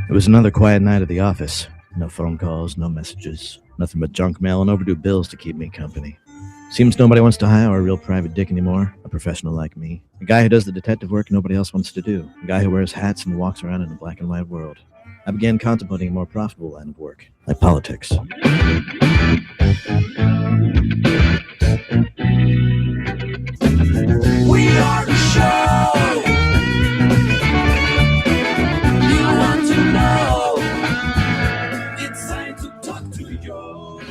It was another quiet night at the office. No phone calls, no messages, nothing but junk mail and overdue bills to keep me company. Seems nobody wants to hire a real private dick anymore, a professional like me. A guy who does the detective work nobody else wants to do. A guy who wears hats and walks around in a black and white world. I began contemplating a more profitable line of work, like politics. We are the show you want to know. It's time to talk to you.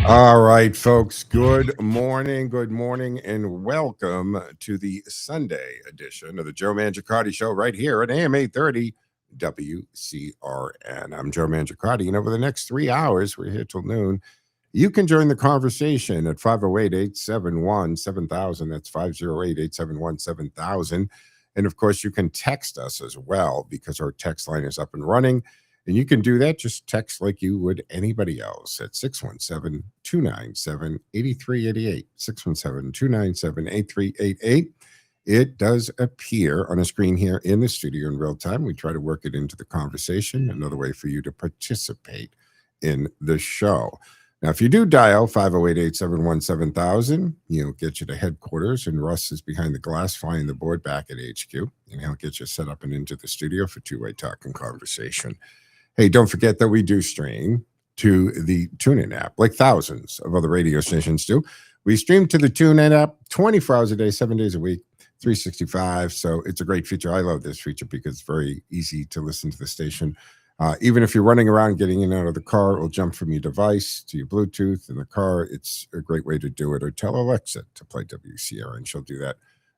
All right, folks. Good morning, and welcome to the Sunday edition of the Joe Mangiacotti Show right here at AM 830 WCRN. I'm Joe Mangiacotti, and over the next 3 hours, we're here till noon. You can join the conversation at 508-871-7000. That's 508-871-7000. And of course, you can text us as well because our text line is up and running. And you can do that. Just text like you would anybody else at 617-297-8388. 617-297-8388. It does appear on a screen here in the studio in real time. We try to work it into the conversation. Another way for you to participate in the show. Now, if you do dial 508-871-7000, he'll get you to headquarters, and Russ is behind the glass flying the board back at HQ, and he'll get you set up and into the studio for two-way talk and conversation. Hey, don't forget that we do stream to the TuneIn app, like thousands of other radio stations do. We stream to the TuneIn app 24 hours a day, 7 days a week, 365. So it's a great feature. I love this feature because it's very easy to listen to the station. Even if you're running around, getting in and out of the car, it will jump from your device to your Bluetooth in the car. It's a great way to do it. Or tell Alexa to play WCRN. She'll do that.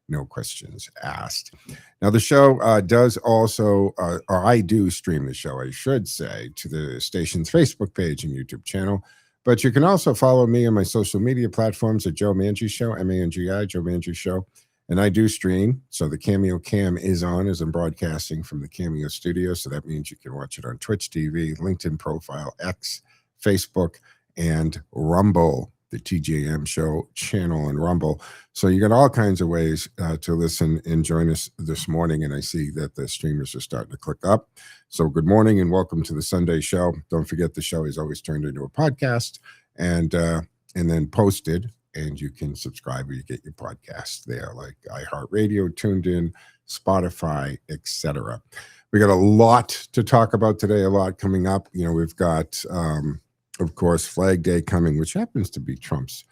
No questions asked. Now, the show does also, or I do stream the show, I should say, to the station's Facebook page and YouTube channel. But you can also follow me on my social media platforms at Joe Mangi Show, M-A-N-G-I, Joe Mangi Show. And I do stream, so the Cameo Cam is on as I'm broadcasting from the Cameo studio. So that means you can watch it on Twitch TV, LinkedIn profile, X, Facebook, and Rumble, the TJM Show channel and Rumble. So you got all kinds of ways to listen and join us this morning. And I see that the streamers are starting to click up. So good morning and welcome to the Sunday show. Don't forget the show is always turned into a podcast and then posted. And you can subscribe or you get your podcast there, like iHeartRadio, Tuned In, Spotify, etc. We got a lot to talk about today, a lot coming up. We've got, of course, Flag Day coming, which happens to be Trump's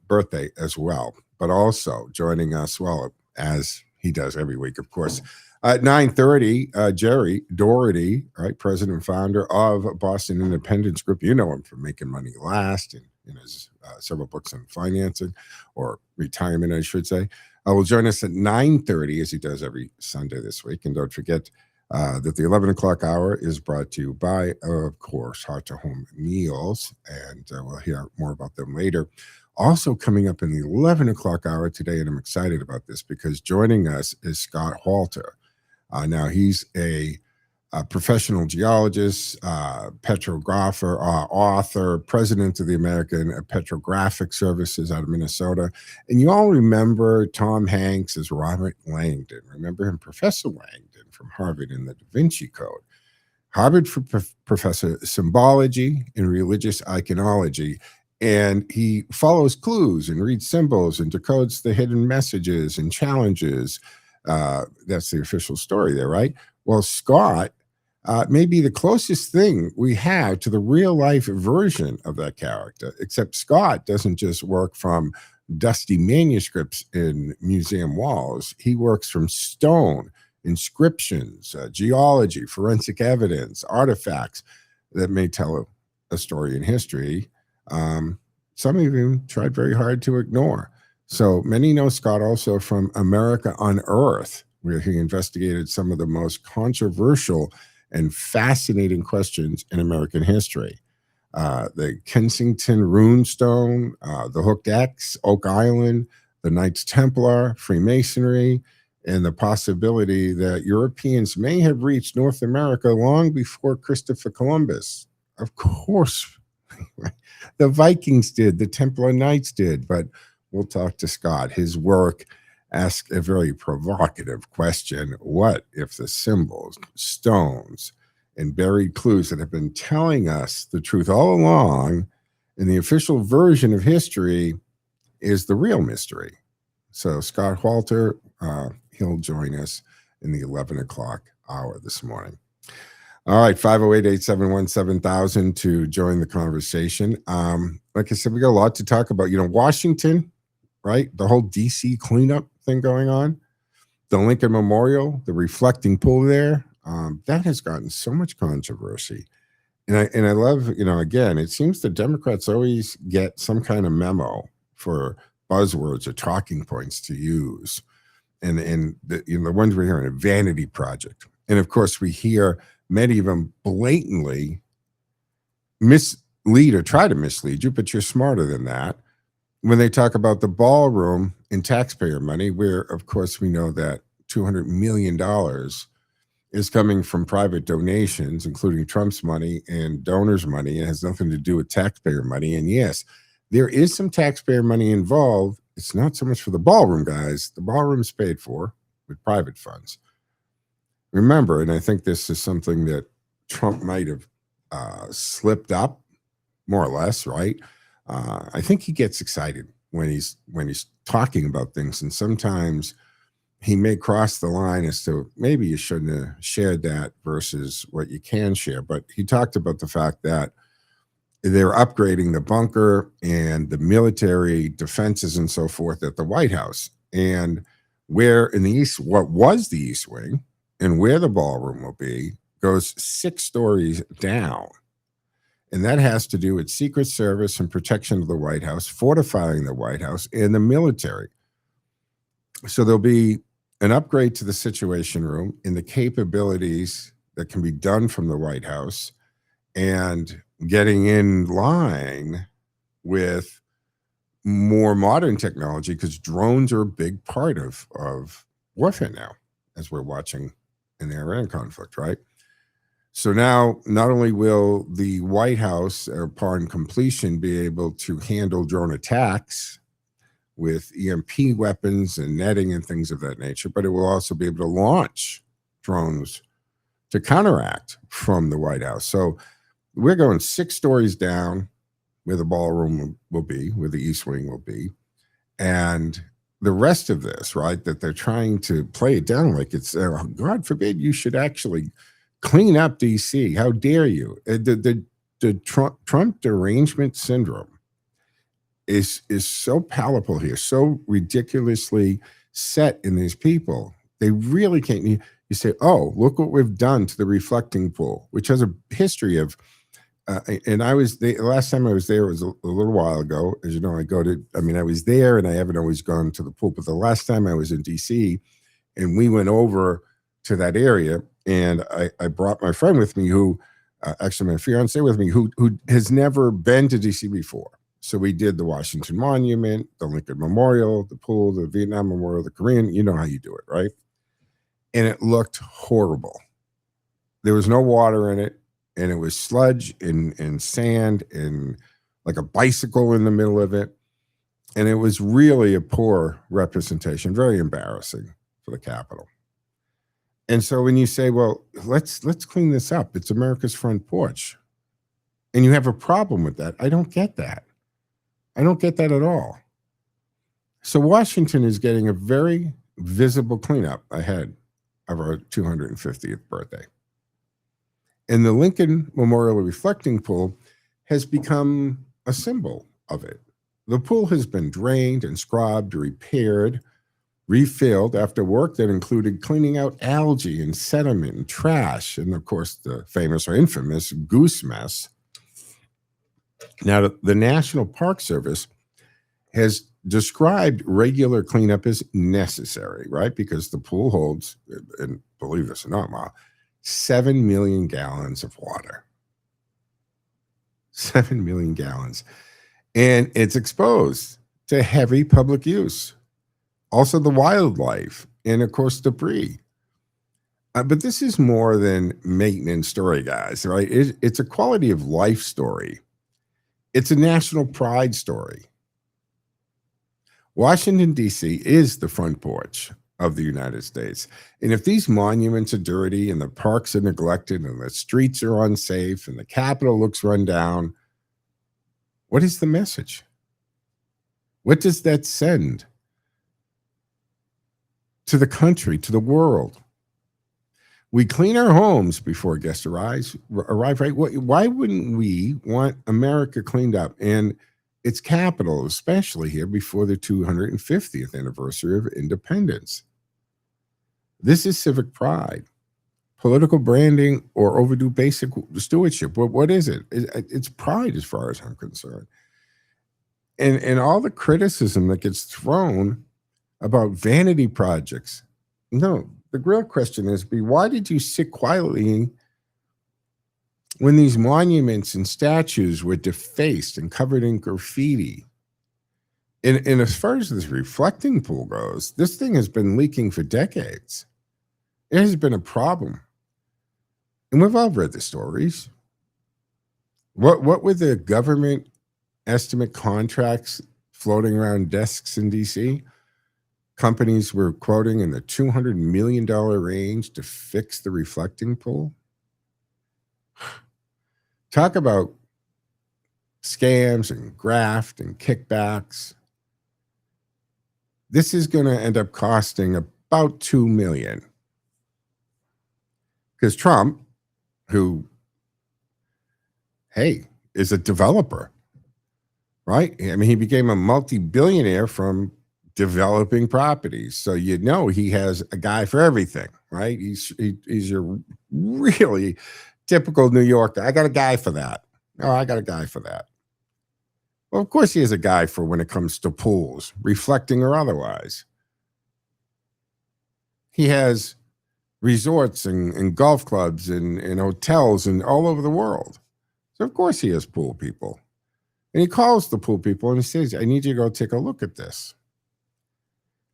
birthday as well. But also joining us, well, as he does every week, of course, at 9:30, Jerry Doherty, right, president and founder of Boston Independence Group. You know him from Making Money Last and in his several books on financing or retirement, I should say. Will join us at 9:30 as he does every Sunday this week. And don't forget that the 11 o'clock hour is brought to you by, of course, Heart to Home Meals. And we'll hear more about them later. Also coming up in the 11 o'clock hour today, and I'm excited about this because joining us is Scott Halter. Now, he's a professional geologist, petrographer, author, president of the American Petrographic Services out of Minnesota. And you all remember Tom Hanks as Robert Langdon. Remember him, Professor Langdon from Harvard in the Da Vinci Code. Harvard for Professor Symbology and Religious Iconology. And he follows clues and reads symbols and decodes the hidden messages and challenges. That's the official story there, right? Well, Scott may be the closest thing we have to the real life version of that character, except Scott doesn't just work from dusty manuscripts in museum walls. He works from stone, inscriptions, geology, forensic evidence, artifacts that may tell a story in history. Some of them tried very hard to ignore. So many know Scott also from America on Earth, where he investigated some of the most controversial and fascinating questions in American history. The Kensington Rune Stone, the Hooked X, Oak Island, the Knights Templar, Freemasonry, and the possibility that Europeans may have reached North America long before Christopher Columbus. Of course, the Vikings did, the Templar Knights did, but we'll talk to Scott. His work ask a very provocative question. What if the symbols, stones, and buried clues that have been telling us the truth all along in the official version of history is the real mystery? So Scott Walter, he'll join us in the 11 o'clock hour this morning. All right, 508-871-7000 to join the conversation. Like I said, we got a lot to talk about. Washington, right? The whole D.C. cleanup thing going on. The Lincoln Memorial, the reflecting pool there, that has gotten so much controversy. And I love, again, it seems the Democrats always get some kind of memo for buzzwords or talking points to use. And the ones we're hearing, a vanity project. And of course, we hear many of them blatantly mislead or try to mislead you, but you're smarter than that. When they talk about the ballroom in taxpayer money, where, of course, we know that $200 million is coming from private donations, including Trump's money and donors' money. It has nothing to do with taxpayer money. And yes, there is some taxpayer money involved. It's not so much for the ballroom, guys. The ballroom's paid for with private funds. Remember, and I think this is something that Trump might have slipped up, more or less, right? I think he gets excited when he's talking about things, and sometimes he may cross the line as to maybe you shouldn't have shared that versus what you can share. But he talked about the fact that they're upgrading the bunker and the military defenses and so forth at the White House, and where in the East, what was the East Wing, and where the ballroom will be, goes 6 stories down. And that has to do with Secret Service and protection of the White House, fortifying the White House, and the military. So there'll be an upgrade to the Situation Room in the capabilities that can be done from the White House, and getting in line with more modern technology, because drones are a big part of warfare now, as we're watching in the Iran conflict, right? So now, not only will the White House, upon completion, be able to handle drone attacks with EMP weapons and netting and things of that nature, but it will also be able to launch drones to counteract from the White House. So we're going 6 stories down where the ballroom will be, where the East Wing will be, and the rest of this, right, that they're trying to play it down like it's, God forbid, you should actually clean up D.C. How dare you? The Trump derangement syndrome is so palpable here, so ridiculously set in these people. They really can't. You say, oh, look what we've done to the reflecting pool, which has a history of. And I was the last time I was there was a little while ago. As you know, I was there, and I haven't always gone to the pool. But the last time I was in D.C., and we went over to that area, and I brought my friend with me, who actually my fiance with me, who has never been to D.C. before. So we did the Washington Monument, the Lincoln Memorial, the pool, the Vietnam Memorial, the Korean. You know how you do it, right? And it looked horrible. There was no water in it. And it was sludge and sand and like a bicycle in the middle of it. And it was really a poor representation, very embarrassing for the Capitol. And so when you say, well, let's clean this up, it's America's front porch, and you have a problem with that, I don't get that. I don't get that at all. So Washington is getting a very visible cleanup ahead of our 250th birthday. And the Lincoln Memorial Reflecting Pool has become a symbol of it. The pool has been drained and scrubbed, repaired, refilled after work that included cleaning out algae and sediment and trash, and of course the famous or infamous goose mess. Now, the National Park Service has described regular cleanup as necessary, right? Because the pool holds, and believe this or not, Ma, 7 million gallons of water. 7 million gallons. And it's exposed to heavy public use. Also the wildlife, and of course debris. But this is more than maintenance story, guys, right? It's a quality of life story. It's a national pride story. Washington, D.C. is the front porch of the United States. And if these monuments are dirty and the parks are neglected and the streets are unsafe and the Capitol looks run down, what is the message? What does that send to the country, to the world? We clean our homes before guests arrive, right? Why wouldn't we want America cleaned up and its capital, especially here before the 250th anniversary of independence? This is civic pride, political branding, or overdue basic stewardship. What is it? It's pride as far as I'm concerned. And all the criticism that gets thrown about vanity projects. No, the real question is, why did you sit quietly when these monuments and statues were defaced and covered in graffiti? And as far as this reflecting pool goes, this thing has been leaking for decades. It has been a problem. And we've all read the stories. What were the government estimate contracts floating around desks in DC? Companies were quoting in the $200 million range to fix the reflecting pool. Talk about scams and graft and kickbacks. This is going to end up costing about $2 million. Because Trump, who, hey, is a developer, right? I mean, he became a multi-billionaire from developing properties. So he has a guy for everything, right? He's your really typical New Yorker. I got a guy for that. Oh, I got a guy for that. Well, of course he has a guy for when it comes to pools, reflecting or otherwise. He has resorts and golf clubs and hotels and all over the world. So of course he has pool people. And he calls the pool people and he says, I need you to go take a look at this.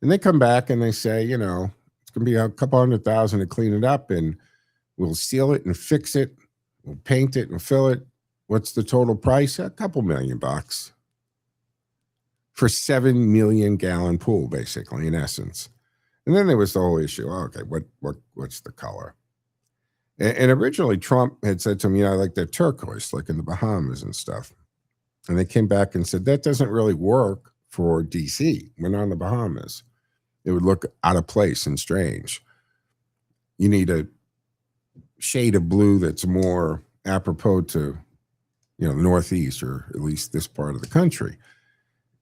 And they come back and they say, it's going to be a couple $100,000 to clean it up, and we'll seal it and fix it. We'll paint it and fill it. What's the total price? A couple $1 million for 7 million gallon pool, basically, in essence. And then there was the whole issue. Okay, what's the color? And originally Trump had said to me, I like that turquoise, like in the Bahamas and stuff. And they came back and said, that doesn't really work for DC. We're not in the Bahamas. It would look out of place and strange. You need a shade of blue that's more apropos to, the Northeast, or at least this part of the country.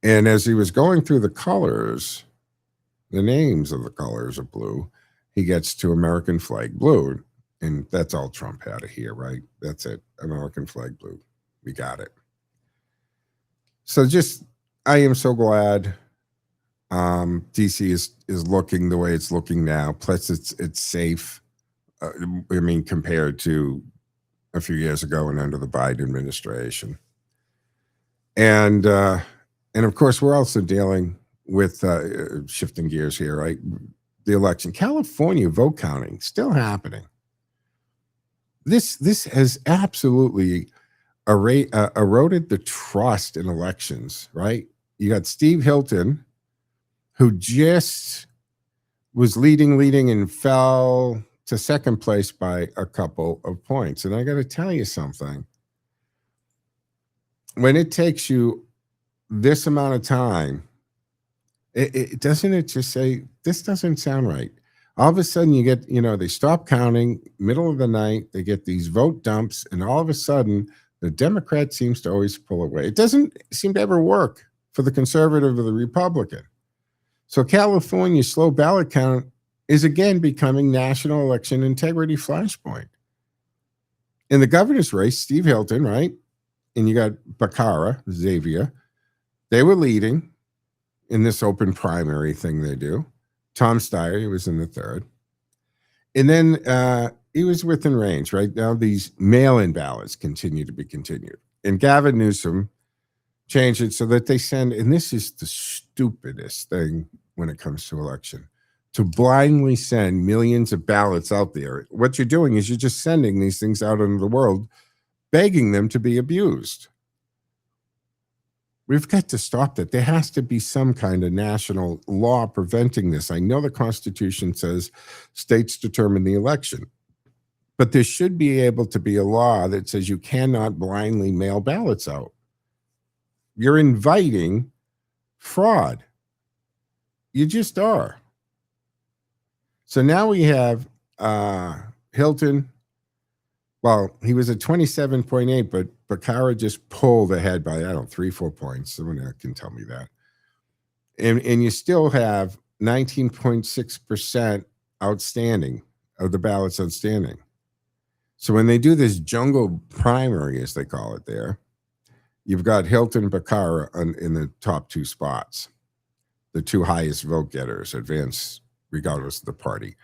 And as he was going through the colors, the names of the colors of blue, he gets to American flag blue. And that's all Trump had to hear, right? That's it. American flag blue. We got it. So I am so glad DC is looking the way it's looking now. Plus, it's safe. Compared to a few years ago and under the Biden administration. And of course, we're also dealing with shifting gears here, right? The election, California vote counting still happening. This has absolutely eroded the trust in elections, right? You got Steve Hilton, who just was leading and fell to second place by a couple of points. And I got to tell you something. When it takes you this amount of time, it just say, this doesn't sound right. All of a sudden you get, they stop counting, middle of the night, they get these vote dumps, and all of a sudden the Democrat seems to always pull away. It doesn't seem to ever work for the conservative or the Republican. So California's slow ballot count is again becoming national election integrity flashpoint. In the governor's race, Steve Hilton, right? And you got Baccara, Xavier. They were leading in this open primary thing they do. Tom Steyer, he was in the third. And then he was within range, right? Now these mail-in ballots continue to be continued. And Gavin Newsom changed it so that they send, and this is the stupidest thing when it comes to election, to blindly send millions of ballots out there. What you're doing is you're just sending these things out into the world, begging them to be abused. We've got to stop that. There has to be some kind of national law preventing this. I know the Constitution says states determine the election, but there should be able to be a law that says you cannot blindly mail ballots out. You're inviting fraud. You just are. So now we have Hilton. Well, he was at 27.8, but Bakara just pulled ahead by, 3-4 points. Someone can tell me that. And you still have 19.6% outstanding of the ballots outstanding. So when they do this jungle primary, as they call it there, you've got Hilton and Bakara in the top two spots, the two highest vote getters, advance regardless of the party,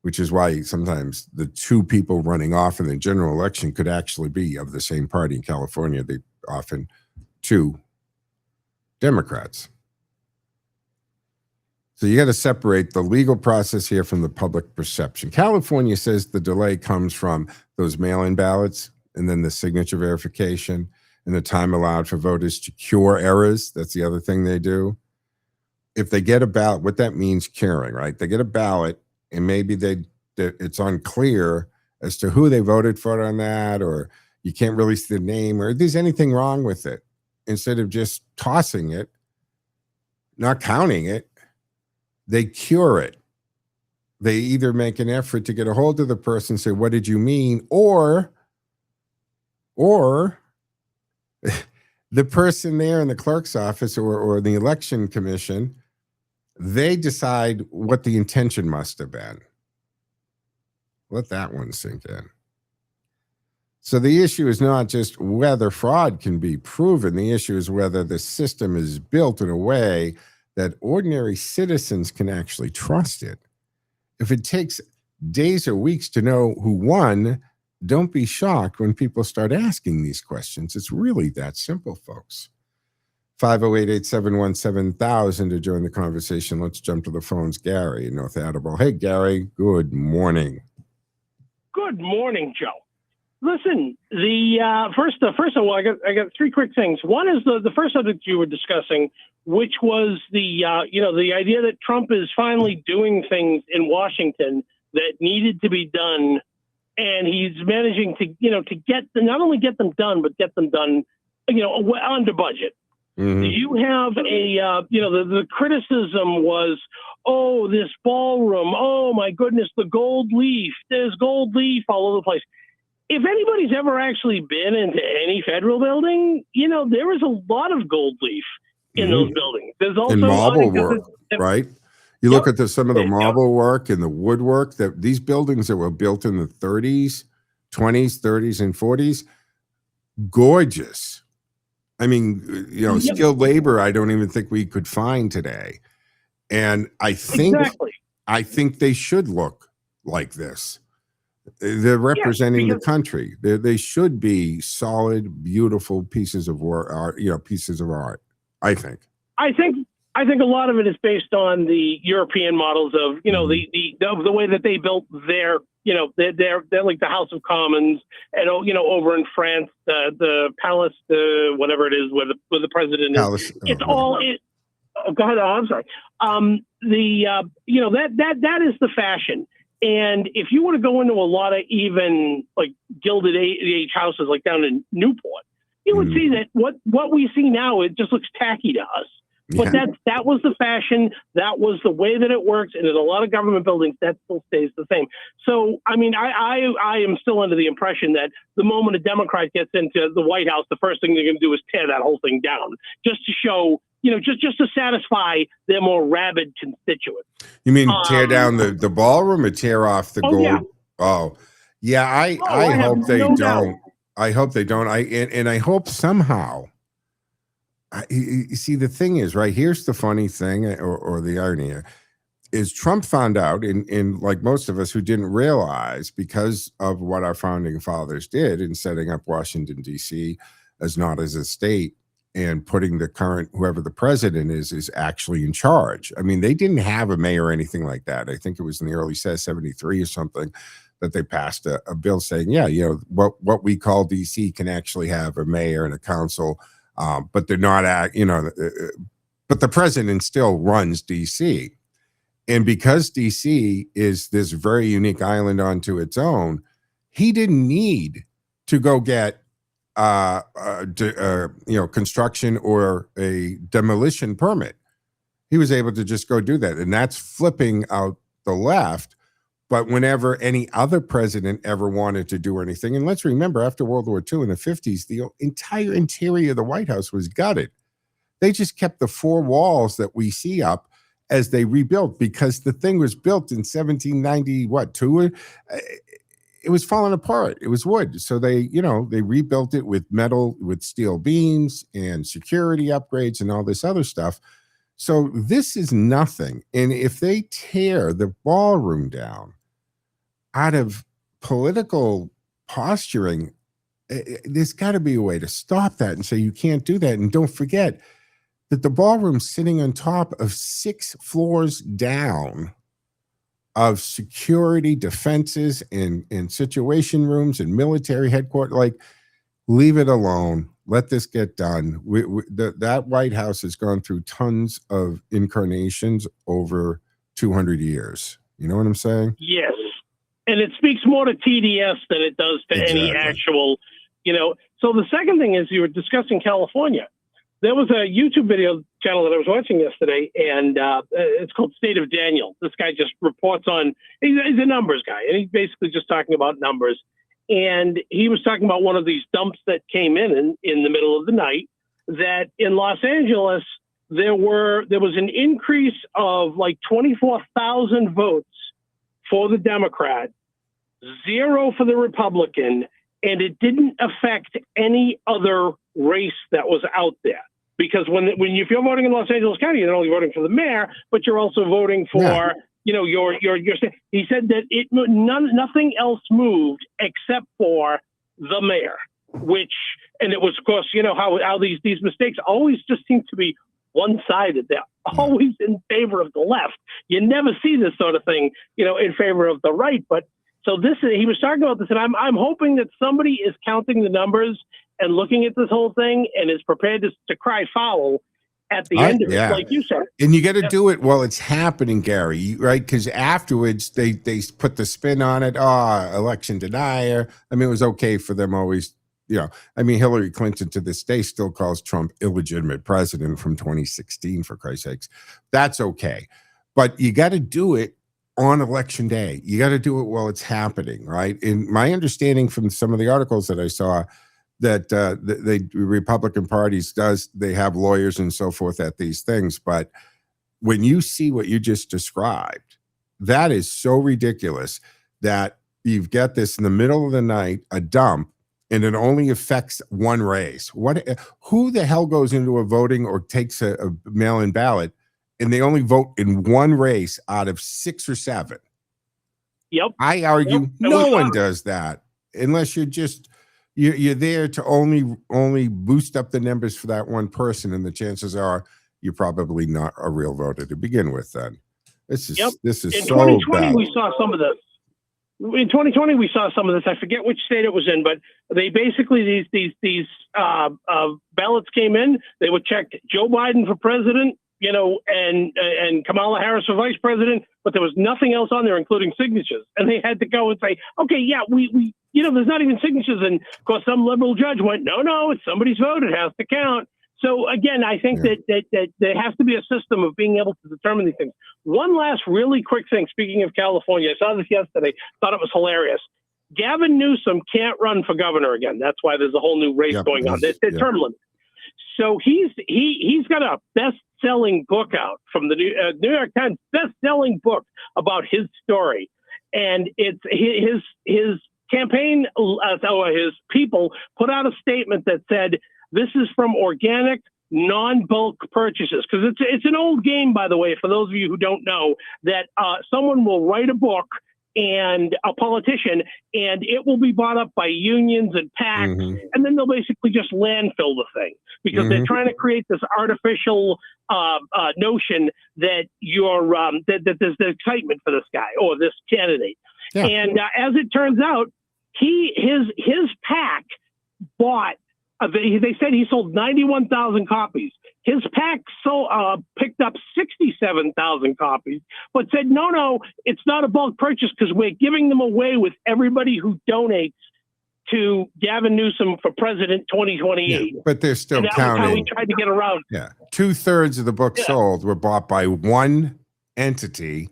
which is why sometimes the two people running off in the general election could actually be of the same party. In California, they often two Democrats. So you got to separate the legal process here from the public perception. California says the delay comes from those mail-in ballots and then the signature verification and the time allowed for voters to cure errors. That's the other thing they do. If they get a ballot, what that means, curing, right? They get a ballot and maybe it's unclear as to who they voted for on that, or you can't really see the name, or if there's anything wrong with it. Instead of just tossing it, not counting it, they cure it. They either make an effort to get a hold of the person, say, what did you mean? Or the person there in the clerk's office or the election commission, they decide what the intention must have been. Let that one sink in. So the issue is not just whether fraud can be proven. The issue is whether the system is built in a way that ordinary citizens can actually trust it. If it takes days or weeks to know who won, don't be shocked when people start asking these questions. It's really that simple, folks. 508-871-7000 to join the conversation. Let's jump to the phones. Gary in North Attleboro. Hey, Gary, good morning. Good morning, Joe. Listen, first of all, I got three quick things. One is the first subject you were discussing, which was the idea that Trump is finally doing things in Washington that needed to be done, and he's managing to get not only get them done, but get them done under budget. Mm-hmm. You have the criticism was, oh, this ballroom, oh my goodness, the gold leaf, there's gold leaf all over the place. If anybody's ever actually been into any federal building, there is a lot of gold leaf in those buildings. There's also marble work, right? You look at some of the marble work and the woodwork, that these buildings that were built in the 30s, 20s, 30s, and 40s, gorgeous. I mean, skilled labor, I don't even think we could find today. And I think they should look like this. They're representing the country. They should be solid, beautiful pieces of work, pieces of art. I think a lot of it is based on the European models of, the way that they built their, they're like the House of Commons, and over in France, the palace, whatever it is, where the president is. It's all it. Oh, go ahead. Oh, I'm sorry. That is the fashion. And if you want to go into a lot of even like Gilded Age houses, like down in Newport, you would see that what we see now, it just looks tacky to us. But that was the fashion. That was the way that it works. And in a lot of government buildings, that still stays the same. So, I mean, I am still under the impression that the moment a Democrat gets into the White House, the first thing they're going to do is tear that whole thing down, just to show, just to satisfy their more rabid constituents. You mean tear down the ballroom or tear off the gold? Yeah. Oh, yeah. I hope they don't. Doubt. I hope they don't. I hope somehow. You see, the thing is, right, here's the funny thing, or the irony is Trump found out, in like most of us who didn't realize, because of what our founding fathers did in setting up Washington, D.C. as not as a state and putting the current, whoever the president is actually in charge. I mean, they didn't have a mayor or anything like that. I think it was in the early 73 or something that they passed a bill saying, what we call D.C. can actually have a mayor and a council but they're not but the president still runs DC. And because DC is this very unique island onto its own, he didn't need to go get construction or a demolition permit. He was able to just go do that. And that's flipping out the left. But whenever any other president ever wanted to do anything, and let's remember, after World War II in the 50s, the entire interior of the White House was gutted. They just kept the four walls that we see up as they rebuilt, because the thing was built in 1792. It was falling apart. It was wood. So they rebuilt it with metal, with steel beams and security upgrades and all this other stuff. So this is nothing. And if they tear the ballroom down out of political posturing, there's got to be a way to stop that and say you can't do that. And don't forget that the ballroom's sitting on top of 6 floors down of security defenses and situation rooms and military headquarters. Like, leave it alone. Let this get done. That White House has gone through tons of incarnations over 200 years. You know what I'm saying? Yes. And it speaks more to TDS than it does to any actual, So the second thing is, you were discussing California. There was a YouTube video channel that I was watching yesterday, and it's called State of Daniel. This guy just reports on, he's a numbers guy, and he's basically just talking about numbers. And he was talking about one of these dumps that came in the middle of the night, that in Los Angeles, there was an increase of like 24,000 votes for the Democrat, 0 for the Republican, and it didn't affect any other race that was out there. Because if you're voting in Los Angeles County, you're not only voting for the mayor, but you're also voting for your. He said that nothing else moved except for the mayor, and it was, of course, how these mistakes always just seem to be one-sided. They're always in favor of the left. You never see this sort of thing, in favor of the right. But so he was talking about this, and I'm hoping that somebody is counting the numbers and looking at this whole thing and is prepared to cry foul at the end of it, like you said. And you got to do it while it's happening, Gary, right? Because afterwards they put the spin on it. Election denier. I mean, it was okay for them always. Hillary Clinton to this day still calls Trump illegitimate president from 2016, for Christ's sakes. That's okay. But you got to do it on election day. You got to do it while it's happening, right? And my understanding from some of the articles that I saw, that the Republican parties they have lawyers and so forth at these things. But when you see what you just described, that is so ridiculous that you've got this in the middle of the night, a dump, and it only affects one race. Who the hell goes into a voting or takes a mail-in ballot and they only vote in one race out of 6 or 7? Yep. I argue no one does that unless you're there to only boost up the numbers for that one person, and the chances are you're probably not a real voter to begin with. Then this is in so 2020 bad. we saw some of this. In 2020 we saw some of this. I forget which state it was in, but they basically these ballots came in. They would check Joe Biden for president, and Kamala Harris for vice president, but there was nothing else on there, including signatures. And they had to go and say, okay, yeah, we there's not even signatures. And of course, some liberal judge went, no, it's somebody's vote. It has to count. So again, I think that there has to be a system of being able to determine these things. One last really quick thing. Speaking of California, I saw this yesterday, thought it was hilarious. Gavin Newsom can't run for governor again. That's why there's a whole new race going on. They're term limit. So he's got a best-selling book out from the New York Times, best-selling book about his story, and it's his campaign, his people put out a statement that said this is from organic, non-bulk purchases, because it's an old game, by the way, for those of you who don't know, that someone will write a book and a politician, and it will be bought up by unions and PACs, and then they'll basically just landfill the thing because they're trying to create this artificial notion that that there's the excitement for this guy or this candidate. And as it turns out, his PAC bought They said he sold 91,000 copies. His PAC picked up 67,000 copies, but said, no, it's not a bulk purchase because we're giving them away with everybody who donates to Gavin Newsom for president 2028. Yeah, but they're still and that counting. was how we tried to get around. Yeah. 2/3 of the books sold were bought by one entity,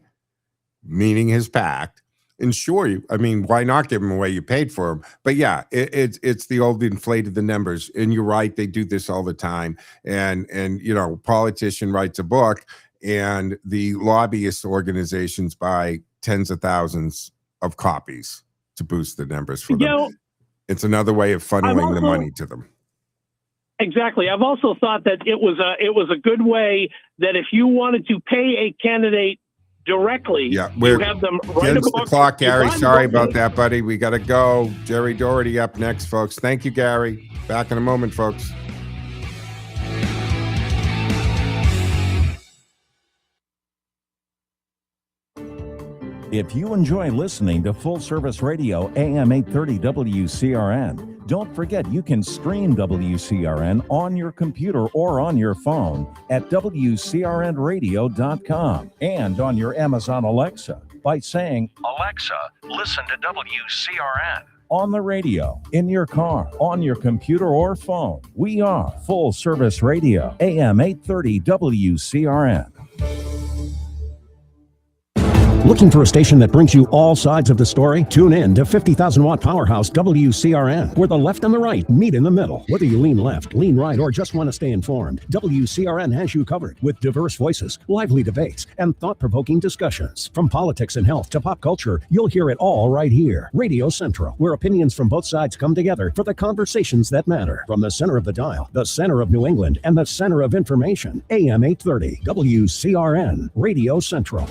meaning his PAC. And sure, why not give them away? You paid for them. But yeah, it's the old inflated the numbers. And you're right, they do this all the time. And politician writes a book and the lobbyist organizations buy tens of thousands of copies to boost the numbers for them. It's another way of funneling the money to them. Exactly. I've also thought that it was a good way that if you wanted to pay a candidate directly, you have them write a book. The clock, Gary. Sorry about that, buddy. We got to go. Jerry Doherty up next, folks. Thank you, Gary. Back in a moment, folks. If you enjoy listening to Full Service Radio AM 830 WCRN, don't forget you can stream WCRN on your computer or on your phone at WCRNradio.com and on your Amazon Alexa by saying, "Alexa, listen to WCRN." On the radio, in your car, on your computer or phone. We are Full Service Radio AM 830 WCRN. Looking for a station that brings you all sides of the story? Tune in to 50,000 watt powerhouse WCRN, where the left and the right meet in the middle. Whether you lean left, lean right, or just want to stay informed, WCRN has you covered with diverse voices, lively debates, and thought-provoking discussions. From politics and health to pop culture, you'll hear it all right here. Radio Central, where opinions from both sides come together for the conversations that matter. From the center of the dial, the center of New England, and the center of information, AM 830, WCRN, Radio Central.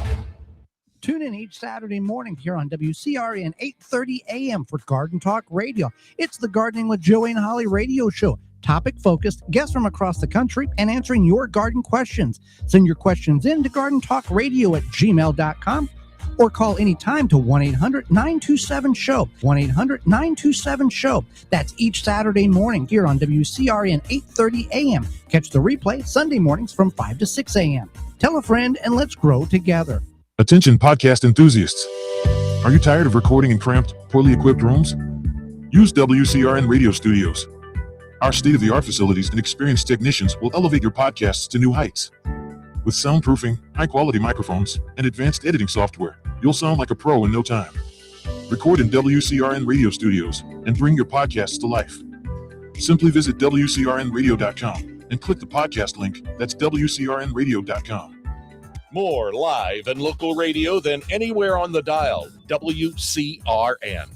Tune in each Saturday morning here on WCRN 830 AM for Garden Talk Radio. It's the Gardening with Joey and Holly radio show. Topic-focused, guests from across the country, and answering your garden questions. Send your questions in to gardentalkradio@gmail.com or call anytime to 1-800-927-SHOW. 1-800-927-SHOW. That's each Saturday morning here on WCRN 830 AM. Catch the replay Sunday mornings from 5 to 6 a.m. Tell a friend and let's grow together. Attention podcast enthusiasts. Are you tired of recording in cramped, poorly equipped rooms? Use WCRN Radio Studios. Our state-of-the-art facilities and experienced technicians will elevate your podcasts to new heights. With soundproofing, high-quality microphones, and advanced editing software, you'll sound like a pro in no time. Record in WCRN Radio Studios and bring your podcasts to life. Simply visit WCRNradio.com and click the podcast link. That's WCRNradio.com. More live and local radio than anywhere on the dial. WCRN.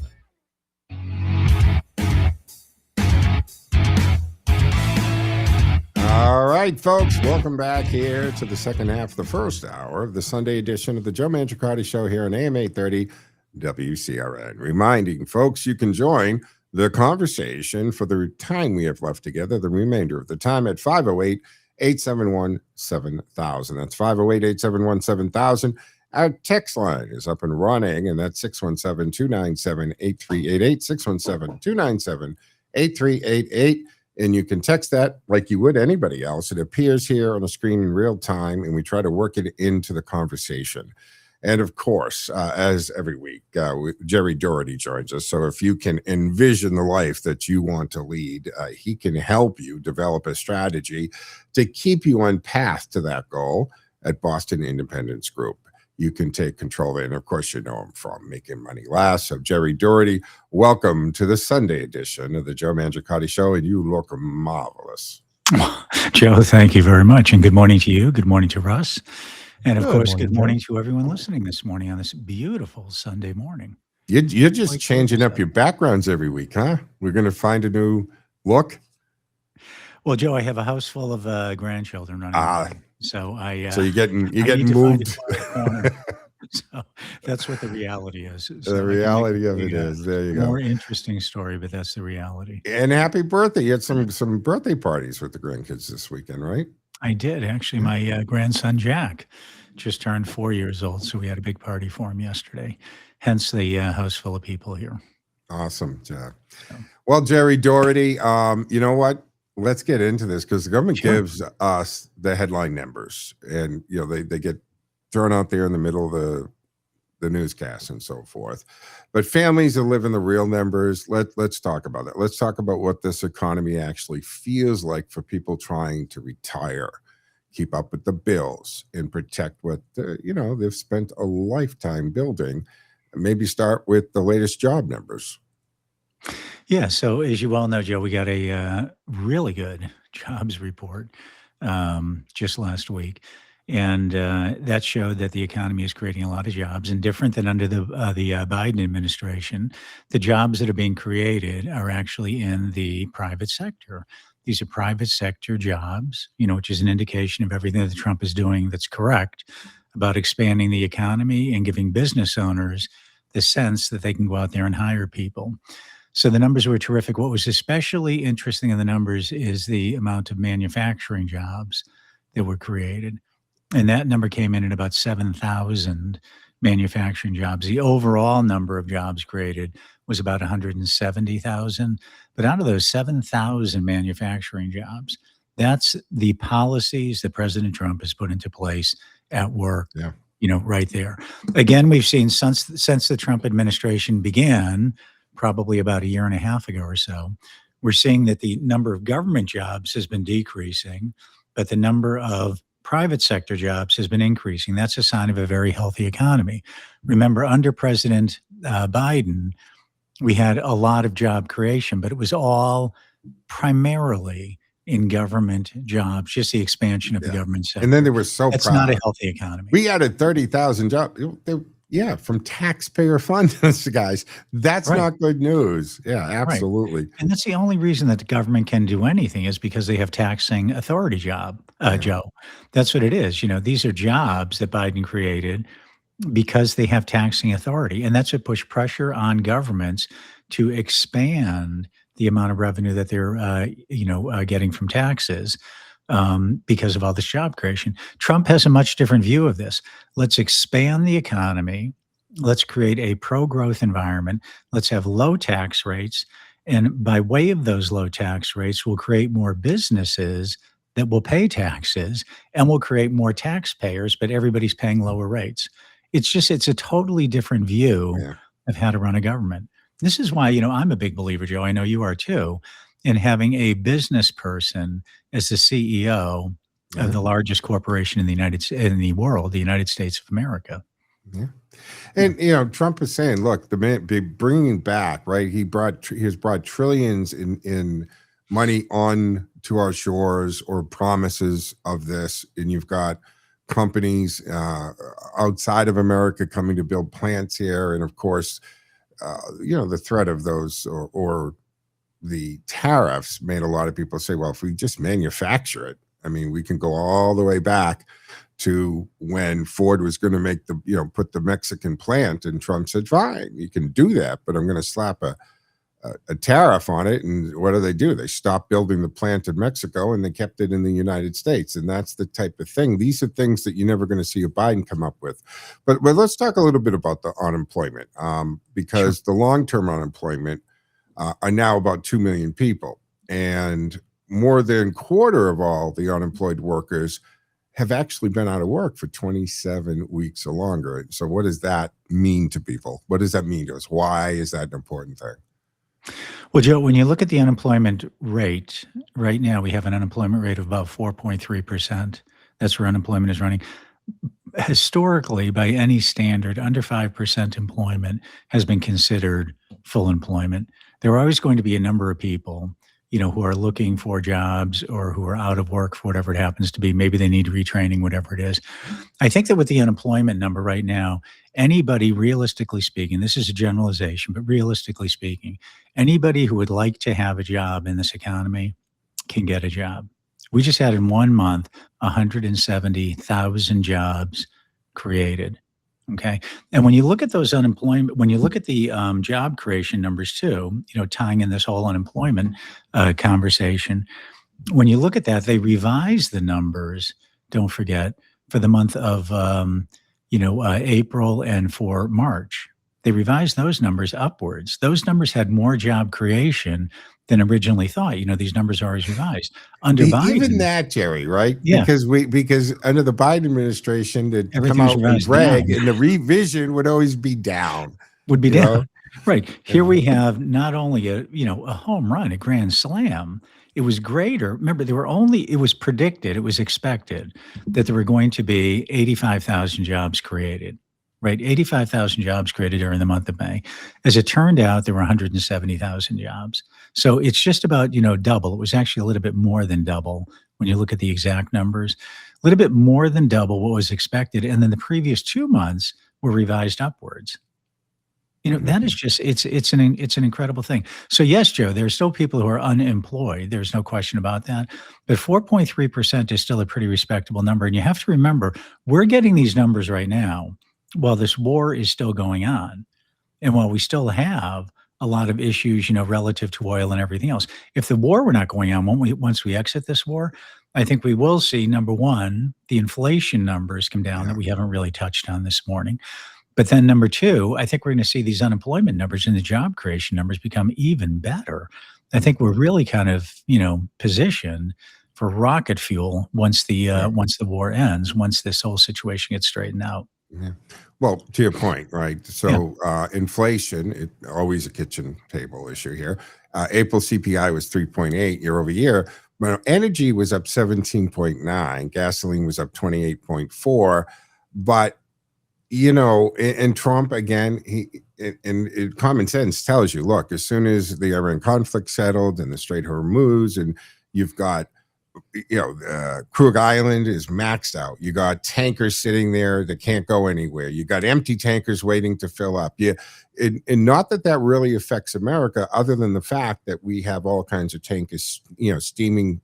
All right, folks, welcome back here to the second half of the first hour of the Sunday edition of the Joe Mangiacotti Show here on AM 830 WCRN. Reminding folks you can join the conversation for the time we have left together, the remainder of the time at 508-871-7000. That's 508-871-7000. Our text line is up and running, and that's 617-297-8388, 617-297-8388. And you can text that like you would anybody else. It appears here on the screen in real time, and we try to work it into the conversation. And of course, as every week, Jerry Doherty joins us. So if you can envision the life that you want to lead, he can help you develop a strategy to keep you on path to that goal at Boston Independence Group. You can take control of it. And of course, you know him from Making Money Last. So Jerry Doherty, welcome to the Sunday edition of the Joe Mangiacotti Show. And you look marvelous. Joe, thank you very much. And good morning to you. Good morning to Russ. And of course, good morning to everyone listening this morning on this beautiful Sunday morning. You're just changing up your backgrounds every week, huh? We're going to find a new look. Well, Joe, I have a house full of grandchildren running around. So you're getting moved. So that's what the reality is. So the reality of it is, there you go. More interesting story, but that's the reality. And happy birthday. You had some birthday parties with the grandkids this weekend, right? I did. Actually, my grandson, Jack, just turned 4 years old. So we had a big party for him yesterday. Hence the house full of people here. Awesome, Jeff. Well, Jerry Doherty, you know what? Let's get into this because the government gives us the headline numbers, and they get thrown out there in the middle of the newscast and so forth. But families that live in the real numbers, let's talk about that. Let's talk about what this economy actually feels like for people trying to retire, keep up with the bills, and protect what they've spent a lifetime building. Maybe start with the latest job numbers. Yeah. So as you well know, Joe, we got a really good jobs report just last week. And that showed that the economy is creating a lot of jobs. And different than under the Biden administration, the jobs that are being created are actually in the private sector. These are private sector jobs, which is an indication of everything that Trump is doing that's correct about expanding the economy and giving business owners the sense that they can go out there and hire people. So the numbers were terrific. What was especially interesting in the numbers is the amount of manufacturing jobs that were created. And that number came in at about 7,000 manufacturing jobs. The overall number of jobs created was about 170,000. But out of those 7,000 manufacturing jobs, that's the policies that President Trump has put into place at work. Yeah. Right there. Again, we've seen since the Trump administration began, probably about a year and a half ago or so, we're seeing that the number of government jobs has been decreasing, but the number of private sector jobs has been increasing. That's a sign of a very healthy economy. Remember, under President Biden, we had a lot of job creation, but it was all primarily in government jobs, just the expansion of the government sector. And then they were so That's proud. not a healthy economy. We added 30,000 jobs. From taxpayer funds, guys. That's not good news. Yeah, absolutely. Right. And that's the only reason that the government can do anything is because they have taxing authority, Joe. That's what it is. These are jobs that Biden created because they have taxing authority. And that's what pushed pressure on governments to expand the amount of revenue that they're, getting from taxes because of all this job creation. Trump has a much different view of this. Let's expand the economy. Let's create a pro-growth environment. Let's have low tax rates. And by way of those low tax rates, we'll create more businesses that will pay taxes, and we'll create more taxpayers, but everybody's paying lower rates. It's a totally different view of how to run a government. This is why, I'm a big believer, Joe, I know you are too, in having a business person as the CEO of the largest corporation in the world, the United States of America. Yeah. And, Trump is saying, look, the man be bringing back, right? He has brought trillions in money on to our shores, or promises of this. And you've got companies outside of America coming to build plants here. And of course, the threat of those or the tariffs made a lot of people say, well, if we just manufacture it, I mean, we can go all the way back to when Ford was going to put the Mexican plant, and Trump said, fine, you can do that, but I'm going to slap a tariff on it. And what do? They stopped building the plant in Mexico and they kept it in the United States. And that's the type of thing. These are things that you're never going to see a Biden come up with. But let's talk a little bit about the unemployment, because the long-term unemployment are now about 2 million people. And more than a quarter of all the unemployed workers have actually been out of work for 27 weeks or longer. So what does that mean to people? What does that mean to us? Why is that an important thing? Well, Joe, when you look at the unemployment rate, right now we have an unemployment rate of about 4.3%. That's where unemployment is running. Historically, by any standard, under 5% employment has been considered full employment. There are always going to be a number of people, who are looking for jobs or who are out of work for whatever it happens to be. Maybe they need retraining, whatever it is. I think that with the unemployment number right now, anybody, realistically speaking, this is a generalization, but realistically speaking, anybody who would like to have a job in this economy can get a job. We just had in 1 month 170,000 jobs created. Okay. And when you look at those when you look at the job creation numbers too, tying in this whole unemployment conversation, when you look at that, they revise the numbers, don't forget, for the month of, April and for March. they revised those numbers upwards. Those numbers had more job creation than originally thought. These numbers are always revised. Under Even Biden, that, Jerry, right? Yeah. Because under the Biden administration, to come Everything was out and revised brag, down. and the revision would always be down. would be You know? down. Right. Here we have not only a home run, a grand slam. It was greater. Remember, it was predicted, it was expected that there were going to be 85,000 jobs created, right? 85,000 jobs created during the month of May. As it turned out, there were 170,000 jobs. So it's just about, double. It was actually a little bit more than double when you look at the exact numbers, a little bit more than double what was expected. And then the previous 2 months were revised upwards. That is just, it's an incredible thing. So yes, Joe, there are still people who are unemployed. There's no question about that. But 4.3% is still a pretty respectable number. And you have to remember, we're getting these numbers right now while this war is still going on. And while we still have a lot of issues, relative to oil and everything else. If the war were not going on, once we exit this war, I think we will see, number one, the inflation numbers come down that we haven't really touched on this morning. But then number two, I think we're going to see these unemployment numbers and the job creation numbers become even better. I think we're really kind of, positioned for rocket fuel once the war ends, once this whole situation gets straightened out. Yeah. Well, to your point, right? So inflation, always a kitchen table issue here. April CPI was 3.8 year over year. But energy was up 17.9. Gasoline was up 28.4. But and Trump, again, common sense tells you, look, as soon as the Iran conflict settled and the Strait of Hormuz, and you've got, Krug Island is maxed out. You got tankers sitting there that can't go anywhere. You got empty tankers waiting to fill up. And not that really affects America, other than the fact that we have all kinds of tankers, steaming.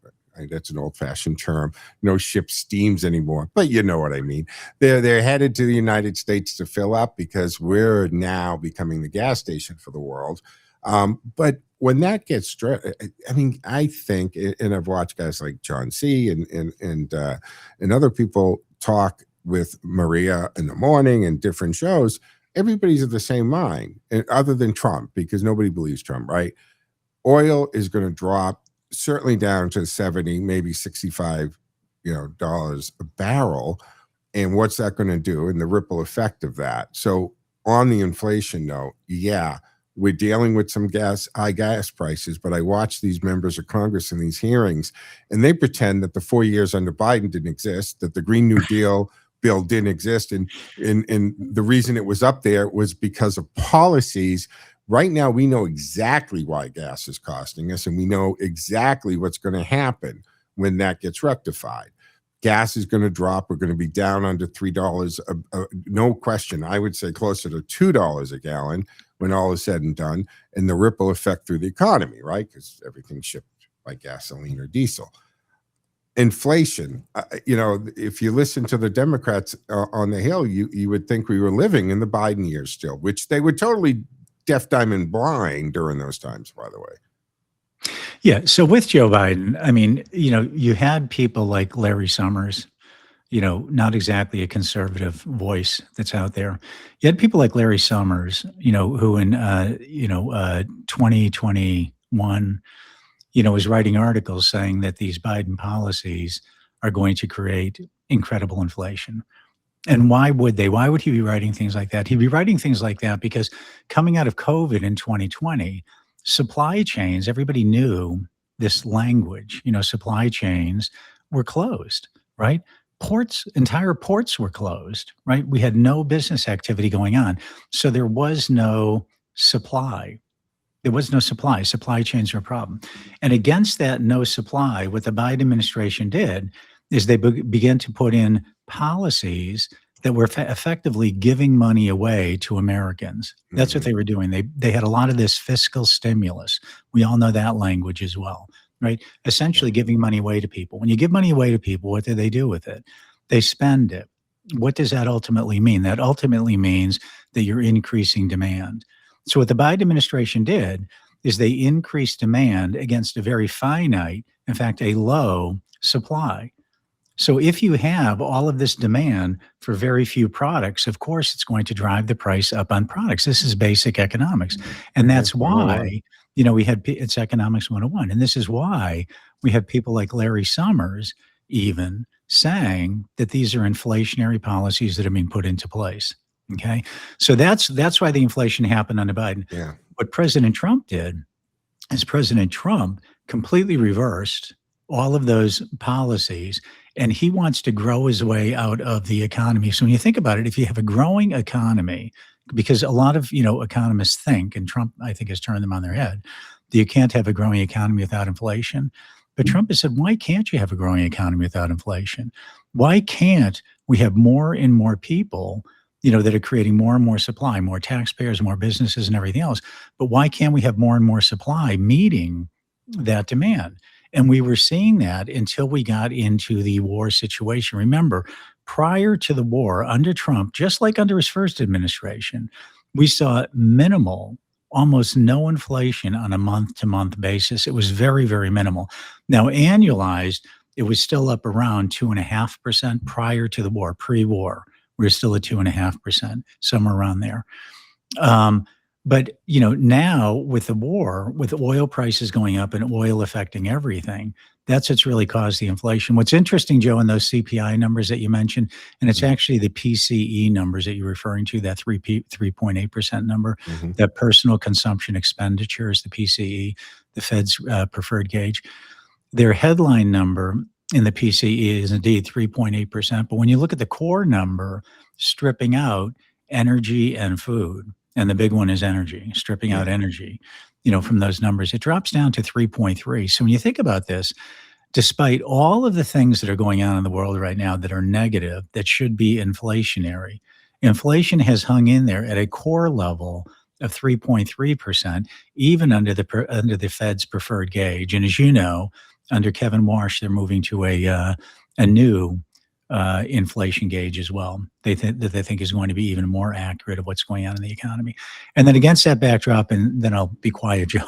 That's an old-fashioned term. No ship steams anymore, but you know what I mean. They're headed to the United States to fill up because we're now becoming the gas station for the world. But when that gets I think, and I've watched guys like John C. and other people talk with Maria in the morning and different shows. Everybody's of the same mind, other than Trump, because nobody believes Trump, right? Oil is going to drop certainly down to 70, maybe 65, dollars a barrel. And what's that going to do? And the ripple effect of that. So on the inflation note, we're dealing with some high gas prices, but I watch these members of Congress in these hearings, and they pretend that the 4 years under Biden didn't exist, that the Green New Deal bill didn't exist. And the reason it was up there was because of policies. Right now, we know exactly why gas is costing us, and we know exactly what's going to happen when that gets rectified. Gas is going to drop. We're going to be down under $3, no question. I would say closer to $2 a gallon when all is said and done, and the ripple effect through the economy, right? Because everything's shipped by gasoline or diesel. Inflation, if you listen to the Democrats on the Hill, you would think we were living in the Biden years still, which they were totally deaf, dumb, and blind during those times, by the way. Yeah. So with Joe Biden, I mean, you had people like Larry Summers, not exactly a conservative voice that's out there. You had people like Larry Summers, who in 2021, was writing articles saying that these Biden policies are going to create incredible inflation. And why would they? Why would he be writing things like that? He'd be writing things like that because coming out of COVID in 2020, supply chains, everybody knew this language, supply chains were closed, right? Entire ports were closed, right? We had no business activity going on. So there was no supply. There was no supply. Supply chains were a problem. And against that no supply, what the Biden administration did is they began to put in policies that were effectively giving money away to Americans. That's what they were doing. They had a lot of this fiscal stimulus. We all know that language as well, right? Essentially giving money away to people. When you give money away to people, what do they do with it? They spend it. What does that ultimately mean? That ultimately means that you're increasing demand. So what the Biden administration did is they increased demand against a very finite, in fact, a low supply. So if you have all of this demand for very few products, of course, it's going to drive the price up on products. This is basic economics. And that's why, it's economics 101. And this is why we have people like Larry Summers even saying that these are inflationary policies that are being put into place. Okay. So that's why the inflation happened under Biden. Yeah. What President Trump did is President Trump completely reversed all of those policies, and he wants to grow his way out of the economy. So when you think about it, if you have a growing economy, because a lot of economists think, and Trump I think has turned them on their head, that you can't have a growing economy without inflation. But Trump has said, why can't you have a growing economy without inflation? Why can't we have more and more people that are creating more and more supply, more taxpayers, more businesses and everything else? But why can't we have more and more supply meeting that demand? And we were seeing that until we got into the war situation. Remember, prior to the war, under Trump, just like under his first administration, we saw minimal, almost no inflation on a month-to-month basis. It was very, very minimal. Now, annualized, it was still up around 2.5% prior to the war, pre-war. We were still at 2.5%, somewhere around there. But now with the war, with oil prices going up and oil affecting everything, that's what's really caused the inflation. What's interesting, Joe, in those CPI numbers that you mentioned, and it's actually the PCE numbers that you're referring to, that 3.8% number, that personal consumption expenditures, the PCE, the Fed's preferred gauge. Their headline number in the PCE is indeed 3.8%. But when you look at the core number, stripping out energy and food, and the big one is energy, stripping out energy, from those numbers, it drops down to 3.3. So when you think about this, despite all of the things that are going on in the world right now that are negative, that should be inflationary, inflation has hung in there at a core level of 3.3%, even under the Fed's preferred gauge. And as you know, under Kevin Warsh, they're moving to a new inflation gauge as well. They think is going to be even more accurate of what's going on in the economy. And then against that backdrop, and then I'll be quiet, Joe.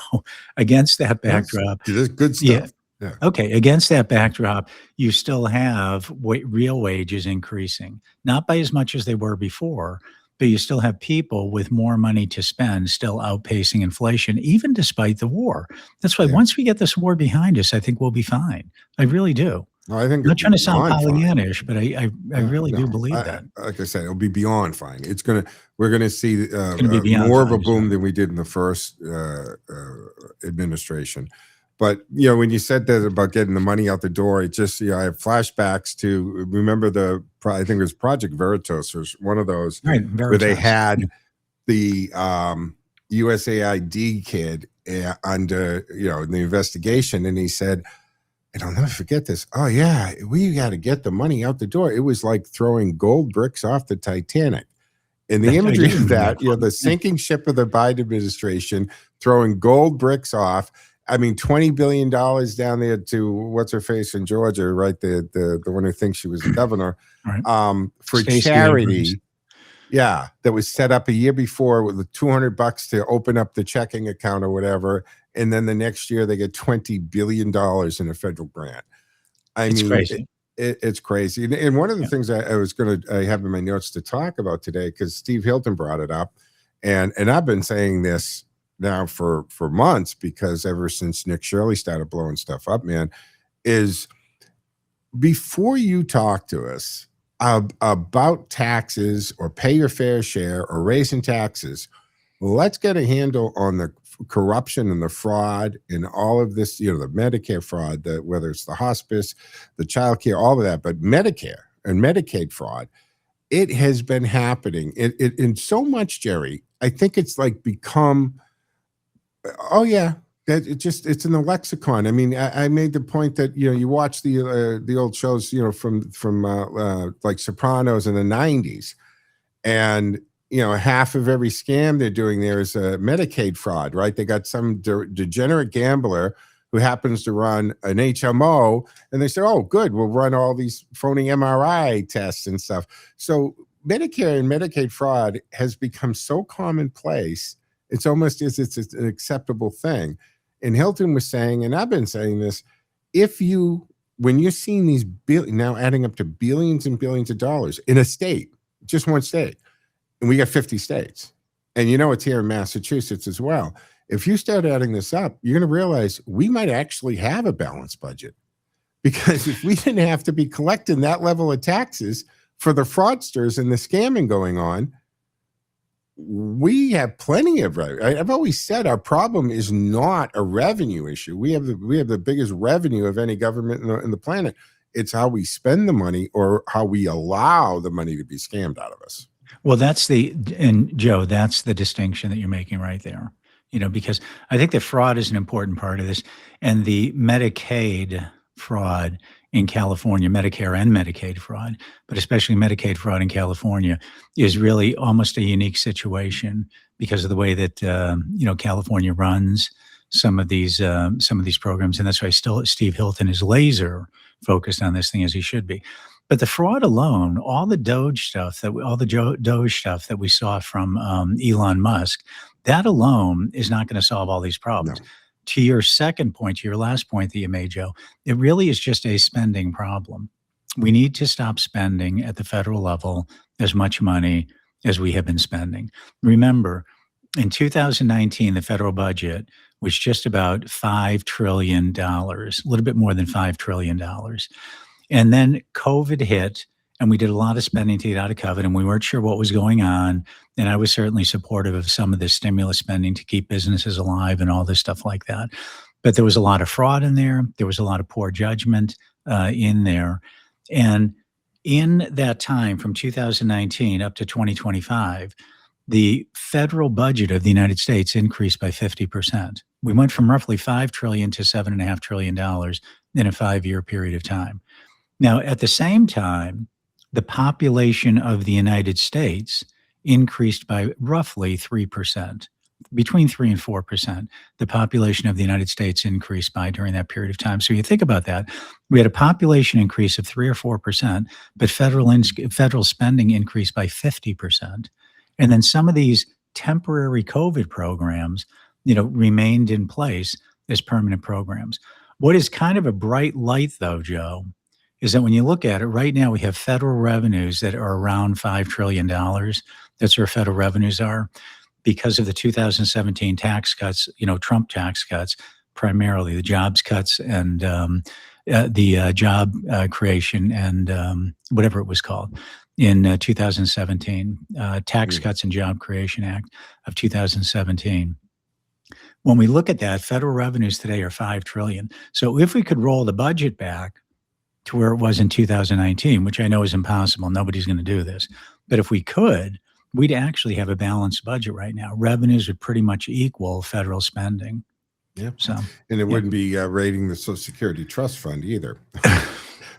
Against that backdrop, that's good stuff. Yeah. Okay. Against that backdrop, you still have real wages increasing, not by as much as they were before, but you still have people with more money to spend still outpacing inflation, even despite the war. That's why once we get this war behind us, I think we'll be fine. I really do. No, I think I'm not trying to sound Pollyannish, but I really do believe that. Like I said, it'll be beyond fine. We're gonna see be more of a fine, boom than we did in the first administration. But when you said that about getting the money out the door, it just I have flashbacks to remember I think it was Project Veritas was one of those where they had the USAID kid under in the investigation, and he said, and I'll never forget this. Oh yeah, we got to get the money out the door. It was like throwing gold bricks off the Titanic. And the imagery of that, the sinking ship of the Biden administration throwing gold bricks off. I mean, $20 billion down there to what's her face in Georgia, right? The one who thinks she was the governor, for Stacey charity. Abrams. Yeah, that was set up a year before with $200 to open up the checking account or whatever. And then the next year they get $20 billion in a federal grant. It's crazy. It's crazy. And one of the things I was going to have in my notes to talk about today, because Steve Hilton brought it up, and I've been saying this now for months, because ever since Nick Shirley started blowing stuff up, man, is before you talk to us about taxes or pay your fair share or raising taxes, let's get a handle on the corruption and the fraud and all of this, the Medicare fraud, whether it's the hospice, the child care, all of that, but Medicare and Medicaid fraud, it has been happening. It in so much, Jerry, I think it's like become, oh yeah, that it's in the lexicon. I mean, I made the point that, you watch the old shows, from like Sopranos in the 90s, and half of every scam they're doing there is a Medicaid fraud, right? They got some degenerate gambler who happens to run an HMO, and they say, oh, good, we'll run all these phony MRI tests and stuff. So Medicare and Medicaid fraud has become so commonplace, it's almost as it's an acceptable thing. And Hilton was saying, and I've been saying this, if you when you're seeing these now adding up to billions and billions of dollars in a state, just one state, and we got 50 states, and it's here in Massachusetts as well. If you start adding this up, you're going to realize we might actually have a balanced budget, because if we didn't have to be collecting that level of taxes for the fraudsters and the scamming going on, we have plenty of revenue. I've always said our problem is not a revenue issue. We have the biggest revenue of any government in the planet. It's how we spend the money, or how we allow the money to be scammed out of us. Well, and Joe, that's the distinction that you're making right there. Because I think that fraud is an important part of this, and the Medicaid fraud in California, Medicare and Medicaid fraud, but especially Medicaid fraud in California, is really almost a unique situation because of the way that California runs some of these programs, and that's why Steve Hilton is laser focused on this thing, as he should be. But the fraud alone, all the Doge stuff that we saw from Elon Musk, that alone is not going to solve all these problems. No. To your second point, to your last point that you made, Joe, it really is just a spending problem. We need to stop spending at the federal level as much money as we have been spending. Remember, in 2019, the federal budget was just about $5 trillion, a little bit more than $5 trillion. And then COVID hit, and we did a lot of spending to get out of COVID, and we weren't sure what was going on. And I was certainly supportive of some of this stimulus spending to keep businesses alive and all this stuff like that. But there was a lot of fraud in there. There was a lot of poor judgment in there. And in that time, from 2019 up to 2025, the federal budget of the United States increased by 50%. We went from roughly $5 trillion to $7.5 trillion in a 5-year period of time. Now, at the same time, the population of the United States increased by roughly 3%, between 3 and 4%. The population of the United States increased by during that period of time. So you think about that, we had a population increase of 3 or 4%, but federal spending increased by 50%. And then some of these temporary COVID programs, remained in place as permanent programs. What is kind of a bright light, though, Joe, is that when you look at it, right now we have federal revenues that are around $5 trillion. That's where federal revenues are because of the 2017 tax cuts, Trump tax cuts, primarily the jobs cuts and the job creation and whatever it was called in 2017, Tax Cuts and Job Creation Act of 2017. When we look at that, federal revenues today are $5 trillion. So if we could roll the budget back to where it was in 2019, which I know is impossible. Nobody's going to do this. But if we could, we'd actually have a balanced budget right now. Revenues would pretty much equal federal spending. Yeah. So, and it wouldn't be raiding the Social Security Trust Fund either.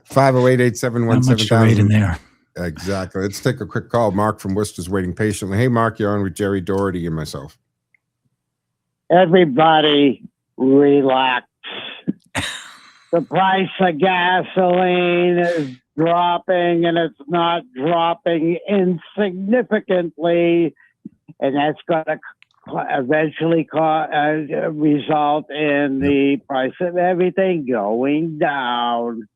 508-871-7000. In there. Exactly. Let's take a quick call. Mark from Worcester's waiting patiently. Hey, Mark, you're on with Jerry Doherty and myself. Everybody relax. The price of gasoline is dropping, and it's not dropping insignificantly, and that's going to eventually result in the price of everything going down.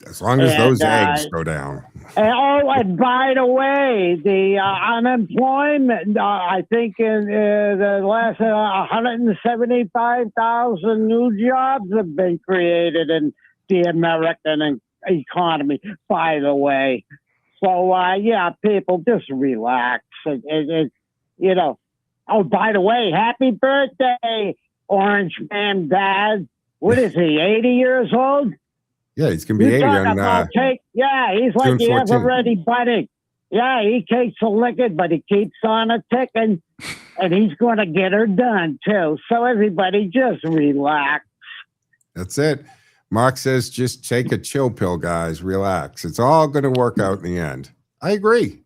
As long as those eggs go down. And by the way, the unemployment, I think in the last 175,000 new jobs have been created in the American economy, by the way. So, people just relax. Oh, by the way, happy birthday, Orange Man Dad. What is he, 80 years old? Yeah, he's going to be 80 on he's like the ever-ready bunny. Yeah, he takes a licking, but he keeps on a ticking, and he's going to get her done, too. So everybody just relax. That's it. Mark says just take a chill pill, guys. Relax. It's all going to work out in the end. I agree.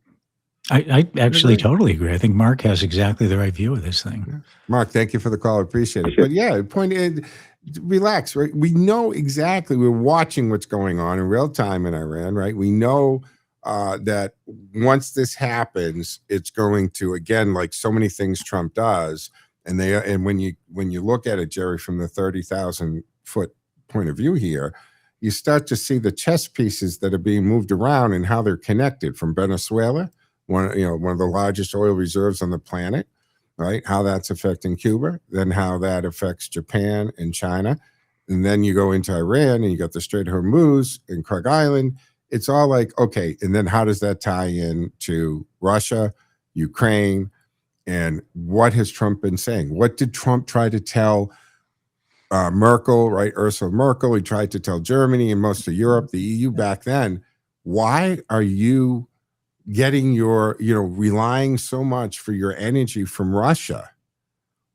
I actually totally agree. I think Mark has exactly the right view of this thing. Yeah. Mark, thank you for the call. I appreciate it. But the point is, relax, right? We know exactly. We're watching what's going on in real time in Iran, right? We know that once this happens, it's going to, again, like so many things Trump does, and when you look at it, Jerry, from the 30,000 foot point of view here, you start to see the chess pieces that are being moved around and how they're connected from Venezuela, one of the largest oil reserves on the planet, right? How that's affecting Cuba, then how that affects Japan and China. And then you go into Iran and you got the Strait of Hormuz and Krug Island. It's all like, okay, and then how does that tie in to Russia, Ukraine, and what has Trump been saying? What did Trump try to tell Merkel, right? Ursula Merkel, he tried to tell Germany and most of Europe, the EU back then. Why are you getting your, relying so much for your energy from Russia?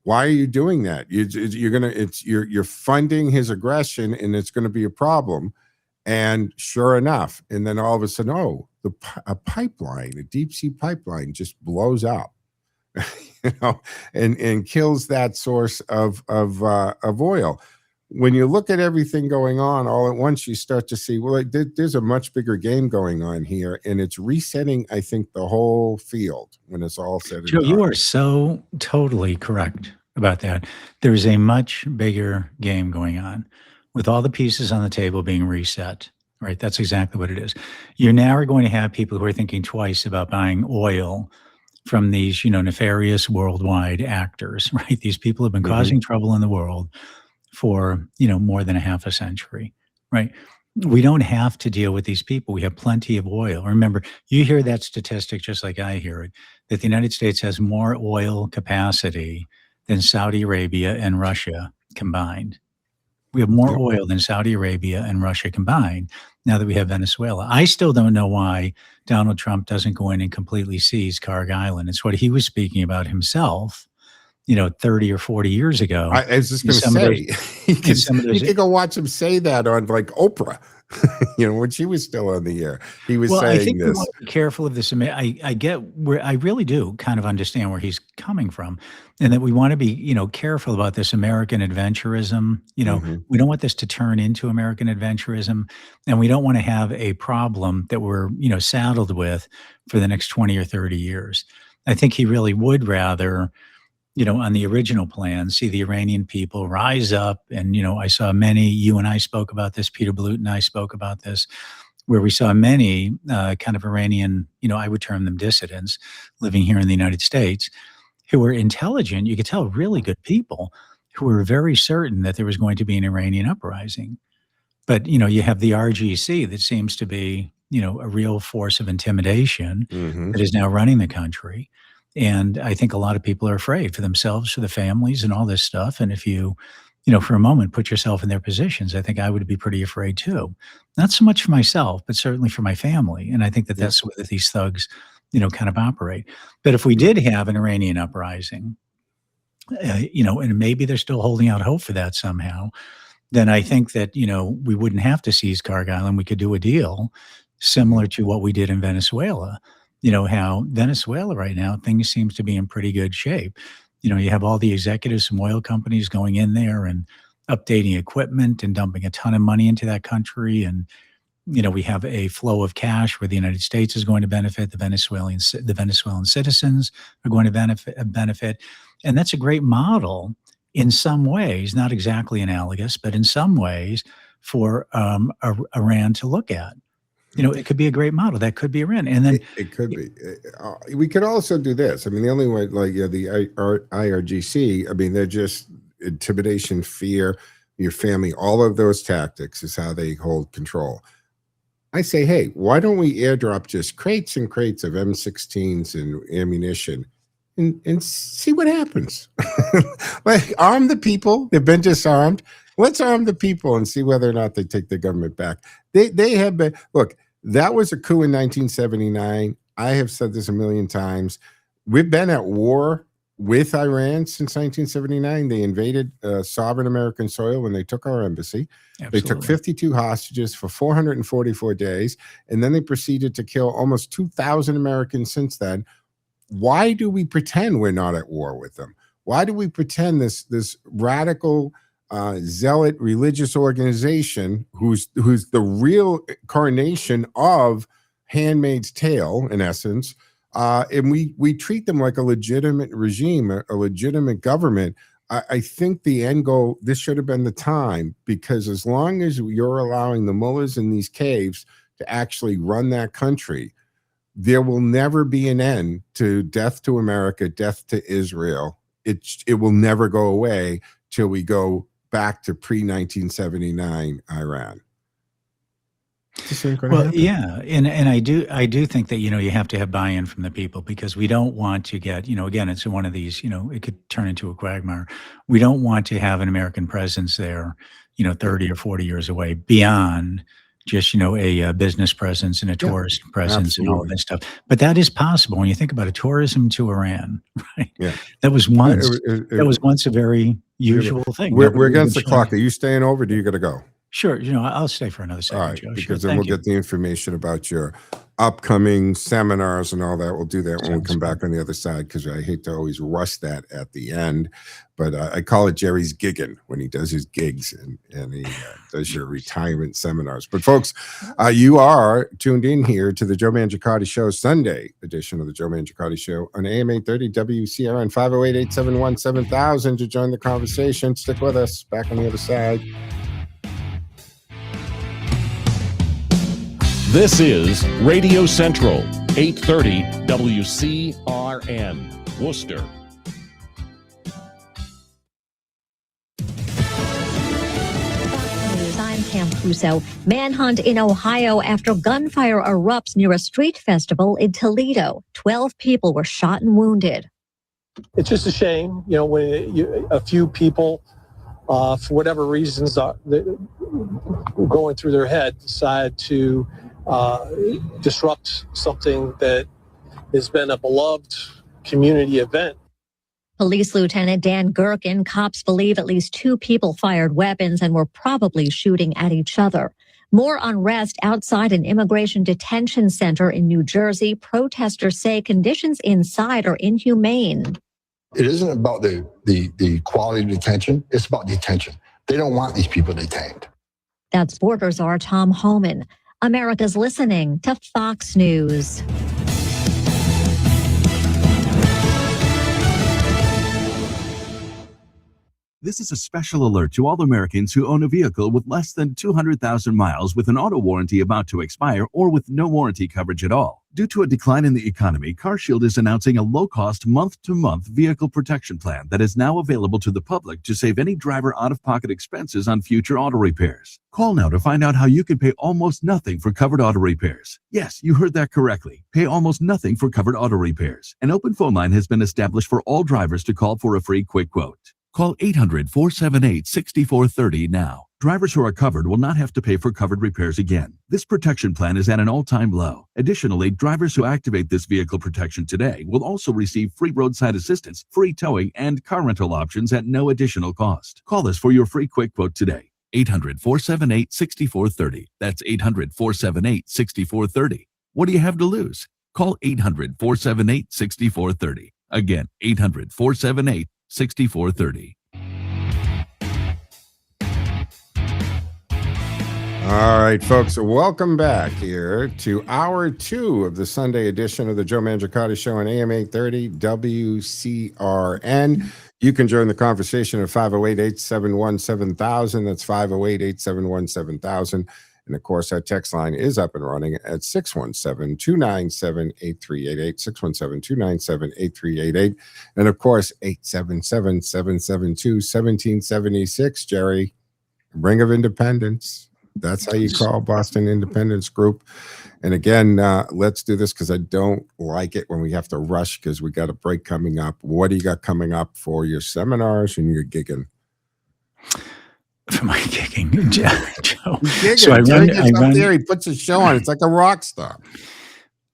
Why are you doing that? You're funding his aggression, and it's going to be a problem. And sure enough, and then all of a sudden, a pipeline, a deep sea pipeline, just blows up. And kills that source of oil. When you look at everything going on all at once, you start to see, well, there's a much bigger game going on here, and it's resetting, I think, the whole field when it's all said and Joe, done. you are so totally correct about that. There's a much bigger game going on with all the pieces on the table being reset, right? That's exactly what it is. You now are going to have people who are thinking twice about buying oil from these, nefarious worldwide actors, right? These people have been causing trouble in the world for, more than a half a century, right? We don't have to deal with these people. We have plenty of oil. Remember, you hear that statistic just like I hear it, that the United States has more oil capacity than Saudi Arabia and Russia combined. We have more oil than Saudi Arabia and Russia combined now that we have Venezuela. I still don't know why Donald Trump doesn't go in and completely seize Krug Island. It's what he was speaking about himself, 30 or 40 years ago. I was just going to say, you could go watch him say that on like Oprah, when she was still on the air. He was saying I think this. we want to be careful of this. I get where I really do kind of understand where he's coming from, and that we want to be, careful about this American adventurism. We don't want this to turn into American adventurism, and we don't want to have a problem that we're, saddled with for the next 20 or 30 years. I think he really would rather, on the original plan, see the Iranian people rise up. And, I saw many, you and I spoke about this, Peter Balut and I spoke about this, where we saw many kind of Iranian, I would term them dissidents living here in the United States, who were intelligent, you could tell really good people, who were very certain that there was going to be an Iranian uprising. But, you have the RGC that seems to be, a real force of intimidation that is now running the country. And I think a lot of people are afraid for themselves, for the families and all this stuff. And if you, for a moment, put yourself in their positions, I think I would be pretty afraid too. Not so much for myself, but certainly for my family. And I think that that's what these thugs, kind of operate. But if we did have an Iranian uprising, and maybe they're still holding out hope for that somehow, then I think that, we wouldn't have to seize Krug Island. We could do a deal similar to what we did in Venezuela. How Venezuela right now, things seems to be in pretty good shape. You have all the executives from oil companies going in there and updating equipment and dumping a ton of money into that country. And, we have a flow of cash where the United States is going to benefit, the Venezuelan citizens are going to benefit. And that's a great model in some ways, not exactly analogous, but in some ways for Iran to look at. It could be a great model. That could be Iran. And then it could be. We could also do this. I mean, the only way, like the IRGC, I mean, they're just intimidation, fear, your family, all of those tactics is how they hold control. I say, hey, why don't we airdrop just crates and crates of M16s and ammunition and see what happens? Like, arm the people. They've been disarmed. Let's arm the people and see whether or not they take the government back. They have been, look, that was a coup in 1979. I have said this a million times. We've been at war with Iran since 1979. They invaded sovereign American soil when they took our embassy. Absolutely. They took 52 hostages for 444 days, and then they proceeded to kill almost 2,000 Americans since then. Why do we pretend we're not at war with them? Why do we pretend this radical zealot religious organization who's the real incarnation of Handmaid's Tale, in essence, and we treat them like a legitimate regime, a legitimate government, I think the end goal, this should have been the time, because as long as you're allowing the mullahs in these caves to actually run that country, there will never be an end to death to America, death to Israel. It will never go away till we go back to pre-1979 Iran. Well, yeah, and I do think that you have to have buy-in from the people, because we don't want to get again, it's one of these it could turn into a quagmire. We don't want to have an American presence there 30 or 40 years away, beyond just a business presence and a tourist presence and all of that stuff. But that is possible when you think about it. Tourism to Iran, right? Yeah, that was once a very usual thing. We're against the clock. Are you staying over? Do you got to go? Sure. I'll stay for another second, all right, Joe. because sure. then we'll get the information about your upcoming seminars and all that. We'll do that when we come back on the other side, because I hate to always rush that at the end. But I call it Jerry's gigging when he does his gigs and he does your retirement seminars. But folks, you are tuned in here to the Joe Mangiacotti Show, Sunday edition of the Joe Mangiacotti Show on AM 830 WCRN 508-871-7000 to join the conversation. Stick with us. Back on the other side. This is Radio Central, 830 WCRN, Worcester. I'm Pam Puso. Manhunt in Ohio after gunfire erupts near a street festival in Toledo. 12 people were shot and wounded. It's just a shame, when a few people, for whatever reasons, going through their head, decide to disrupt something that has been a beloved community event. Police Lieutenant Dan Gherkin, cops believe at least 2 people fired weapons and were probably shooting at each other. More unrest outside an immigration detention center in New Jersey. Protesters say conditions inside are inhumane. It isn't about the quality of detention. It's about detention. They don't want these people detained. That's Borders Czar Tom Homan. America's listening to Fox News. This is a special alert to all Americans who own a vehicle with less than 200,000 miles with an auto warranty about to expire or with no warranty coverage at all. Due to a decline in the economy, CarShield is announcing a low-cost month-to-month vehicle protection plan that is now available to the public to save any driver out-of-pocket expenses on future auto repairs. Call now to find out how you can pay almost nothing for covered auto repairs. Yes, you heard that correctly. Pay almost nothing for covered auto repairs. An open phone line has been established for all drivers to call for a free quick quote. Call 800-478-6430 now. Drivers who are covered will not have to pay for covered repairs again. This protection plan is at an all-time low. Additionally, drivers who activate this vehicle protection today will also receive free roadside assistance, free towing, and car rental options at no additional cost. Call us for your free quick quote today. 800-478-6430. That's 800-478-6430. What do you have to lose? Call 800-478-6430. Again, 800-478-6430. All right, folks, welcome back here to hour 2 of the Sunday edition of the Joe Mangiacotti Show on AM 830 WCRN. You can join the conversation at 508-871-7000. That's 508-871-7000. And of course, our text line is up and running at 617-297-8388, 617-297-8388. And of course, 877-772-1776. Jerry, Ring of Independence. That's how you call Boston Independence Group. And again, let's do this because I don't like it when we have to rush because we got a break coming up. What do you got coming up for your seminars and your gigging? For my gigging, Joe. Gigging. So I run there. He puts a show on. It's like a rock star.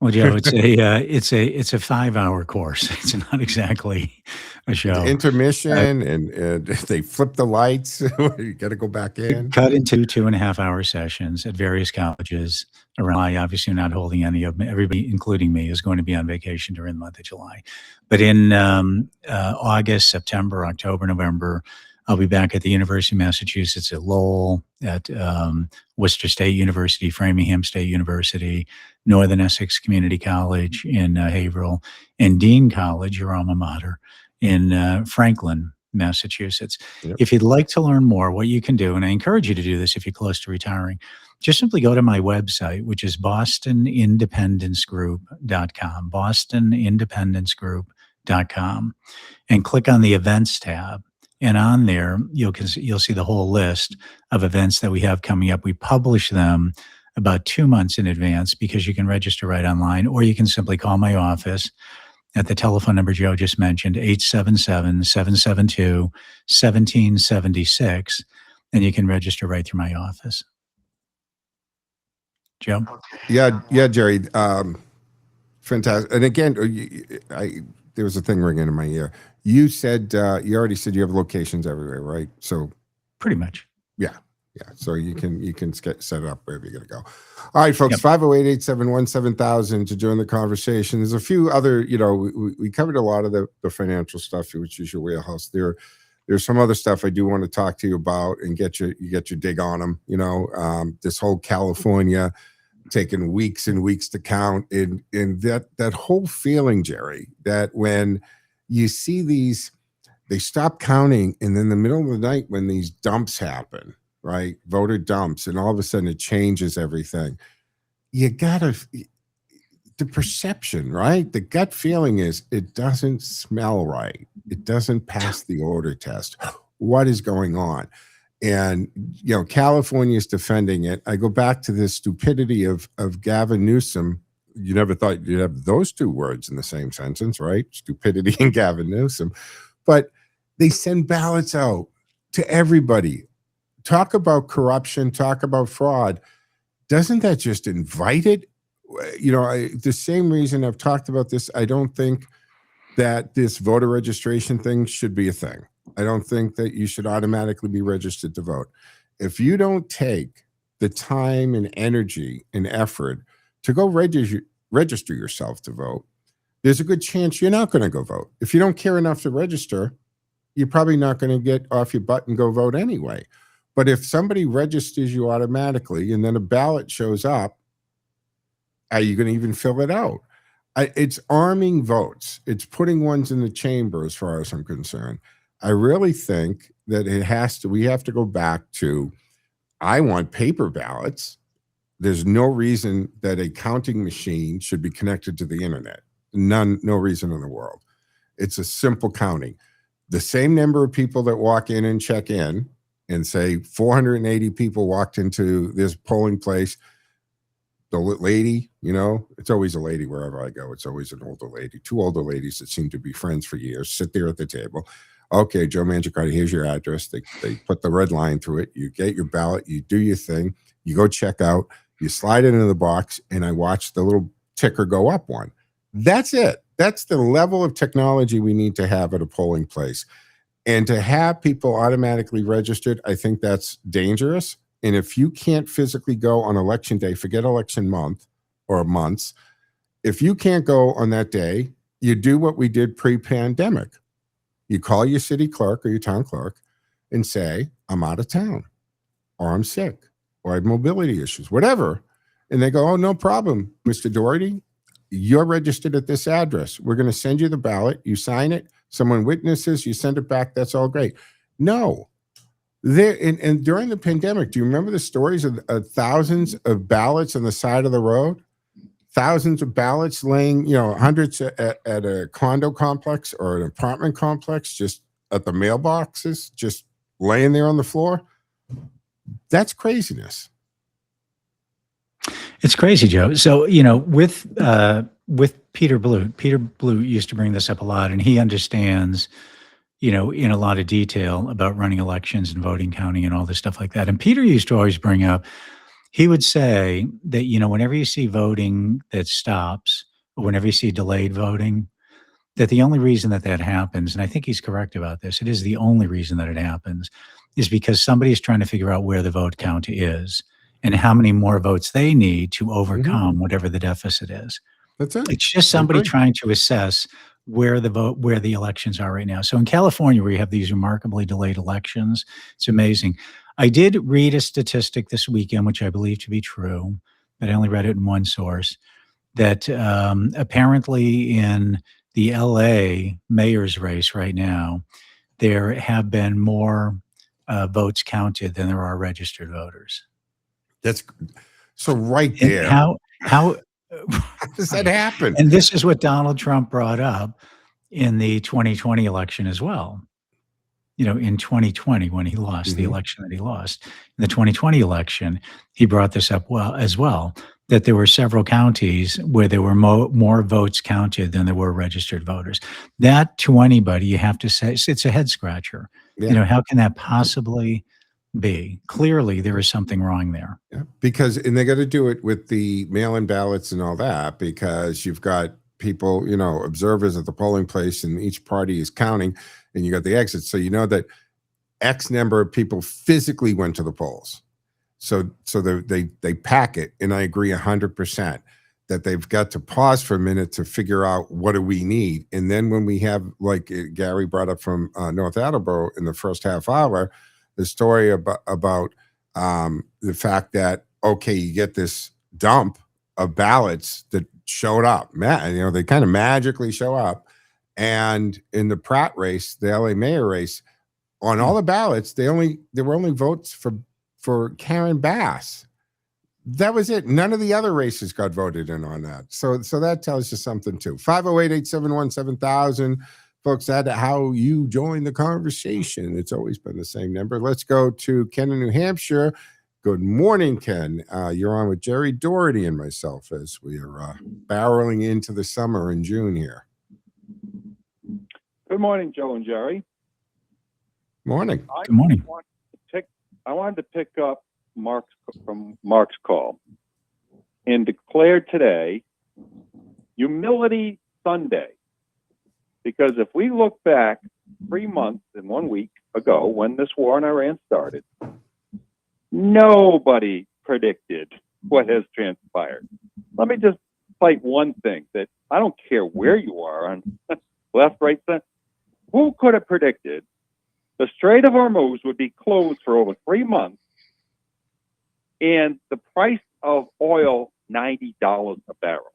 Well, Joe, it's a 5-hour course. It's not exactly a show. Intermission and they flip the lights. You got to go back in. Cut into 2.5-hour sessions at various colleges around. I obviously not holding any of them. Everybody, including me, is going to be on vacation during the month of July. But in August, September, October, November, I'll be back at the University of Massachusetts at Lowell, at Worcester State University, Framingham State University, Northern Essex Community College in Haverhill, and Dean College, your alma mater, in Franklin, Massachusetts. Yep. If you'd like to learn more, what you can do, and I encourage you to do this if you're close to retiring, just simply go to my website, which is bostonindependencegroup.com, bostonindependencegroup.com, and click on the events tab. And on there, you'll see the whole list of events that we have coming up. We publish them about 2 months in advance because you can register right online, or you can simply call my office at the telephone number Joe just mentioned, 877-772-1776, and you can register right through my office. Joe? Yeah, Jerry. Fantastic. And again, there was a thing ringing in my ear. You said you already said you have locations everywhere, right? So pretty much. Yeah. So you can set it up wherever you're going to go. All right, folks. 508-871-7000 to join the conversation. There's a few other. We covered a lot of the financial stuff, which is your wheelhouse. There's some other stuff I do want to talk to you about and get your dig on them. This whole California taking weeks and weeks to count, and that whole feeling, Jerry, that when you see these, they stop counting, and then in the middle of the night when these dumps happen, right? Voter dumps, and all of a sudden it changes everything. You gotta, the perception, right? The gut feeling is it doesn't smell right. It doesn't pass the odor test. What is going on? And, California is defending it. I go back to the stupidity of Gavin Newsom. You never thought you'd have those two words in the same sentence, right? Stupidity and Gavin Newsom. But they send ballots out to everybody. Talk about corruption, talk about fraud. Doesn't that just invite it? The same reason I've talked about this, I don't think that this voter registration thing should be a thing. I don't think that you should automatically be registered to vote. If you don't take the time and energy and effort to go register yourself to vote, there's a good chance you're not going to go vote. If you don't care enough to register, you're probably not going to get off your butt and go vote anyway. But if somebody registers you automatically and then a ballot shows up, are you going to even fill it out? It's arming votes. It's putting ones in the chamber as far as I'm concerned. I really think that we have to go back to, I want paper ballots. There's no reason that a counting machine should be connected to the internet. No reason in the world. It's a simple counting. The same number of people that walk in and check in and say 480 people walked into this polling place. The lady, it's always a lady wherever I go. It's always an older lady, two older ladies that seem to be friends for years, sit there at the table. Okay, Joe Mangiacotti, here's your address. They put the red line through it. You get your ballot. You do your thing. You go check out. You slide it into the box, and I watch the little ticker go up one. That's it. That's the level of technology we need to have at a polling place. And to have people automatically registered, I think that's dangerous. And if you can't physically go on election day, forget election month or months. If you can't go on that day, you do what we did pre-pandemic. You call your city clerk or your town clerk and say, I'm out of town, or I'm sick, or I have mobility issues, whatever. And they go, oh, no problem, Mr. Doherty. You're registered at this address. We're going to send you the ballot. You sign it. Someone witnesses. You send it back. That's all great. No. And during the pandemic, do you remember the stories of thousands of ballots on the side of the road? Thousands of ballots laying, hundreds at a condo complex or an apartment complex, just at the mailboxes, just laying there on the floor. That's craziness. It's crazy, Joe. So, with Peter Blue used to bring this up a lot, and he understands, in a lot of detail about running elections and voting, counting, and all this stuff like that. And Peter used to always bring up, he would say that, whenever you see voting that stops, or whenever you see delayed voting, that the only reason that happens, and I think he's correct about this, it is the only reason that it happens, is because somebody's trying to figure out where the vote count is and how many more votes they need to overcome whatever the deficit is. That's it. It's just somebody trying to assess where the elections are right now. So in California, where you have these remarkably delayed elections, it's amazing. I did read a statistic this weekend, which I believe to be true, but I only read it in one source, that apparently in the LA mayor's race right now, there have been more votes counted than there are registered voters. That's so right And there. how How does that happen? and this is what Donald Trump brought up in the 2020 election as well. You know, in 2020, when he lost the election that he lost, in the 2020 election, he brought this up as well, that there were several counties where there were more votes counted than there were registered voters. That, to anybody, you have to say, it's a head scratcher. Yeah. You know, how can that possibly be? Clearly, there is something wrong there. Yeah, because, and they got to do it with the mail-in ballots and all that, because you've got people, you know, observers at the polling place, and each party is counting, and you got the exits. So you know that X number of people physically went to the polls. So they pack it, and I agree 100% that they've got to pause for a minute to figure out what do we need. And then when we have, like Gary brought up from North Attleboro in the first half hour, the story about the fact that, okay, you get this dump of ballots that showed up. You know, they kind of magically show up. And in the Pratt race, the LA mayor race, on all the ballots, there were only votes for Karen Bass. That was it. None of the other races got voted in on that. So that tells you something too. 508-871-7000. Folks, that's how you join the conversation. It's always been the same number. Let's go to Ken in New Hampshire. Good morning, Ken. You're on with Jerry Doherty and myself as we are barreling into the summer in June here. Good morning, Joe and Jerry. Morning. Good morning. I wanted to pick up Mark's call and declare today Humility Sunday. Because if we look back 3 months and 1 week ago when this war in Iran started, nobody predicted what has transpired. Let me just cite one thing that I don't care where you are on left, right, center. Who could have predicted the Strait of Hormuz would be closed for over 3 months and the price of oil $90 a barrel?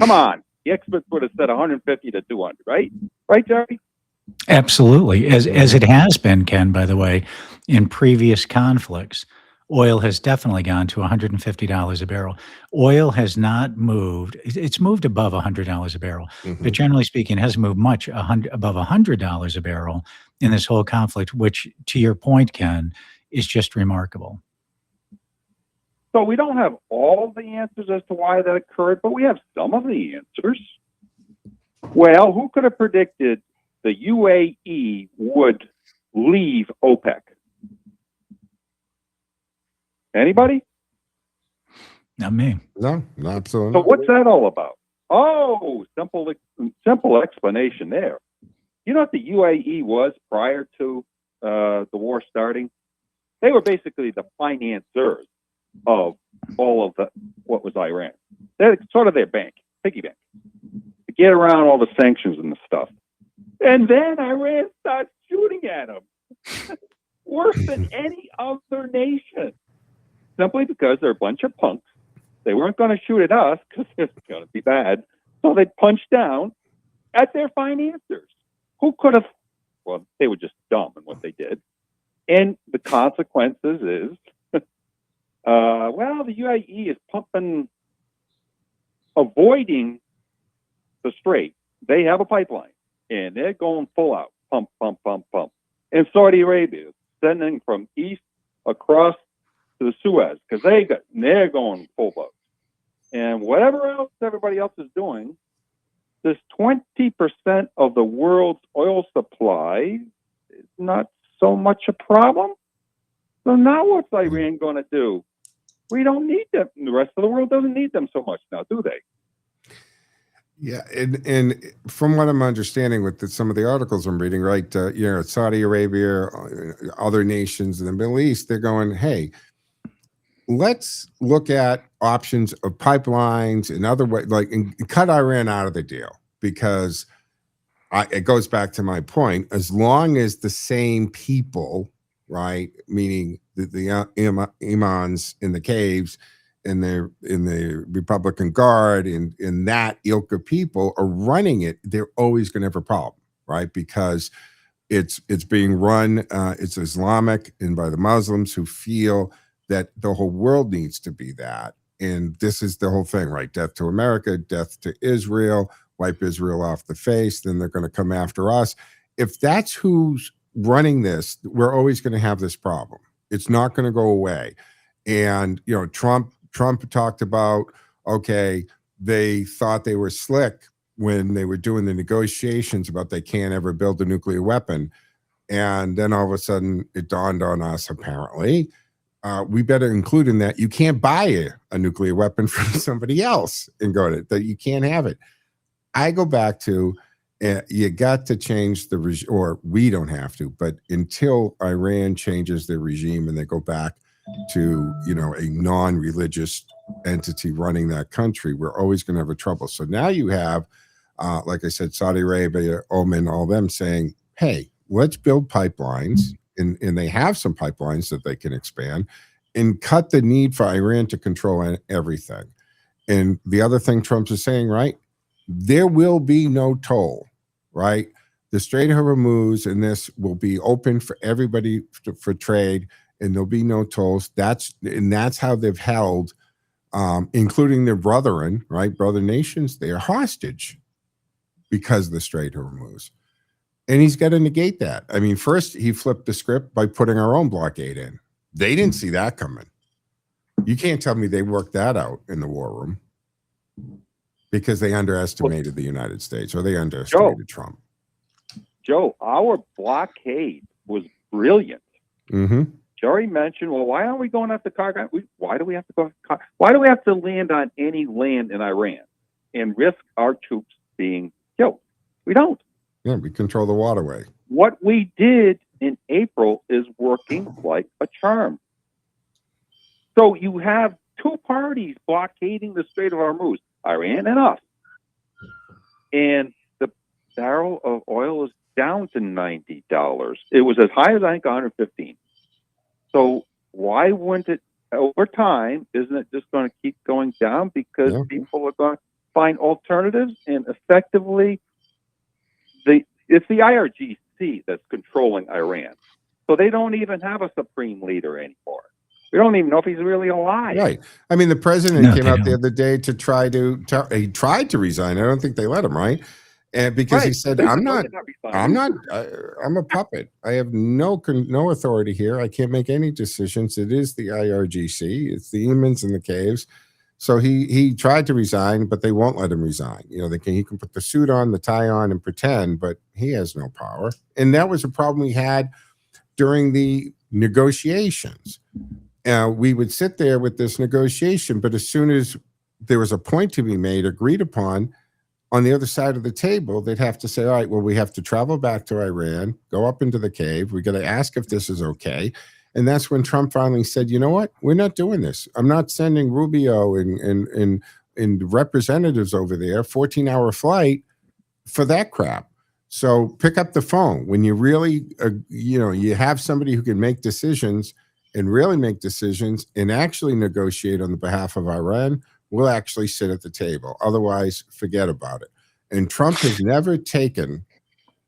Come on. The experts would have said 150 to 200, right? Right, Jerry? Absolutely. As it has been, Ken, by the way, in previous conflicts, oil has definitely gone to $150 a barrel. Oil has not moved. It's moved above $100 a barrel, but generally speaking, it hasn't moved much above $100 a barrel in this whole conflict, which, to your point, Ken, is just remarkable. So we don't have all the answers as to why that occurred, but we have some of the answers. Well, who could have predicted the UAE would leave OPEC? Anybody? Not me. No, absolutely. So what's that all about? Oh, simple explanation there. You know what the UAE was prior to the war starting? They were basically the financiers of all of what was Iran. They're sort of their bank, piggy bank, to get around all the sanctions and the stuff. And then Iran starts shooting at them, worse than any other nation, simply because they're a bunch of punks. They weren't going to shoot at us because it's going to be bad. So they punched down at their financiers. Who could have? Well, they were just dumb in what they did. And the consequences is, well, the UAE is avoiding the strait. They have a pipeline, and they're going full out, pump, pump, pump, pump. And Saudi Arabia is sending from east across to the Suez because they're going full boat. And whatever else everybody else is doing, this 20% of the world's oil supply is not so much a problem. So now what's Iran going to do? We don't need them. The rest of the world doesn't need them so much now, do they? Yeah, and from what I'm understanding with some of the articles I'm reading, right, Saudi Arabia, other nations in the Middle East, they're going, hey, let's look at options of pipelines and other ways, like, and cut Iran out of the deal, because it goes back to my point. As long as the same people, right, meaning the imams in the caves and in the Republican Guard and in that ilk of people are running it, they're always going to have a problem, right? Because It's being run. It's Islamic and by the Muslims who feel that the whole world needs to be that. And this is the whole thing, right? Death to America, death to Israel, wipe Israel off the face. Then they're going to come after us. If that's who's running this, we're always going to have this problem. It's not going to go away. And Trump talked about, okay, they thought they were slick when they were doing the negotiations about they can't ever build a nuclear weapon. And then all of a sudden it dawned on us, apparently, we better include in that you can't buy a nuclear weapon from somebody else and go to that. You can't have it. I go back to, you got to change the regime, or we don't have to, but until Iran changes their regime and they go back to, a non-religious entity running that country, we're always going to have a trouble. So now you have, like I said, Saudi Arabia, Oman, all them saying, hey, let's build pipelines, and they have some pipelines that they can expand, and cut the need for Iran to control everything. And the other thing Trump is saying, right, there will be no toll, right? The Strait of Hormuz and this will be open for everybody for trade, and there'll be no tolls. That's how they've held, including their brethren, right? Brother nations, they are hostage because of the Strait of Hormuz. And he's got to negate that. I mean, first he flipped the script by putting our own blockade in. They didn't see that coming. You can't tell me they worked that out in the war room because they underestimated the United States, or they underestimated Trump. Joe, our blockade was brilliant. Mm-hmm. Jerry mentioned, well, why aren't we going after Kharkov? Why do we have to go? Why do we have to land on any land in Iran and risk our troops being killed? We don't. Yeah, we control the waterway. What we did in April is working like a charm. So you have two parties blockading the Strait of Hormuz, Iran and us. And the barrel of oil is down to $90. It was as high as, I think, 115. So why wouldn't it, over time, isn't it just going to keep going down because people are going to find alternatives? And effectively, it's the IRGC that's controlling Iran. So they don't even have a supreme leader anymore. We don't even know if he's really alive. Right. I mean, the president came out the other day to try to he tried to resign. I don't think they let him, right? And because he said, I'm a puppet. I have no authority here. I can't make any decisions. It is the IRGC. It's the humans in the caves. So he tried to resign, but they won't let him resign. He can put the suit on, the tie on, and pretend, but he has no power. And that was a problem we had during the negotiations. We would sit there with this negotiation, but as soon as there was a point to be made, agreed upon, on the other side of the table, they'd have to say, all right, well, we have to travel back to Iran, go up into the cave. We got to ask if this is okay. And that's when Trump finally said, you know what? We're not doing this. I'm not sending Rubio and representatives over there, 14-hour flight for that crap. So pick up the phone when you really, you have somebody who can make decisions and really make decisions and actually negotiate on the behalf of Iran. We'll actually sit at the table. Otherwise, forget about it. And Trump has never taken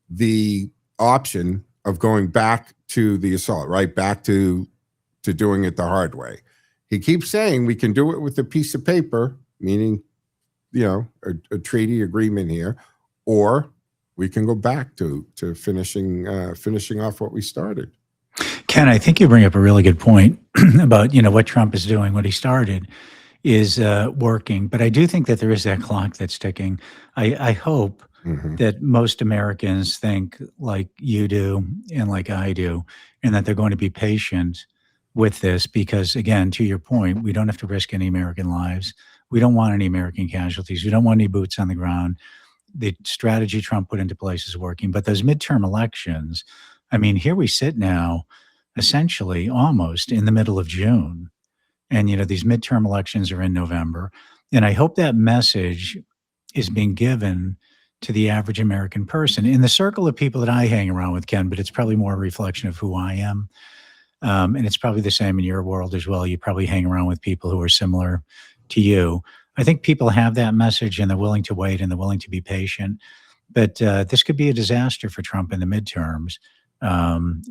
the option of going back to the assault, right? Back to doing it the hard way. He keeps saying we can do it with a piece of paper, meaning, a treaty agreement here, or we can go back to finishing off what we started. Ken, I think you bring up a really good point about, what Trump is doing, what he started is working. But I do think that there is that clock that's ticking. I hope that most Americans think like you do and like I do, and that they're going to be patient with this because, again, to your point, we don't have to risk any American lives. We don't want any American casualties. We don't want any boots on the ground. The strategy Trump put into place is working. But those midterm elections, I mean, here we sit now, essentially almost in the middle of June. And, these midterm elections are in November. And I hope that message is being given to the average American person in the circle of people that I hang around with, Ken, but it's probably more a reflection of who I am. And it's probably the same in your world as well. You probably hang around with people who are similar to you. I think people have that message and they're willing to wait and they're willing to be patient. But this could be a disaster for Trump in the midterms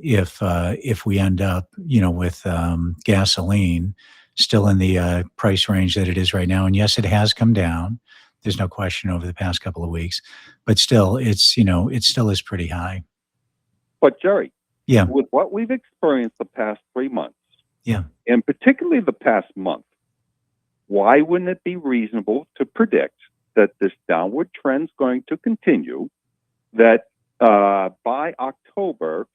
if we end up, with gasoline still in the price range that it is right now. And yes, it has come down. There's no question over the past couple of weeks, but still, it still is pretty high. But Jerry, yeah, with what we've experienced the past 3 months, yeah, and particularly the past month, why wouldn't it be reasonable to predict that this downward trend is going to continue, that by October,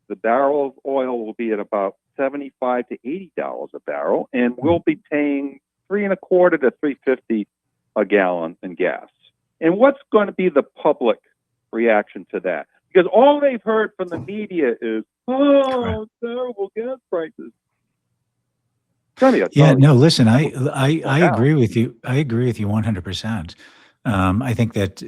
the barrel of oil will be at about $75 to $80 a barrel, and we'll be paying $3.25 to $3.50 a gallon in gas? And what's going to be the public reaction to that? Because all they've heard from the media is, "Oh, terrible gas prices." Yeah, no, listen, I agree with you. I agree with you 100%. I think that,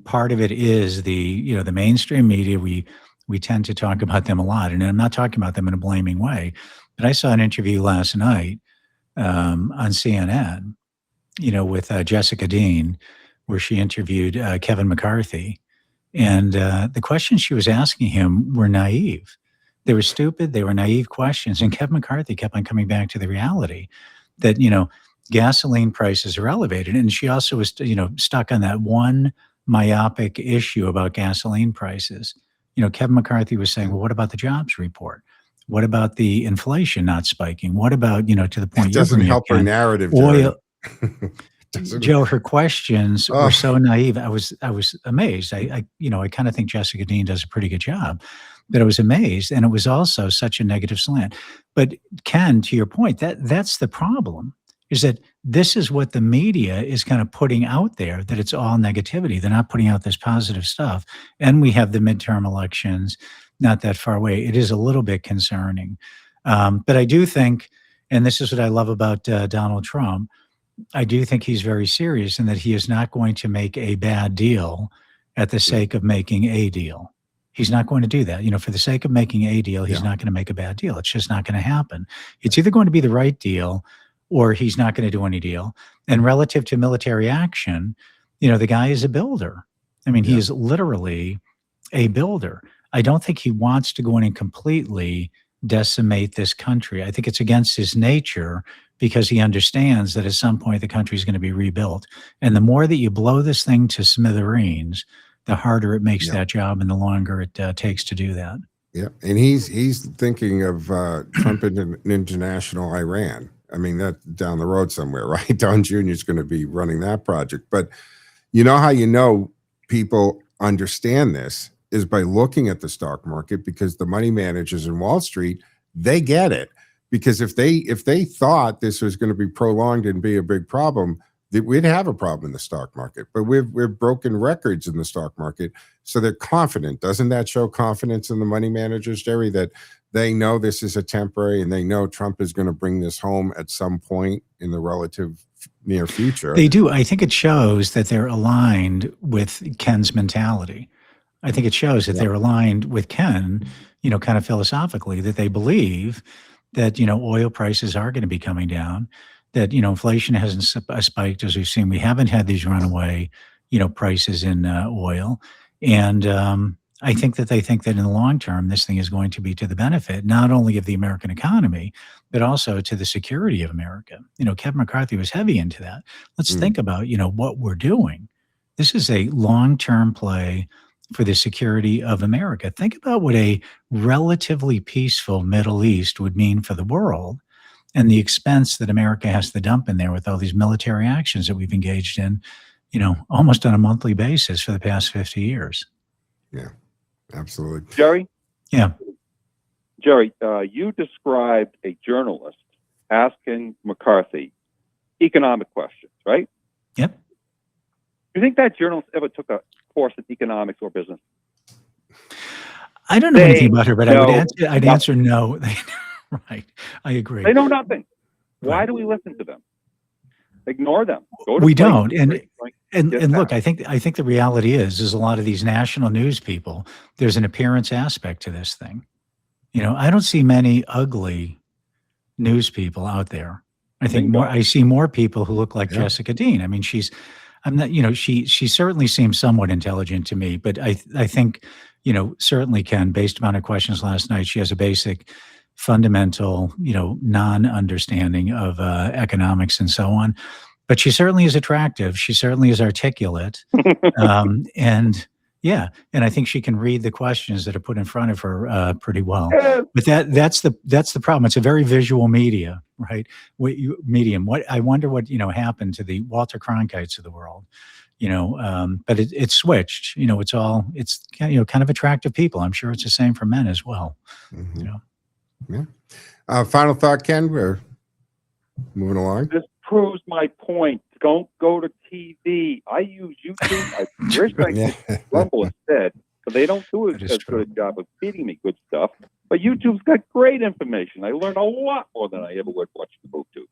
part of it is the mainstream media. We tend to talk about them a lot, and I'm not talking about them in a blaming way, but I saw an interview last night on CNN, with Jessica Dean, where she interviewed Kevin McCarthy, and the questions she was asking him were naive. They were stupid. They were naive questions. And Kevin McCarthy kept on coming back to the reality that, gasoline prices are elevated. And she also was, stuck on that one myopic issue about gasoline prices. Kevin McCarthy was saying, well, what about the jobs report? What about the inflation not spiking? What about, to the point it doesn't help her narrative, oil. Joe, her questions were so naive. I was amazed. I kind of think Jessica Dean does a pretty good job, but I was amazed. And it was also such a negative slant. But Ken, to your point, that's the problem, is that this is what the media is kind of putting out there, that it's all negativity. They're not putting out this positive stuff. And we have the midterm elections not that far away. It is a little bit concerning. But I do think, and this is what I love about Donald Trump, I do think he's very serious in that he is not going to make a bad deal at the sake of making a deal. He's not going to do that. For the sake of making a deal, he's not going to make a bad deal. It's just not going to happen. It's either going to be the right deal or he's not going to do any deal. And relative to military action, the guy is a builder. I mean, he is literally a builder. I don't think he wants to go in and completely decimate this country. I think it's against his nature, because he understands that at some point the country is going to be rebuilt. And the more that you blow this thing to smithereens, the harder it makes that job and the longer it takes to do that. Yeah. And he's thinking of Trump in an international Iran. I mean, that's down the road somewhere, right? Don Jr. is going to be running that project. But how people understand this is by looking at the stock market, because the money managers in Wall Street, they get it. Because if they thought this was going to be prolonged and be a big problem, we'd have a problem in the stock market. But we've broken records in the stock market, so they're confident. Doesn't that show confidence in the money managers, Jerry, that they know this is a temporary, and they know Trump is going to bring this home at some point in the relative near future? They do. I think it shows that they're aligned with Ken's mentality. I think it shows that they're aligned with Ken, kind of philosophically, that they believe that, oil prices are going to be coming down, that, inflation hasn't spiked as we've seen. We haven't had these runaway, prices in oil. And I think that they think that in the long term, this thing is going to be to the benefit, not only of the American economy, but also to the security of America. Kevin McCarthy was heavy into that. Let's think about, what we're doing. This is a long-term play for the security of America. Think about what a relatively peaceful Middle East would mean for the world, and the expense that America has to dump in there with all these military actions that we've engaged in, almost on a monthly basis for the past 50 years. Yeah, absolutely. Jerry? Yeah. Jerry, you described a journalist asking McCarthy economic questions, right? Yep. Do you think that journalist ever took a course in economics or business? I don't know anything about her, but I'd answer no. Right. I agree. They know nothing. Why do we listen to them? Ignore them. We don't. And look, I think the reality is a lot of these national news people, there's an appearance aspect to this thing. I don't see many ugly news people out there. I think I see more people who look like Jessica Dean. I mean, I'm not, she certainly seems somewhat intelligent to me, but I think, certainly Ken, based upon her questions last night, she has a basic fundamental, non-understanding of economics and so on. But she certainly is attractive. She certainly is articulate. And yeah, and I think she can read the questions that are put in front of her pretty well. But that's the problem. It's a very visual media, right? Medium. I wonder what happened to the Walter Cronkites of the world. But it switched. It's kind of attractive people. I'm sure it's the same for men as well. Yeah. Final thought, Ken. We're moving along. This proves my point. Don't go to TV. I use YouTube. I wish I could Rumble instead, but they don't do as good a job of feeding me good stuff. But YouTube's got great information. I learned a lot more than I ever would watching the YouTube.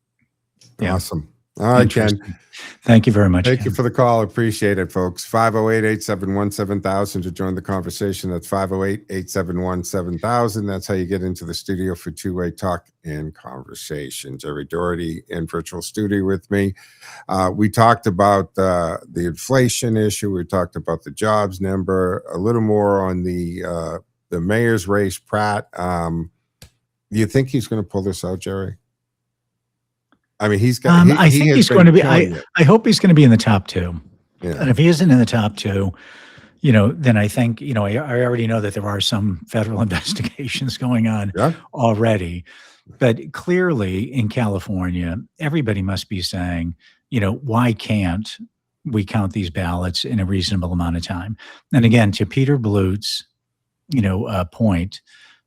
Yeah. Awesome. All right, Ken. Thank you very much. Thank you for the call. Appreciate it, folks. 508-871-7000 to join the conversation. That's 508-871-7000. That's how you get into the studio for two-way talk and conversation. Jerry Doherty in virtual studio with me. We talked about the inflation issue. We talked about the jobs number. A little more on the mayor's race, Pratt. Do you think he's going to pull this out, Jerry? I mean, he's got. I think he's going to be. I hope he's going to be in the top two. Yeah. And if he isn't in the top two, then I think I already know that there are some federal investigations going on already. But clearly, in California, everybody must be saying, why can't we count these ballots in a reasonable amount of time? And again, to Peter Blut's, point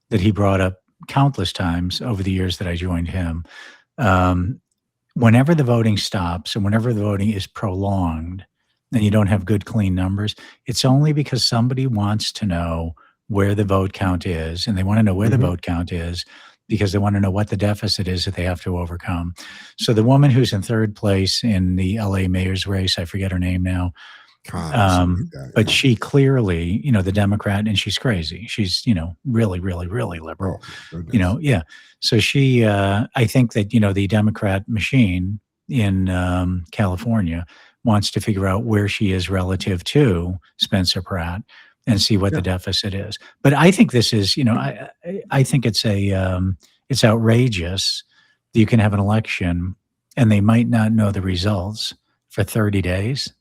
that he brought up countless times over the years that I joined him. Whenever the voting stops and whenever the voting is prolonged and you don't have good, clean numbers, it's only because somebody wants to know where the vote count is. And they want to know where the vote count is because they want to know what the deficit is that they have to overcome. So the woman who's in third place in the LA mayor's race, I forget her name now, but she clearly, the Democrat, and she's crazy. She's, really, really, really liberal, yeah. So she, I think that, the Democrat machine in California wants to figure out where she is relative to Spencer Pratt and see what the deficit is. But I think this is, I think it's it's outrageous that you can have an election and they might not know the results for 30 days.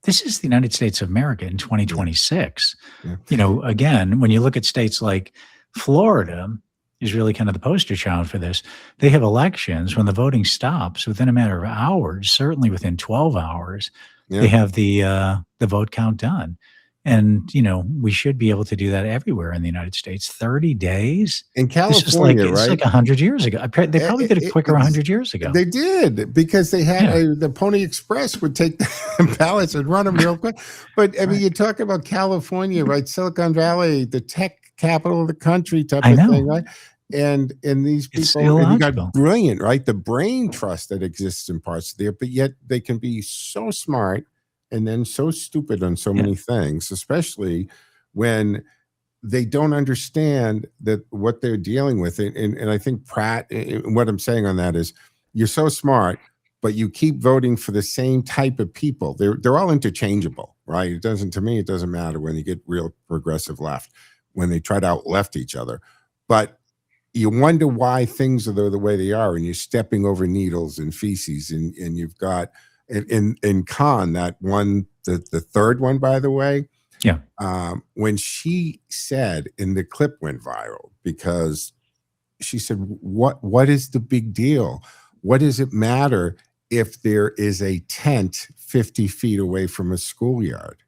This is the United States of America in 2026. Again, when you look at states like Florida is really kind of the poster child for this. They have elections when the voting stops within a matter of hours, certainly within 12 hours, they have the vote count done. And, we should be able to do that everywhere in the United States. 30 days? In California, it's like 100 years ago. They probably did it quicker 100 years ago. They did, because they had the Pony Express would take the ballots and run them real quick. But, I mean, you talk about California, right? Silicon Valley, the tech capital of the country type of thing, right? And these people, and you got brilliant, right? The brain trust that exists in parts of there, but yet they can be so smart and then so stupid on so many things, especially when they don't understand that what they're dealing with. And I think Pratt, what I'm saying on that is, you're so smart, but you keep voting for the same type of people. They're all interchangeable, right? To me, it doesn't matter when you get real progressive left, when they try to out-left each other. But you wonder why things are the way they are, and you're stepping over needles and feces, and you've got in Khan, that one, the third one, by the way, when she said, and the clip went viral because she said, what is the big deal? What does it matter if there is a tent 50 feet away from a schoolyard?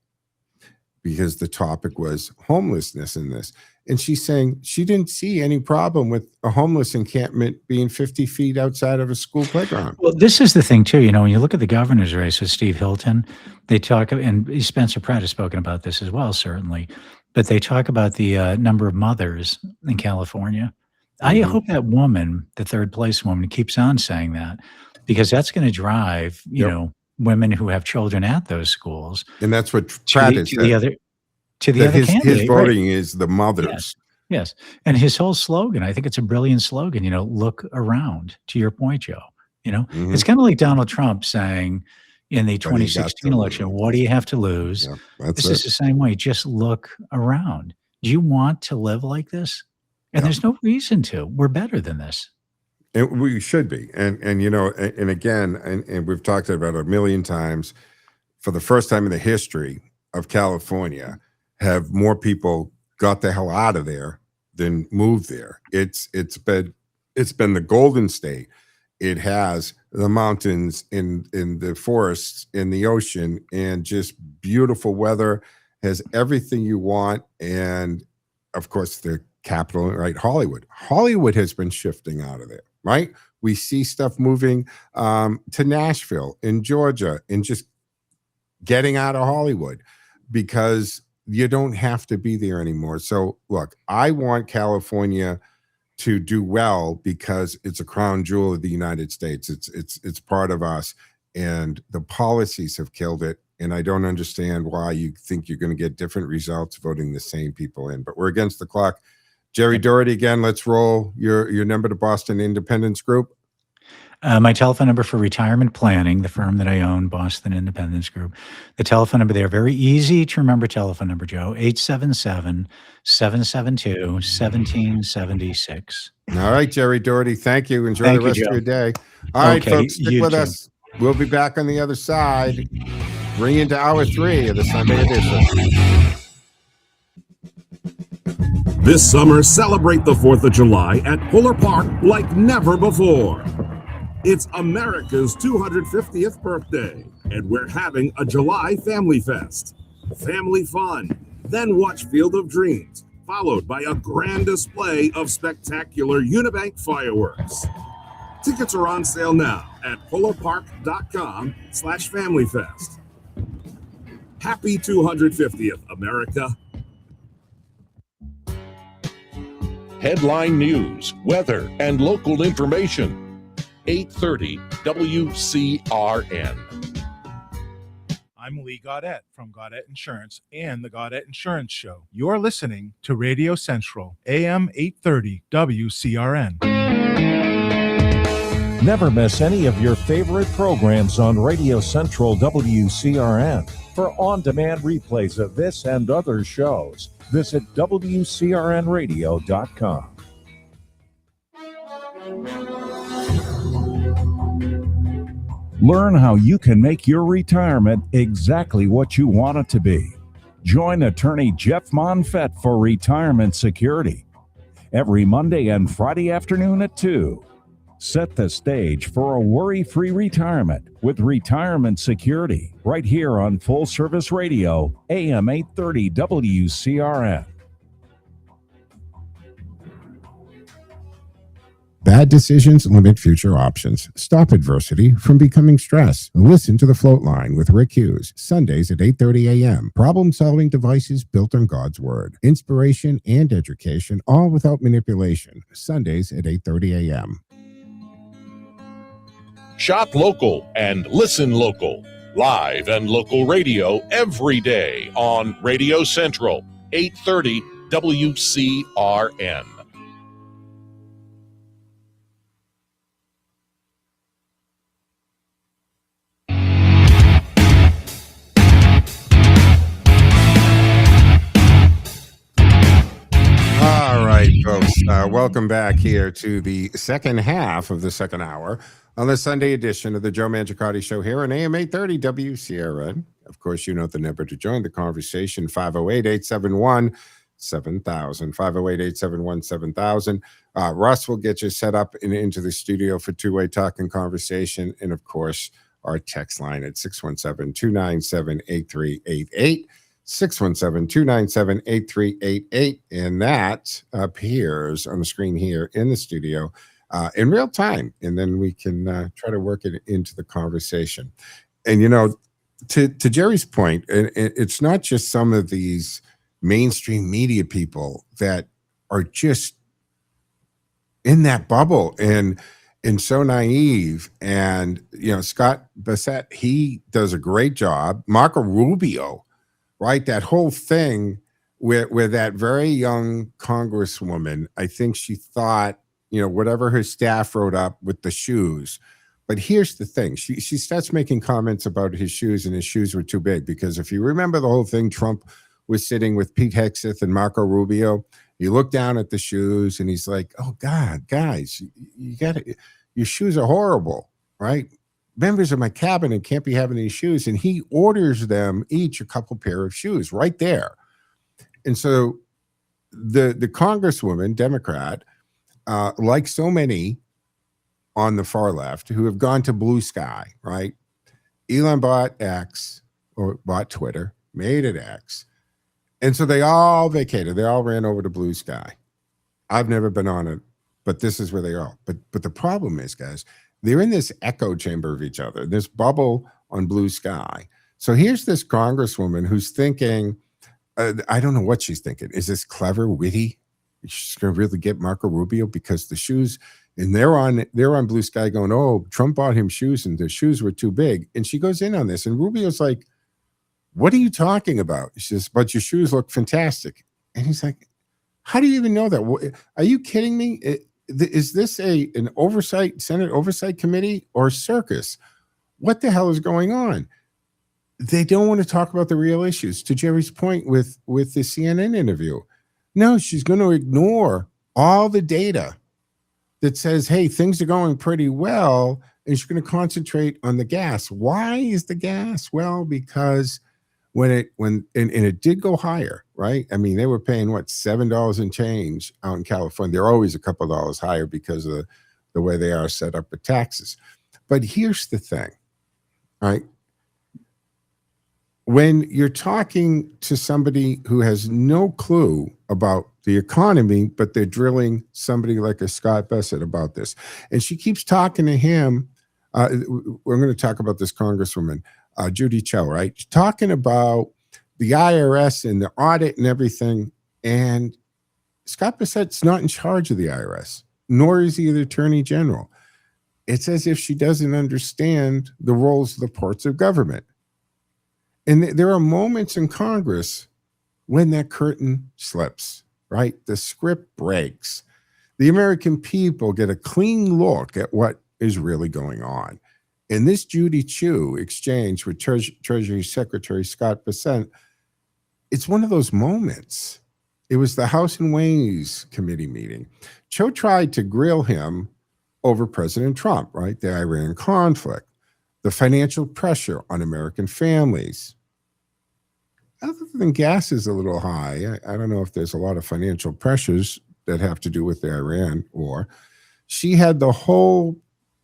Because the topic was homelessness in this. And she's saying she didn't see any problem with a homeless encampment being 50 feet outside of a school playground. Well, this is the thing, too. When you look at the governor's race with Steve Hilton, they talk, and Spencer Pratt has spoken about this as well, certainly, but they talk about the number of mothers in California. I hope that woman, the third place woman, keeps on saying that, because that's going to drive, women who have children at those schools. And that's what Pratt is to the other candidate. His voting is the mothers. Yes. And his whole slogan, I think it's a brilliant slogan, look around, to your point, Joe. It's kind of like Donald Trump saying, in the But he got 2016 to election. lose. What do you have to lose? Yeah, that's This is it. the same way. Just look around. Do you want to live like this? And there's no reason to. We're better than this. And we should be. And you know, and again, and we've talked about it a million times, for the first time in the history of California, have more people got the hell out of there than moved there. It's been the golden state. It has the mountains, in the forests, in the ocean, and just beautiful weather, has everything you want. And of course, the capital, right? Hollywood has been shifting out of there, right? We see stuff moving to Nashville, in Georgia, and just getting out of Hollywood because you don't have to be there anymore. So look, I want California to do well because it's a crown jewel of the United States. It's part of us, and the policies have killed it. And I don't understand why you think you're going to get different results voting the same people in. But we're against the clock. Jerry Doherty again. Let's roll your number to Boston Independence Group. My telephone number for retirement planning, the firm that I own, Boston Independence Group. The telephone number there, very easy to remember telephone number, Joe, 877-772-1776. All right, Jerry Doherty, thank you. Enjoy Thank the you, rest of Joe. your day. All right, Okay, folks, stick you with too. us. We'll be back on the other side. Bring into hour 3 of the Sunday edition. This summer, celebrate the 4th of July at Fuller Park like never before. It's America's 250th birthday, and we're having a July Family Fest. Family fun, then watch Field of Dreams, followed by a grand display of spectacular Unibank fireworks. Tickets are on sale now at fullerpark.com/familyfest. Happy 250th, America. Headline news, weather, and local information. 830 WCRN. I'm Lee Gaudette from Gaudette Insurance and the Gaudette Insurance Show. You're listening to Radio Central, AM 830 WCRN. Never miss any of your favorite programs on Radio Central WCRN. For on-demand replays of this and other shows, visit WCRNradio.com. Learn how you can make your retirement exactly what you want it to be. Join attorney Jeff Monfett for Retirement Security every Monday and Friday afternoon at 2. Set the stage for a worry-free retirement with Retirement Security right here on Full Service Radio, AM 830 WCRN. Bad decisions limit future options. Stop adversity from becoming stress. Listen to The Float Line with Rick Hughes, Sundays at 8:30 a.m. Problem-solving devices built on God's Word. Inspiration and education, all without manipulation. Sundays at 8:30 a.m. Shop local and listen local. Live and local radio every day on Radio Central, 830 WCRN. All right, folks. Welcome back here to the second half of the second hour on the Sunday edition of the Joe Mangiacotti Show here on AM 830 WCRN. Of course, you know the number to join the conversation, 508-871-7000, 508-871-7000. Russ will get you set up into the studio for two-way talk and conversation. And, of course, our text line at 617-297-8388. 617-297-8388, and that appears on the screen here in the studio in real time, and then we can try to work it into the conversation. And you know, to Jerry's point, and it's not just some of these mainstream media people that are just in that bubble and so naive. And you know, Scott Bassett, he does a great job. Marco Rubio, right? That whole thing where that very young congresswoman, I think she thought, you know, whatever her staff wrote up with the shoes But here's the thing. She starts making comments about his shoes, and his shoes were too big. Because if you remember the whole thing, Trump was sitting with Pete Hegseth and Marco Rubio. You look down at the shoes, and he's like, oh, God, guys, your shoes are horrible, right? Members of my cabinet can't be having these shoes. And he orders them each a couple pair of shoes right there. And so the Congresswoman, Democrat, like so many on the far left who have gone to blue sky, right? Elon bought X, or bought Twitter, made it X. And so they all vacated. They all ran over to blue sky. I've never been on it, but this is where they are. But the problem is, guys, they're in this echo chamber of each other, this bubble on blue sky. So here's this Congresswoman who's thinking, I don't know what she's thinking. Is this clever, witty? She's going to really get Marco Rubio because the shoes, and they're on blue sky going, oh, Trump bought him shoes and the shoes were too big. And she goes in on this, and Rubio's like, what are you talking about? She says, but your shoes look fantastic. And he's like, how do you even know that? Are you kidding me? Is this an oversight, Senate oversight committee or circus? What the hell is going on? They don't want to talk about the real issues. To Jerry's point with the CNN interview, no, she's going to ignore all the data that says, hey, things are going pretty well, and she's going to concentrate on the gas. Why is the gas? Well, because when it did go higher, right? I mean, they were paying what, $7 and change out in California. They're always a couple of dollars higher because of the way they are set up with taxes. But here's the thing, right? When you're talking to somebody who has no clue about the economy, but they're drilling somebody like a Scott Bassett about this, and she keeps talking to him. We're going to talk about this Congresswoman, Judy Cho, right? She's talking about the IRS and the audit and everything. And Scott Bassett's not in charge of the IRS, nor is he the Attorney General. It's as if she doesn't understand the roles of the parts of government. And there are moments in Congress when that curtain slips, right? The script breaks. The American people get a clean look at what is really going on. In this Judy Chu exchange with Treasury Secretary Scott Bassett, it's one of those moments. It was the House and Ways Committee meeting. Cho tried to grill him over President Trump, right? The Iran conflict, the financial pressure on American families. Other than gas is a little high, I don't know if there's a lot of financial pressures that have to do with the Iran war. She had the whole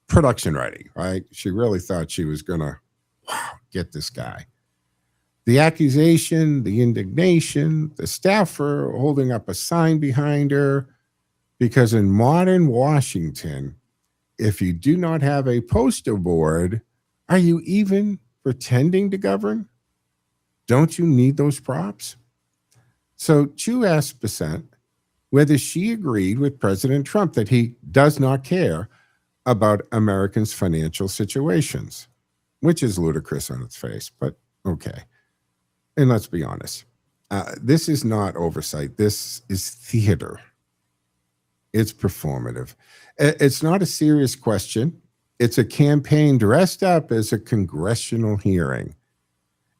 production ready, right? She really thought she was going to get this guy. The accusation, the indignation, the staffer holding up a sign behind her, because in modern Washington, if you do not have a poster board, are you even pretending to govern? Don't you need those props? So Chu asked Bassett whether she agreed with President Trump that he does not care about Americans' financial situations, which is ludicrous on its face, but okay. And let's be honest, this is not oversight. This is theater. It's performative. It's not a serious question. It's a campaign dressed up as a congressional hearing.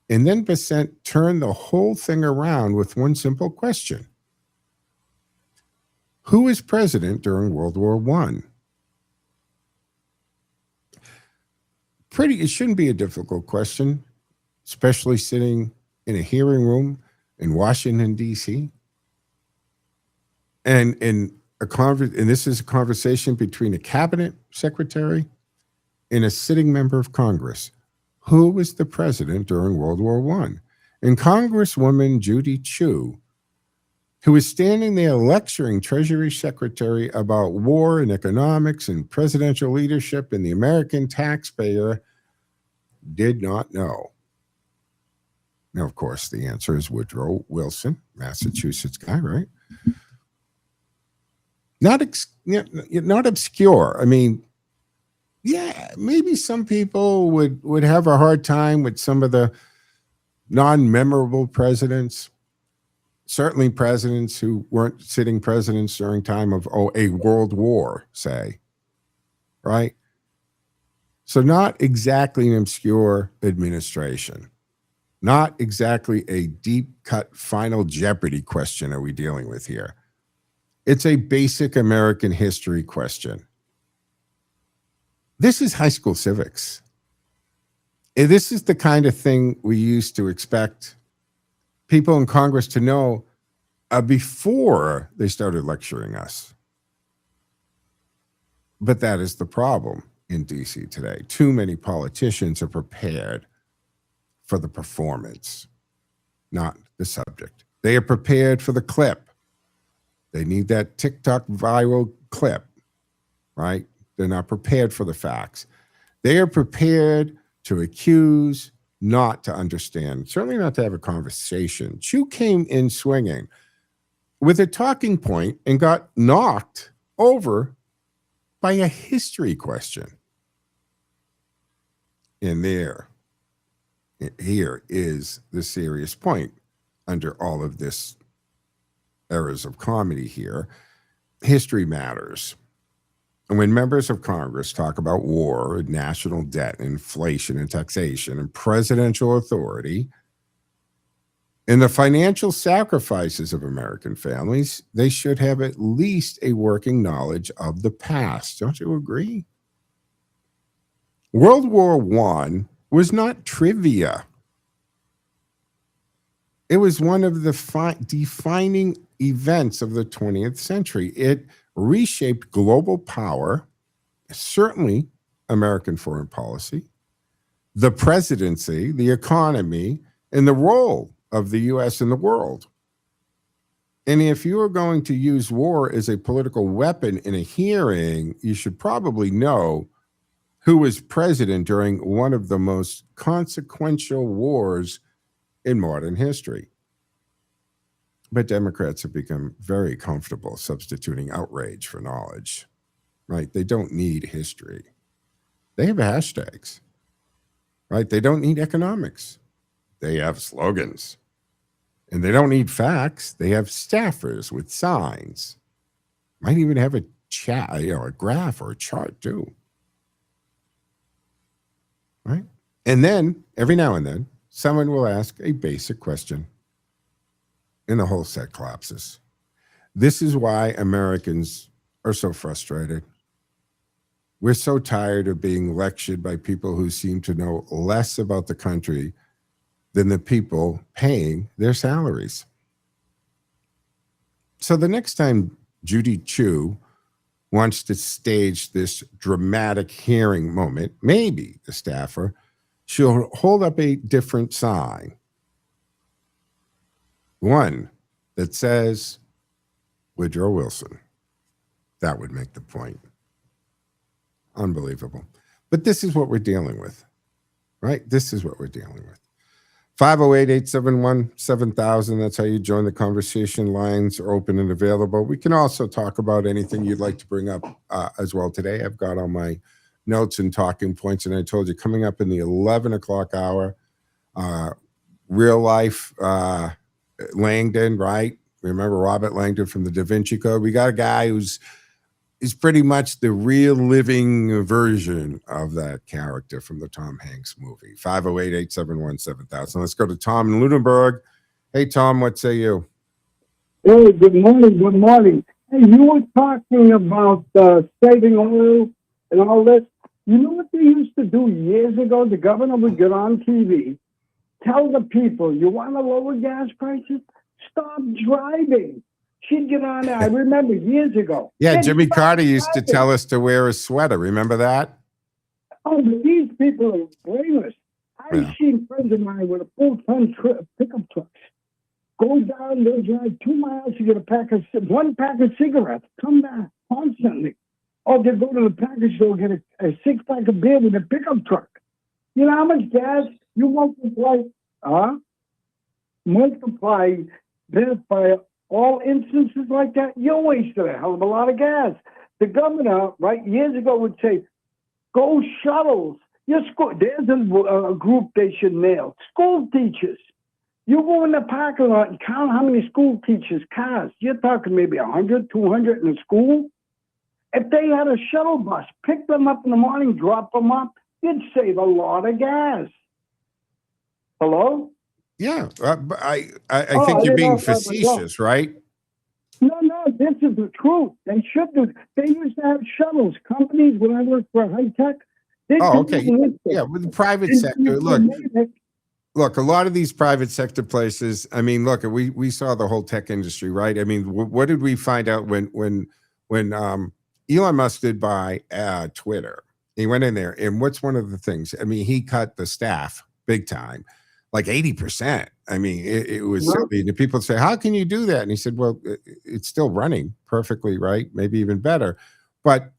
And then Bassett turned the whole thing around with one simple question. Who was president during World War I? It shouldn't be a difficult question, especially sitting in a hearing room in Washington, D.C. And this is a conversation between a cabinet secretary and a sitting member of Congress. Who was the president during World War I? And Congresswoman Judy Chu, who was standing there lecturing Treasury Secretary about war and economics and presidential leadership and the American taxpayer, did not know. Now, of course, the answer is Woodrow Wilson, Massachusetts guy, right? Not obscure. I mean, yeah, maybe some people would have a hard time with some of the non-memorable presidents. Certainly presidents who weren't sitting presidents during time of a world war, say, right? So not exactly an obscure administration, not exactly a deep-cut final Jeopardy question are we dealing with here. It's a basic American history question. This is high school civics. And this is the kind of thing we used to expect people in Congress to know before they started lecturing us. But that is the problem in DC today. Too many politicians are prepared for the performance, not the subject. They are prepared for the clip. They need that TikTok viral clip, right? They're not prepared for the facts. They are prepared to accuse, not to understand, certainly not to have a conversation. Chu came in swinging with a talking point and got knocked over by a history question. And here is the serious point under all of this errors of comedy here. History matters. And when members of Congress talk about war, and national debt, inflation, and taxation, and presidential authority, and the financial sacrifices of American families, they should have at least a working knowledge of the past. Don't you agree? World War I was not trivia. It was one of the defining events of the 20th century. It reshaped global power, certainly American foreign policy, the presidency, the economy, and the role of the U.S. in the world. And if you are going to use war as a political weapon in a hearing, you should probably know who was president during one of the most consequential wars in modern history. But Democrats have become very comfortable substituting outrage for knowledge, right? They don't need history. They have hashtags, right? They don't need economics. They have slogans. And they don't need facts. They have staffers with signs. Might even have a chat, a graph or a chart too. Right? And then, every now and then, someone will ask a basic question, and the whole set collapses. This is why Americans are so frustrated. We're so tired of being lectured by people who seem to know less about the country than the people paying their salaries. So the next time Judy Chu wants to stage this dramatic hearing moment, maybe the staffer, she'll hold up a different sign. One that says Woodrow Wilson. That would make the point. Unbelievable. But this is what we're dealing with, right? This is what we're dealing with. 508-871-7000. That's how you join the conversation. Lines are open and available. We can also talk about anything you'd like to bring up as well today. I've got all my notes and talking points, and I told you coming up in the 11 o'clock hour, real life Langdon, right? Remember Robert Langdon from the Da Vinci Code? We got a guy who's pretty much the real living version of that character from the Tom Hanks movie. 508-871-7000. Let's go to Tom in Lunenburg. Hey, Tom, what say you? Hey, good morning. Good morning. Hey, you were talking about saving oil and all this. You know what they used to do years ago? The governor would get on TV, tell the people, you want to lower gas prices? Stop driving. She'd get on there. I remember years ago. Yeah, Jimmy Carter used to tell us to wear a sweater. Remember that? Oh, but these people are brainless. I've seen friends of mine with a full-ton pickup trucks go down, they'll drive 2 miles to get one pack of cigarettes, come back constantly. Or they go to the package store, get a six-pack of beer with a pickup truck. You know how much gas you multiply that by all instances like that? You're wasting a hell of a lot of gas. The governor, right, years ago would say, go shuttles. There's a group they should nail. School teachers. You go in the parking lot and count how many school teachers' cars. You're talking maybe 100, 200 in a school. If they had a shuttle bus, pick them up in the morning, drop them up, You'd save a lot of gas. Hello? Yeah, but I Oh, think I you're didn't know being if I was wrong. facetious, right? No, this is the truth. They should do. They used to have shuttles. Companies, when I worked for high tech, they Oh, could okay. do this. Yeah, with the private And sector. you Look, made it. look, a lot of these private sector places. I mean, look, we saw the whole tech industry, right? I mean, what did we find out when Elon Musk did buy Twitter? He went in there, and what's one of the things? I mean, he cut the staff big time, like 80%. I mean, it was silly. And people say, "How can you do that?" And he said, "Well, it's still running perfectly, right? Maybe even better." But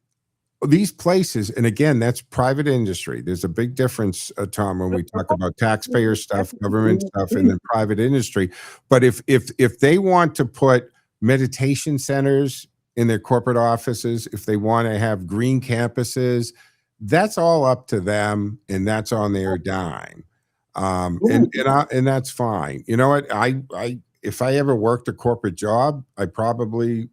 these places, and again, that's private industry. There's a big difference, Tom, when we talk about taxpayer stuff, government stuff, and then private industry. But if they want to put meditation centers in their corporate offices, if they want to have green campuses, that's all up to them, and that's on their dime. And that's fine. You know what? I if I ever worked a corporate job, I probably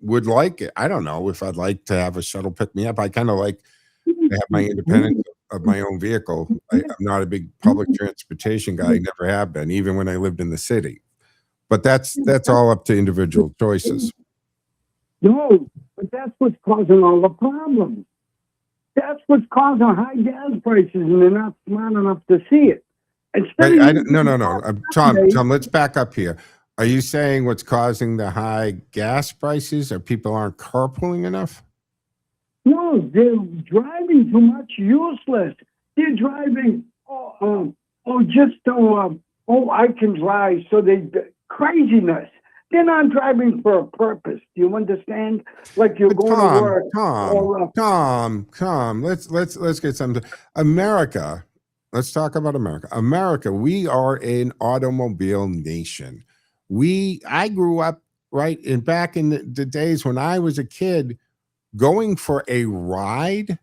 would like it. I don't know if I'd like to have a shuttle pick me up. I kind of like to have my independence of my own vehicle. I'm not a big public transportation guy. I never have been, even when I lived in the city. But that's all up to individual choices. No, but that's what's causing all the problems. That's what's causing high gas prices, and they're not smart enough to see it. No. Tom, let's back up here. Are you saying what's causing the high gas prices are people aren't carpooling enough? No, they're driving too much useless. They're driving, I can drive, so craziness. They're not driving for a purpose. Do you understand? Like you're going to work. Tom, let's get something. America, let's talk about America. America, we are an automobile nation. I grew up, right, and back in the days when I was a kid, going for a ride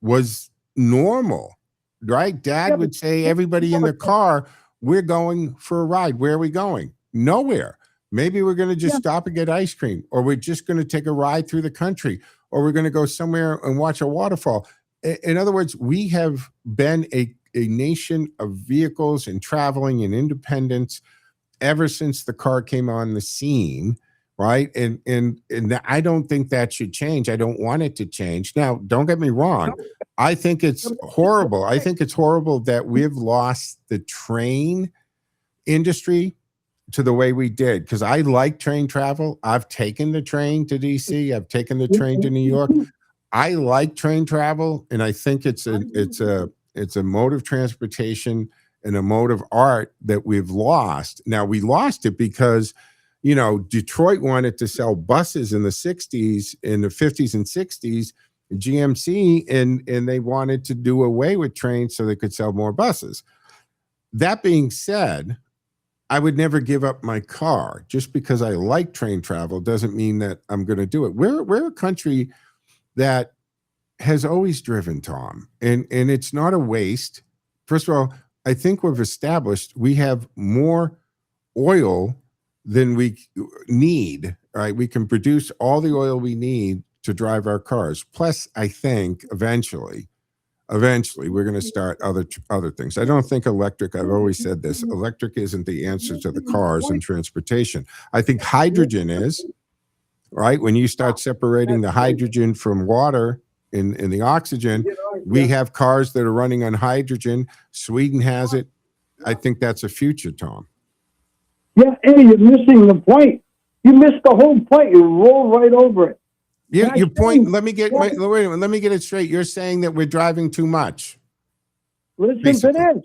was normal, right? Dad would say, everybody in the car, we're going for a ride. Where are we going? Nowhere. Maybe we're going to just stop and get ice cream, or we're just going to take a ride through the country, or we're going to go somewhere and watch a waterfall. In other words, we have been a nation of vehicles and traveling and independence ever since the car came on the scene, right? And I don't think that should change. I don't want it to change. Now, don't get me wrong. I think it's horrible. I think it's horrible that we've lost the train industry to the way we did, because I like train travel. I've taken the train to DC. I've taken the train to New York. I like train travel, and I think it's a mode of transportation and a mode of art that we've lost. Now, we lost it because, Detroit wanted to sell buses in the 60s, in the 50s and 60s, GMC, and they wanted to do away with trains so they could sell more buses. That being said, I would never give up my car. Just because I like train travel doesn't mean that I'm going to do it. We're a country that has always driven, Tom, and it's not a waste. First of all, I think we've established we have more oil than we need, right? We can produce all the oil we need to drive our cars. Plus, I think eventually we're going to start other things. I don't think electric, I've always said this, electric isn't the answer to the cars and transportation. I think hydrogen is, right? When you start separating the hydrogen from water in the oxygen, we have cars that are running on hydrogen. Sweden has it. I think that's a future, Tom. Yeah, Eddie, you're missing the point. You missed the whole point. You roll right over it. Yeah, your point. Let me get it straight. You're saying that we're driving too much. Listen to this.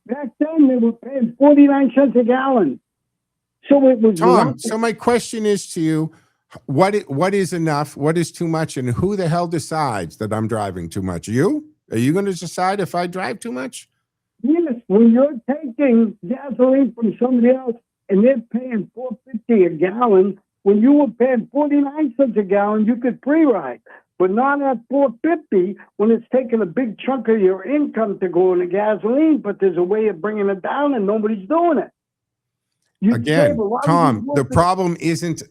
Back then, they were paying 49 cents a gallon. So it was Tom. nothing. So my question is to you: what is enough? What is too much? And who the hell decides that I'm driving too much? You? Are you going to decide if I drive too much? Yes. When you're taking gasoline from somebody else and they're paying $4.50 a gallon. When you were paying 49 cents a gallon, you could pre-ride, but not at $4.50 when it's taking a big chunk of your income to go into gasoline. But there's a way of bringing it down, and nobody's doing it. Again, Tom, the problem isn't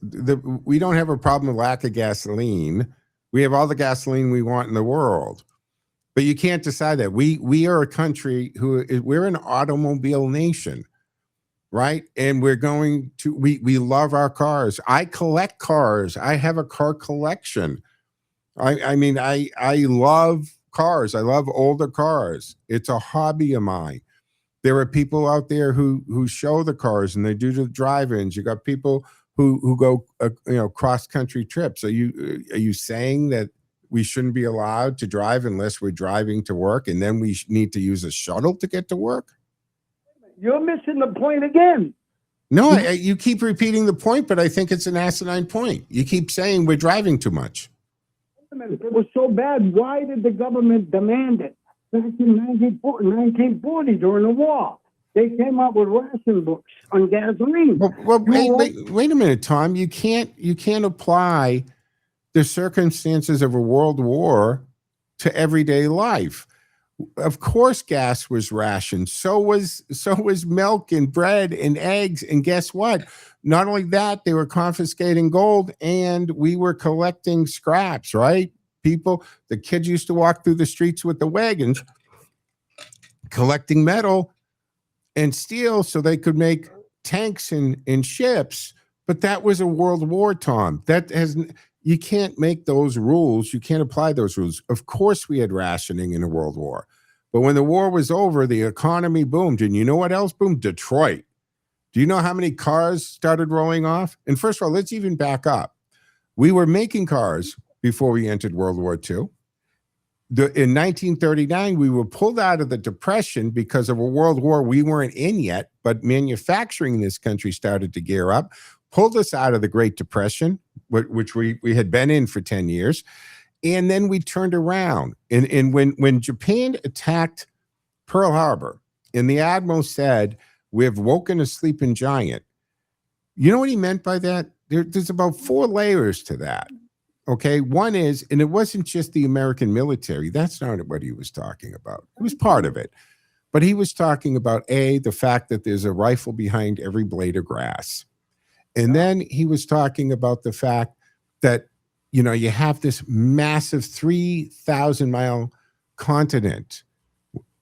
we don't have a problem with lack of gasoline. We have all the gasoline we want in the world. But you can't decide that. We are a country we're an automobile nation, right? And we love our cars. I collect cars. I have a car collection. I mean, I love cars. I love older cars. It's a hobby of mine. There are people out there who show the cars and they do the drive-ins. You got people who go cross country trips. Are you saying that we shouldn't be allowed to drive unless we're driving to work, and then we need to use a shuttle to get to work? You're missing the point again. No, you keep repeating the point, but I think it's an asinine point. You keep saying we're driving too much. If it was so bad, why did the government demand it? Back in 1940 during the war, they came up with ration books on gasoline. Well, wait a minute, Tom. You can't apply the circumstances of a world war to everyday life. Of course, gas was rationed. So was milk and bread and eggs. And guess what? Not only that, they were confiscating gold, and we were collecting scraps, right? The kids used to walk through the streets with the wagons, collecting metal and steel so they could make tanks and ships. But that was a world war, Tom. You can't make those rules. You can't apply those rules. Of course, we had rationing in a world war. But when the war was over, the economy boomed. And you know what else boomed? Detroit. Do you know how many cars started rolling off? And first of all, let's even back up. We were making cars before we entered World War II. In 1939, we were pulled out of the Depression because of a world war we weren't in yet, but manufacturing in this country started to gear up, pulled us out of the Great Depression, which we had been in for 10 years. And then we turned around. And when Japan attacked Pearl Harbor, and the Admiral said, "We have woken a sleeping giant," you know what he meant by that? There's about 4 layers to that. Okay, one is, and it wasn't just the American military. That's not what he was talking about. It was part of it. But he was talking about, the fact that there's a rifle behind every blade of grass. And then he was talking about the fact that, you have this massive 3,000-mile continent.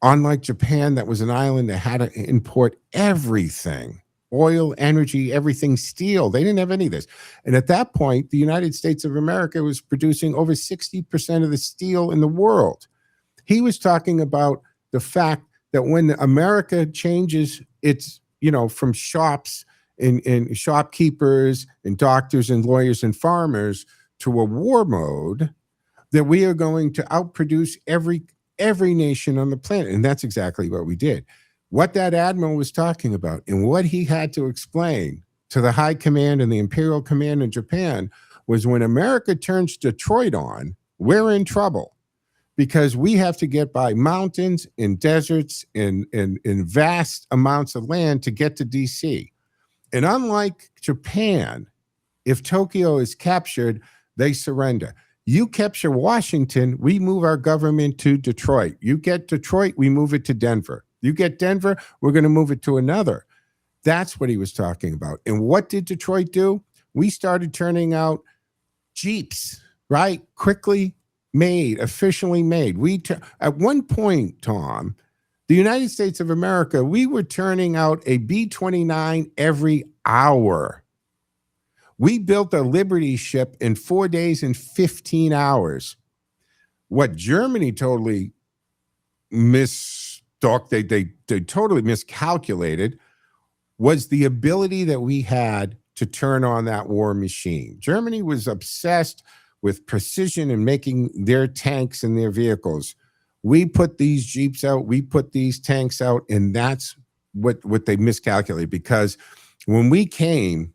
Unlike Japan, that was an island that had to import everything. Oil, energy, everything, steel. They didn't have any of this. And at that point, the United States of America was producing over 60% of the steel in the world. He was talking about the fact that when America changes its, from shops and shopkeepers and doctors and lawyers and farmers to a war mode, that we are going to outproduce every nation on the planet. And that's exactly what we did. What that admiral was talking about and what he had to explain to the high command and the imperial command in Japan was, when America turns Detroit on, we're in trouble, because we have to get by mountains and deserts and vast amounts of land to get to DC. And unlike Japan, if Tokyo is captured, they surrender. You capture Washington, we move our government to Detroit. You get Detroit, we move it to Denver. You get Denver, we're going to move it to another. That's what he was talking about. And what did Detroit do? We started turning out Jeeps, right? Quickly made, efficiently made. At one point, Tom, the United States of America, we were turning out a B-29 every hour. We built a Liberty ship in 4 days and 15 hours. What Germany totally they totally miscalculated was the ability that we had to turn on that war machine. Germany was obsessed with precision and making their tanks and their vehicles. We put these Jeeps out, we put these tanks out, and that's what they miscalculated, because when we came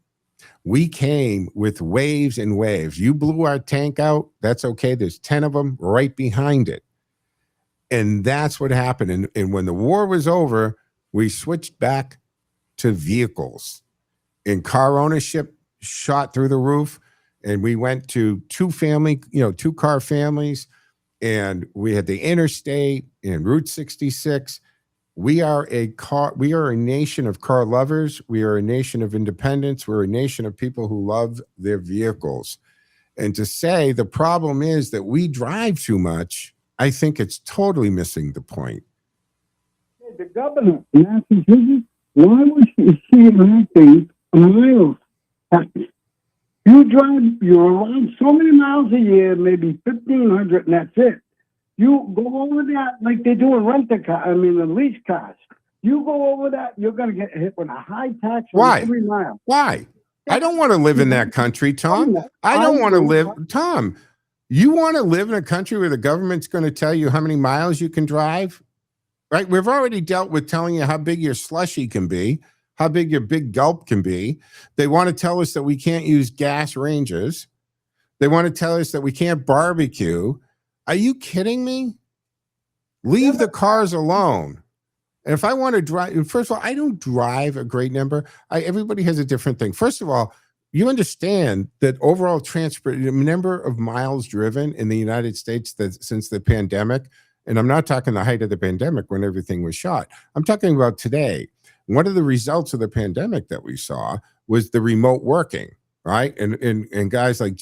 with waves and waves. You blew our tank out, that's okay. There's 10 of them right behind it. And that's what happened. And when the war was over, we switched back to vehicles, and car ownership shot through the roof. And we went to 2-car families, and we had the interstate and Route 66. We are a nation of car lovers. We are a nation of independence. We're a nation of people who love their vehicles. And to say the problem is that we drive too much, I think it's totally missing the point. The governor of Massachusetts, why was she enacting a miles tax? You're around so many miles a year, maybe 1,500, and that's it. You go over that like they do in the lease cars. You go over that, you're going to get hit with a high tax on Why? every mile. Why? I don't want to live in that country, Tom. I don't want to live, Tom. You want to live in a country where the government's going to tell you how many miles you can drive? Right? We've already dealt with telling you how big your slushy can be, how big your big gulp can be. They want to tell us that we can't use gas ranges. They want to tell us that we can't barbecue. Are you kidding me? Leave the cars alone. And if I want to drive, first of all, I don't drive a great number. Everybody has a different thing. First of all, you understand that overall the number of miles driven in the United States since the pandemic, and I'm not talking the height of the pandemic when everything was shot. I'm talking about today. One of the results of the pandemic that we saw was the remote working, right? And guys like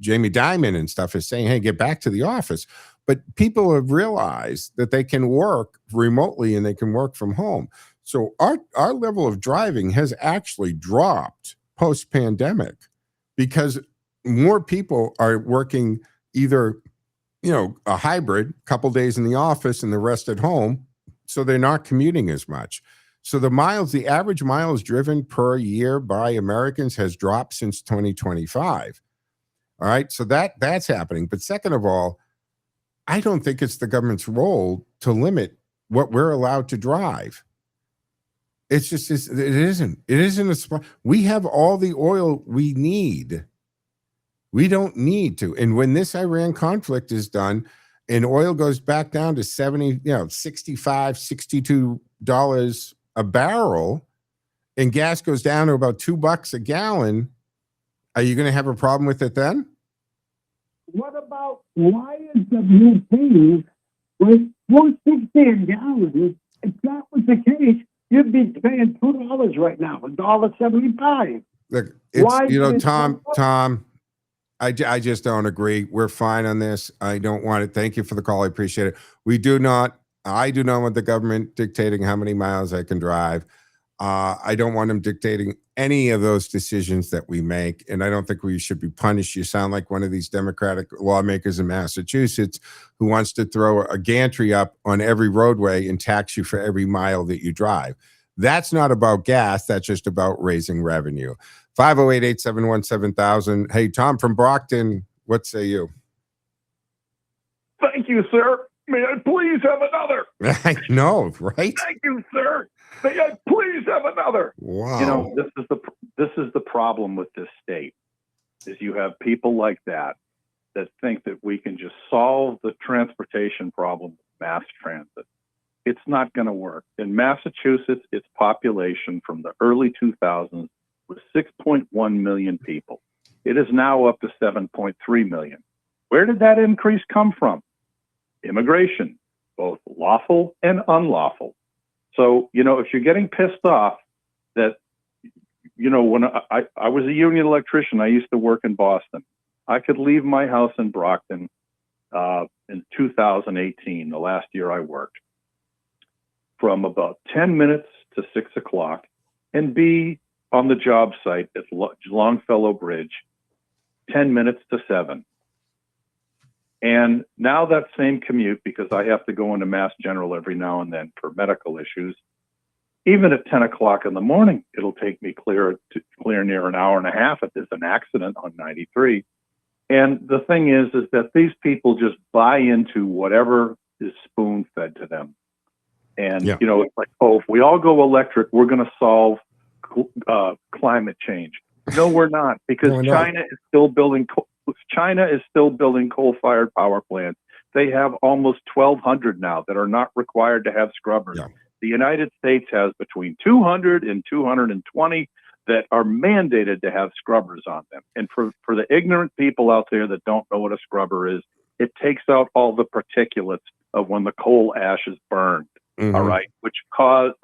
Jamie Dimon and stuff is saying, hey, get back to the office. But people have realized that they can work remotely and they can work from home. So our level of driving has actually dropped post-pandemic because more people are working either, a hybrid, couple days in the office and the rest at home. So they're not commuting as much. So the average miles driven per year by Americans has dropped since 2025. All right. So that's happening. But second of all, I don't think it's the government's role to limit what we're allowed to drive. It isn't. We have all the oil we need. We don't need to. And when this Iran conflict is done and oil goes back down to $65, $62 a barrel and gas goes down to about $2 a gallon, are you going to have a problem with it then? What about why is WP with $4.60 a gallon? If that was the case, you'd be paying $2 right now, $1.75. Look, Tom, I just don't agree. We're fine on this. I don't want it. Thank you for the call. I appreciate it. I do not want the government dictating how many miles I can drive. I don't want them dictating any of those decisions that we make, and I don't think we should be punished. You sound like one of these Democratic lawmakers in Massachusetts who wants to throw a gantry up on every roadway and tax you for every mile that you drive. That's not about gas. That's just about raising revenue. 508-871-7000. Hey, Tom from Brockton, what say you? Thank you, sir. May I please have another? I know, right? Thank you, sir. May I please have another? Wow. This is the problem with this state, is you have people like that think that we can just solve the transportation problem with mass transit. It's not going to work. In Massachusetts, its population from the early 2000s was 6.1 million people. It is now up to 7.3 million. Where did that increase come from? Immigration, both lawful and unlawful. So, if you're getting pissed off that, when I was a union electrician, I used to work in Boston. I could leave my house in Brockton in 2018, the last year I worked, from about 10 minutes to 6 o'clock and be on the job site at Longfellow Bridge, 10 minutes to 7. And now that same commute, because I have to go into Mass General every now and then for medical issues, even at 10 o'clock in the morning, it'll take me clear near an hour and a half if there's an accident on 93. And the thing is that these people just buy into whatever is spoon-fed to them. And, it's like, if we all go electric, we're going to solve climate change. No, we're not, because China is still building coal-fired power plants. They have almost 1,200 now that are not required to have scrubbers. Yeah. The United States has between 200 and 220 that are mandated to have scrubbers on them. And for the ignorant people out there that don't know what a scrubber is, it takes out all the particulates of when the coal ash is burned. Mm-hmm. All right, which cause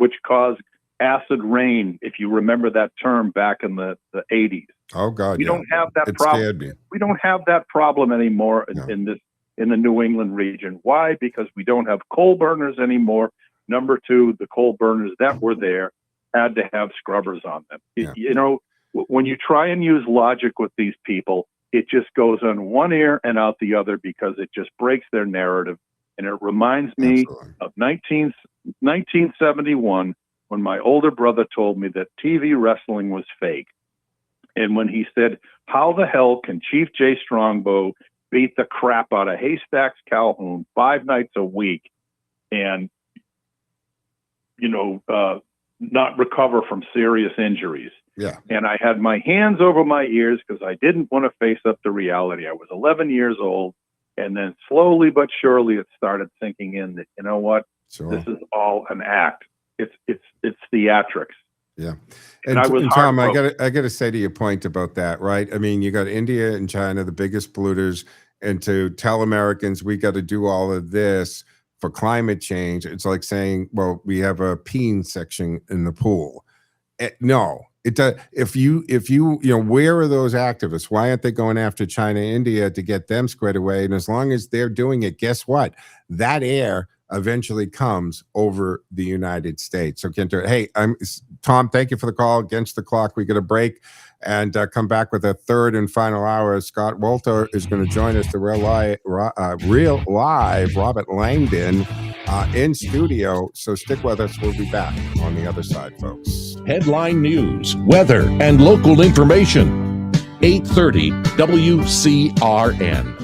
acid rain, if you remember that term back in the 80s. Oh God, we don't have that problem. We don't have that problem anymore in in the New England region. Why? Because we don't have coal burners anymore. Number two, the coal burners that were there had to have scrubbers on them. You know, when you try and use logic with these people, it just goes on one ear and out the other because it just breaks their narrative. And it reminds me of 1971 when my older brother told me that TV wrestling was fake. And when he said, how the hell can Chief Jay Strongbow beat the crap out of Haystacks Calhoun 5 nights a week and, you know, not recover from serious injuries? Yeah. And I had my hands over my ears because I didn't want to face up to reality. I was 11 years old. And then slowly but surely it started sinking in that, you know what, this is all an act. It's theatrics. Yeah. And I was Tom, I heartbroken. got to say to your point about that, right? I mean, you got India and China, the biggest polluters, and to tell Americans we got to do all of this for climate change, it's like saying, well, we have a peeing section in the pool. No. It does. If you where are those activists? Why aren't they going after China, India to get them squared away? And as long as they're doing it, guess what? That air eventually comes over the United States. So Kent, hey, Tom. Thank you for the call. Against the clock, we get a break and come back with a third and final hour. Scott Walter is going to join us. The real live Robert Langdon in studio. So stick with us. We'll be back on the other side, folks. Headline news, weather, and local information. 830 WCRN.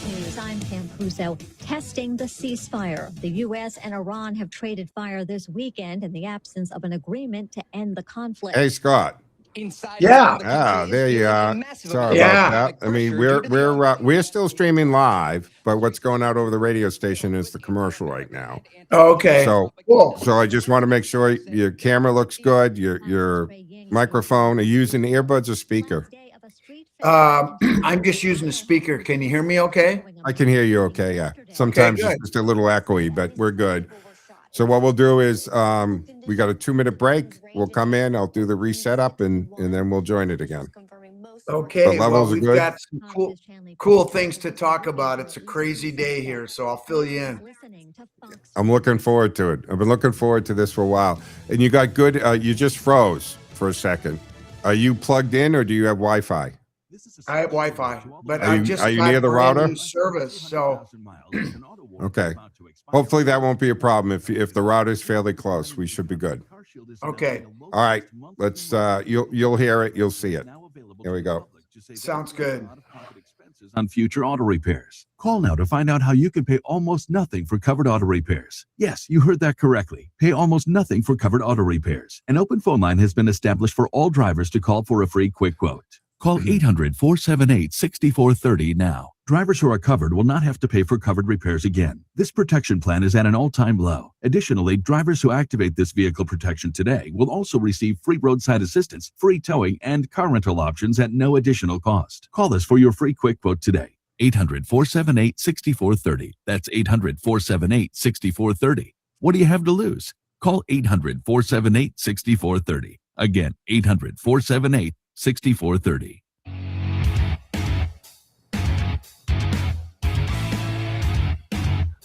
News, I'm Pam Puso. Testing the ceasefire. The U.S. and Iran have traded fire this weekend in the absence of an agreement to end the conflict. Hey, Scott. Yeah. There you are. Sorry about that. I mean, we're still streaming live, but what's going out over the radio station is the commercial right now. Okay. So, Cool. so I just want to make sure your camera looks good. Your microphone. Are you using earbuds or speaker? I'm just using the speaker. Can you hear me okay? I can hear you okay. Yeah. Sometimes good. it's just a little echoey, but we're good. So what we'll do is we got a 2-minute break. We'll come in. I'll do the reset up and then we'll join it again. Okay. The levels Well, are we've good? got some cool things to talk about. It's a crazy day here, so I'll fill you in. I'm looking forward to it. I've been looking forward to this for a while. And you got good. You just froze for a second. Are you plugged in or do you have Wi-Fi? I have Wi-Fi, but Are I you- just are you got near the brand router? new service, so Okay. Hopefully that won't be a problem. If the router's fairly close, we should be good. okay. All right. Let's. You'll hear it. You'll see it. Here we go. Sounds good. On future auto repairs. Call now to find out how you can pay almost nothing for covered auto repairs. Yes, you heard that correctly. Pay almost nothing for covered auto repairs. An open phone line has been established for all drivers to call for a free quick quote. Call 800-478-6430 now. Drivers who are covered will not have to pay for covered repairs again. This protection plan is at an all-time low. Additionally, drivers who activate this vehicle protection today will also receive free roadside assistance, free towing, and car rental options at no additional cost. Call us for your free quick quote today. 800-478-6430. That's 800-478-6430. What do you have to lose? Call 800-478-6430. Again, 800-478-6430.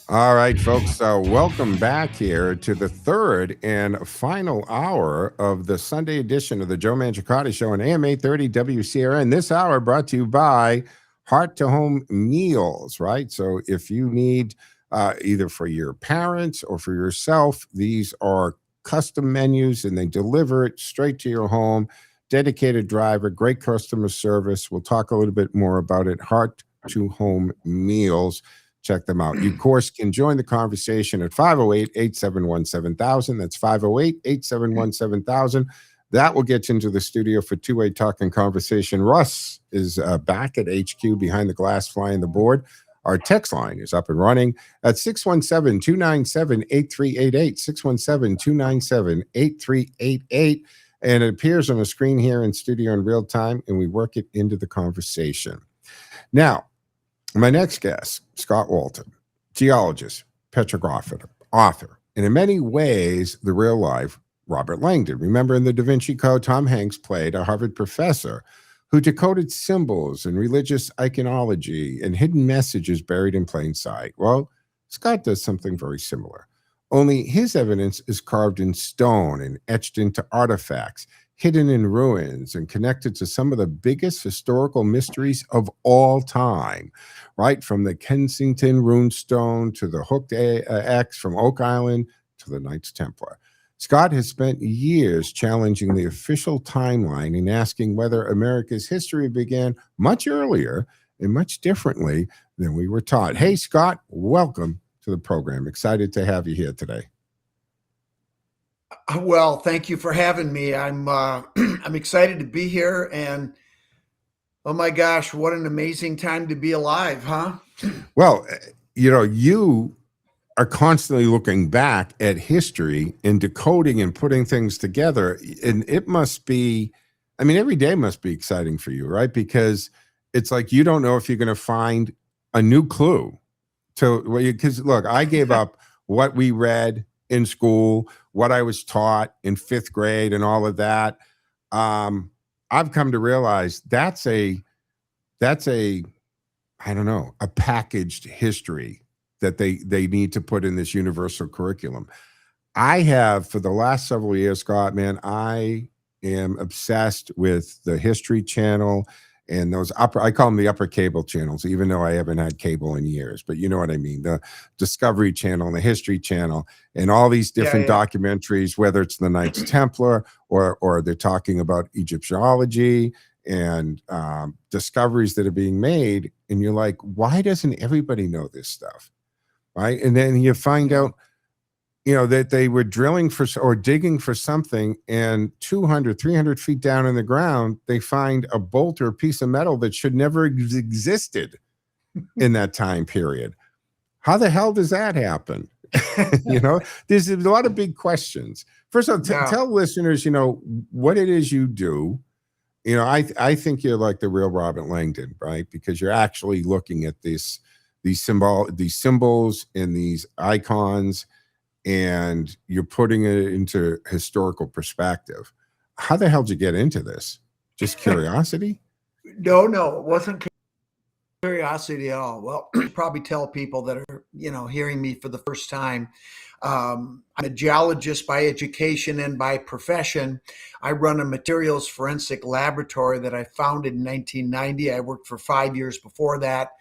All right, folks. Welcome back here to the third and final hour of the Sunday edition of the Joe Mangiacotti Show on AM 830 WCRN. This hour brought to you by Heart to Home Meals, right? So if you need either for your parents or for yourself, these are custom menus and they deliver it straight to your home. Dedicated driver, great customer service. We'll talk a little bit more about it. Heart to Home Meals. Check them out. You, of course, can join the conversation at 508-871-7000. That's 508-871-7000. That will get you into the studio for two-way talk and conversation. Russ is back at HQ behind the glass flying the board. Our text line is up and running at 617-297-8388, 617-297-8388. And it appears on the screen here in studio in real time, and we work it into the conversation. Now, my next guest, Scott Walton, geologist, petrographer, author, and in many ways, the real-life Robert Langdon. Remember in the Da Vinci Code, Tom Hanks played a Harvard professor who decoded symbols and religious iconology and hidden messages buried in plain sight. Well, Scott does something very similar. Only his evidence is carved in stone and etched into artifacts, hidden in ruins and connected to some of the biggest historical mysteries of all time, right? From the Kensington runestone to the hooked X from Oak Island to the Knights Templar. Scott has spent years challenging the official timeline and asking whether America's history began much earlier and much differently than we were taught. Hey, Scott, welcome to the program. Excited to have you here today. Well, thank you for having me. I'm I'm excited to be here, and oh my gosh, what an amazing time to be alive, huh? Well, you are constantly looking back at history and decoding and putting things together, and it must be, I mean, every day must be exciting for you, right? Because it's like you don't know if you're going to find a new clue to, because look, I gave up what we read in school, what I was taught in 5th grade and all of that. I've come to realize that's a, I don't know, a packaged history that they need to put in this universal curriculum. I have, for the last several years, Scott, man, I am obsessed with the History Channel and those I call them the upper cable channels, even though I haven't had cable in years, but you know what I mean? The Discovery Channel and the History Channel and all these different documentaries, whether it's the Knights Templar or they're talking about Egyptology and discoveries that are being made. And you're like, why doesn't everybody know this stuff? Right. And then you find out, that they were drilling for or digging for something, and 200, 300 feet down in the ground, they find a bolt or a piece of metal that should never existed in that time period. How the hell does that happen? There's a lot of big questions. First of all, tell listeners, what it is you do. I think you're like the real Robert Langdon, right? Because you're actually looking at these symbols and these icons, and you're putting it into historical perspective. How the hell did you get into this? Just curiosity? No, it wasn't curiosity at all. Well, I probably tell people that are, hearing me for the first time. I'm a geologist by education and by profession. I run a materials forensic laboratory that I founded in 1990. I worked for 5 years before that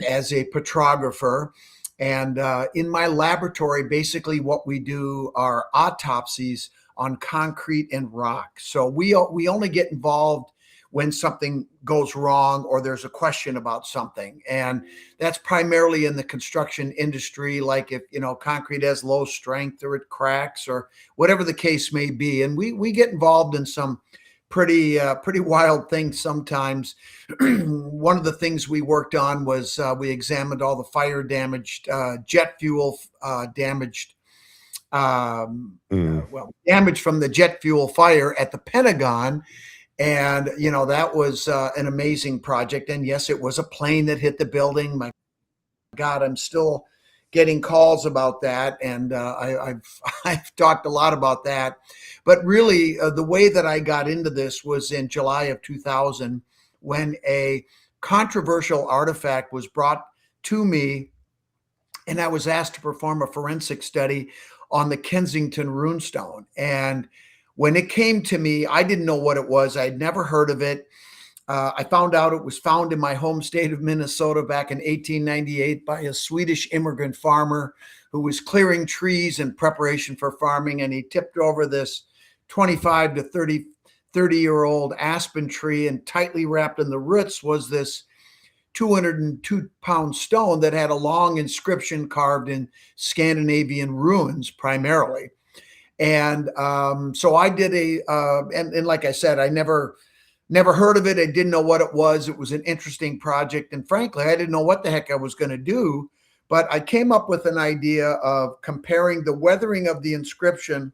as a petrographer. And in my laboratory, basically what we do are autopsies on concrete and rock. So we only get involved when something goes wrong or there's a question about something. And that's primarily in the construction industry, like if, concrete has low strength or it cracks or whatever the case may be. And we get involved in some pretty wild things sometimes. One of the things we worked on was we examined all the fire damaged, jet fuel damaged, damage from the jet fuel fire at the Pentagon. And, that was an amazing project. And yes, it was a plane that hit the building. My God, I'm still getting calls about that. And I've talked a lot about that. But really, the way that I got into this was in July of 2000, when a controversial artifact was brought to me, and I was asked to perform a forensic study on the Kensington runestone. And when it came to me, I didn't know what it was. I'd never heard of it. I found out it was found in my home state of Minnesota back in 1898 by a Swedish immigrant farmer who was clearing trees in preparation for farming. And he tipped over this 25 to 30-year-old aspen tree, and tightly wrapped in the roots was this 202-pound stone that had a long inscription carved in Scandinavian ruins primarily. And so I did and like I said, I never heard of it. I didn't know what it was. It was an interesting project. And frankly, I didn't know what the heck I was going to do. But I came up with an idea of comparing the weathering of the inscription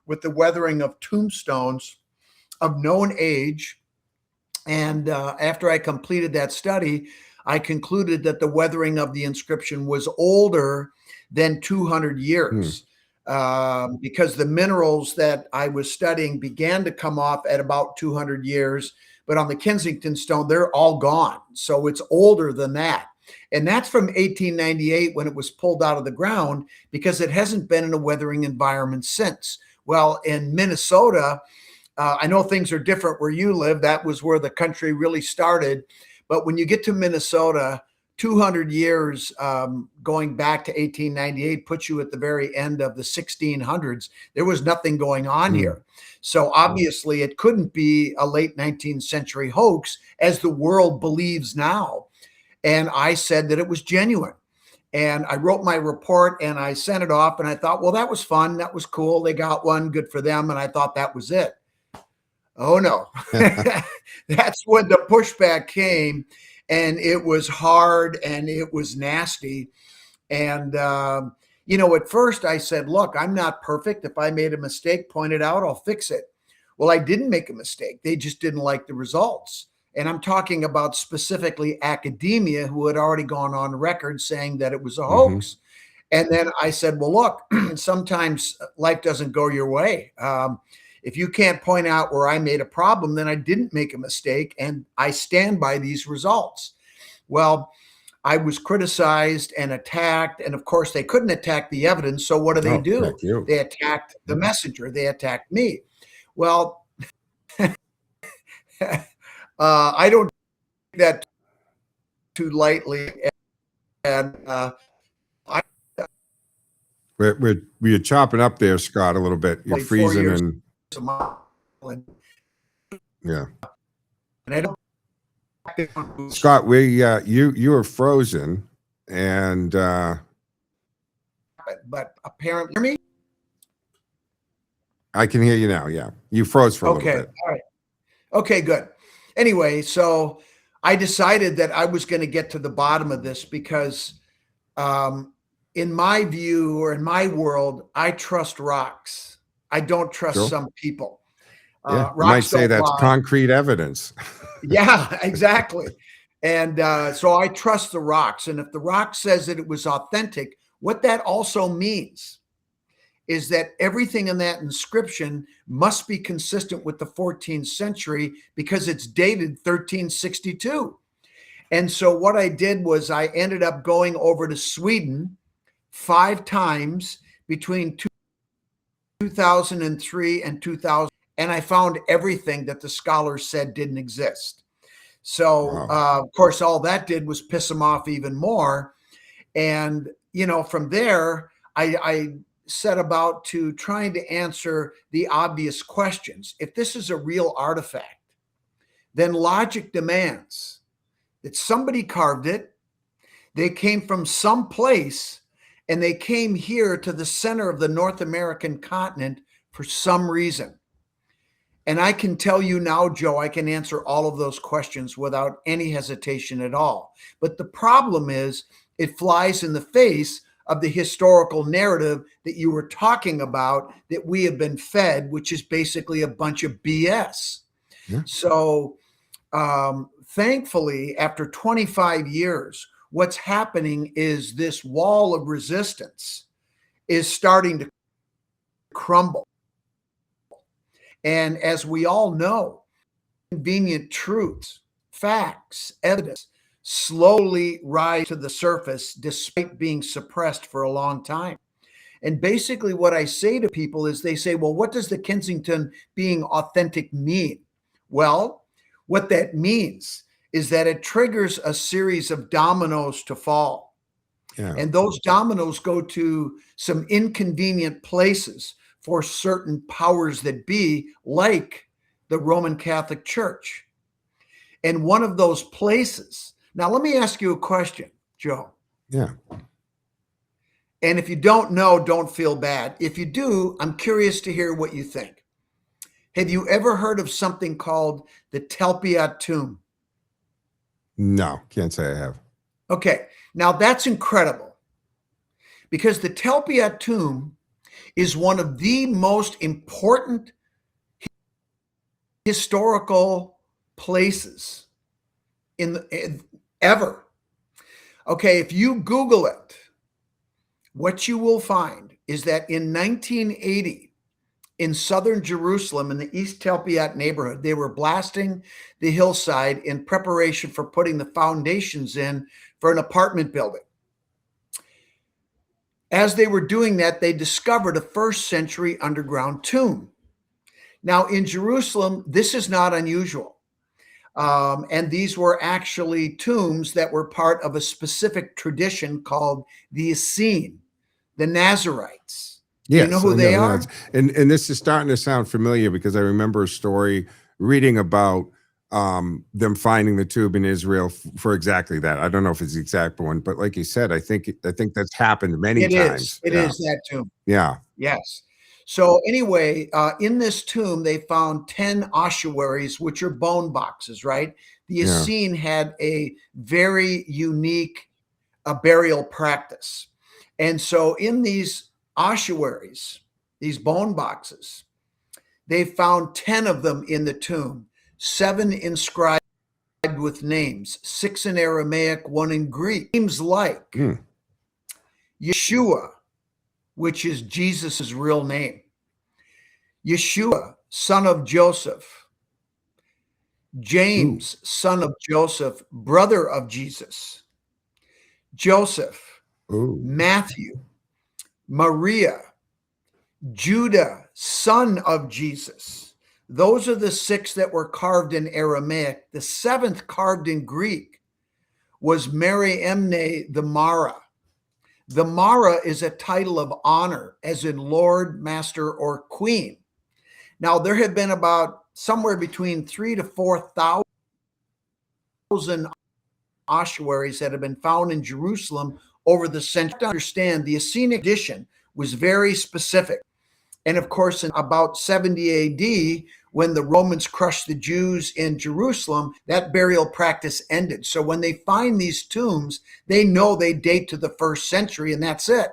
with the weathering of tombstones of known age. And after I completed that study, I concluded that the weathering of the inscription was older than 200 years. Because the minerals that I was studying began to come off at about 200 years, But on the Kensington stone, they're all gone. So it's older than that. And that's from 1898 when it was pulled out of the ground, because it hasn't been in a weathering environment since. Well, in Minnesota, I know things are different where you live. That was where the country really started. But when you get to Minnesota, 200 years going back to 1898 puts you at the very end of the 1600s. There was nothing going on here. So obviously it couldn't be a late 19th century hoax as the world believes now. And I said that it was genuine. And I wrote my report and I sent it off, and I thought, well, that was fun. That was cool. They got one, good for them. And I thought that was it. Oh no. That's when the pushback came, and it was hard and it was nasty. And, at first I said, look, I'm not perfect. If I made a mistake, point it out, I'll fix it. Well, I didn't make a mistake. They just didn't like the results. And I'm talking about specifically academia, who had already gone on record saying that it was a hoax. And then I said, well, look, sometimes life doesn't go your way. If you can't point out where I made a problem, then I didn't make a mistake, and I stand by these results. Well, I was criticized and attacked, and of course they couldn't attack the evidence. So what do? They attacked the messenger. They attacked me. Well, I don't take that too lightly. And we're chopping up there, Scott, a little bit. You're freezing and yeah. And I don't. Scott, you were frozen, and but apparently, hear me? I can hear you now. Yeah, you froze for a little bit. All right. Okay, good. Anyway, so I decided that I was going to get to the bottom of this because, in my view or in my world, I trust rocks. I don't trust some people. Yeah, you might say that's concrete evidence. Yeah, exactly. And so I trust the rocks. And if the rock says that it was authentic, what that also means is that everything in that inscription must be consistent with the 14th century because it's dated 1362. And so what I did was I ended up going over to Sweden 5 times between 2003 and 2000. And I found everything that the scholars said didn't exist. So, of course, all that did was piss them off even more. And, from there, I set about to trying to answer the obvious questions. If this is a real artifact, then logic demands that somebody carved it. They came from some place, and they came here to the center of the North American continent for some reason. And I can tell you now, Joe, I can answer all of those questions without any hesitation at all. But the problem is it flies in the face of the historical narrative that you were talking about that we have been fed, which is basically a bunch of BS. Yeah. So thankfully, after 25 years, what's happening is this wall of resistance is starting to crumble. And as we all know, convenient truths, facts, evidence slowly rise to the surface despite being suppressed for a long time. And basically what I say to people is they say, well, what does the Kensington being authentic mean? Well, what that means is that it triggers a series of dominoes to fall. Yeah. And those dominoes go to some inconvenient places for certain powers that be, like the Roman Catholic Church. And one of those places, now let me ask you a question, Joe. Yeah. And if you don't know, don't feel bad. If you do, I'm curious to hear what you think. Have you ever heard of something called the Talpiot tomb? No, can't say I have. Okay, now that's incredible because the Talpiot tomb is one of the most important historical places ever. Okay, if you Google it, what you will find is that in 1980, in southern Jerusalem in the East Talpiot neighborhood. They were blasting the hillside in preparation for putting the foundations in for an apartment building. As they were doing that, they discovered a first century underground tomb. Now, in Jerusalem, this is not unusual. And these were actually tombs that were part of a specific tradition called the Essene, the Nazarites. Yes, you know who I they know, are? yes. And this is starting to sound familiar because I remember a story reading about them finding the tomb in Israel for exactly that. I don't know if it's the exact one, but like you said, I think that's happened many times. It is that tomb. Yeah. Yes. So anyway, in this tomb, they found 10 ossuaries, which are bone boxes, right? The Yeah. Essene had a very unique burial practice. And so in these ossuaries, these bone boxes, they found 10 of them in the tomb, 7 inscribed with names, 6 in Aramaic, 1 in Greek. Names like Yeshua, which is Jesus' real name. Yeshua, son of Joseph. James, son of Joseph, brother of Jesus. Joseph, Matthew, Maria, Judah, son of Jesus. Those are the 6 that were carved in Aramaic. The 7th carved in Greek was Mary Emne the Mara. The Mara is a title of honor, as in Lord, Master, or Queen. Now, there have been about somewhere between 3,000 to 4,000 ossuaries that have been found in Jerusalem over the centuries. To understand, the Essene edition was very specific. And of course, in about 70 AD, when the Romans crushed the Jews in Jerusalem, that burial practice ended. So when they find these tombs, they know they date to the 1st century, and that's it.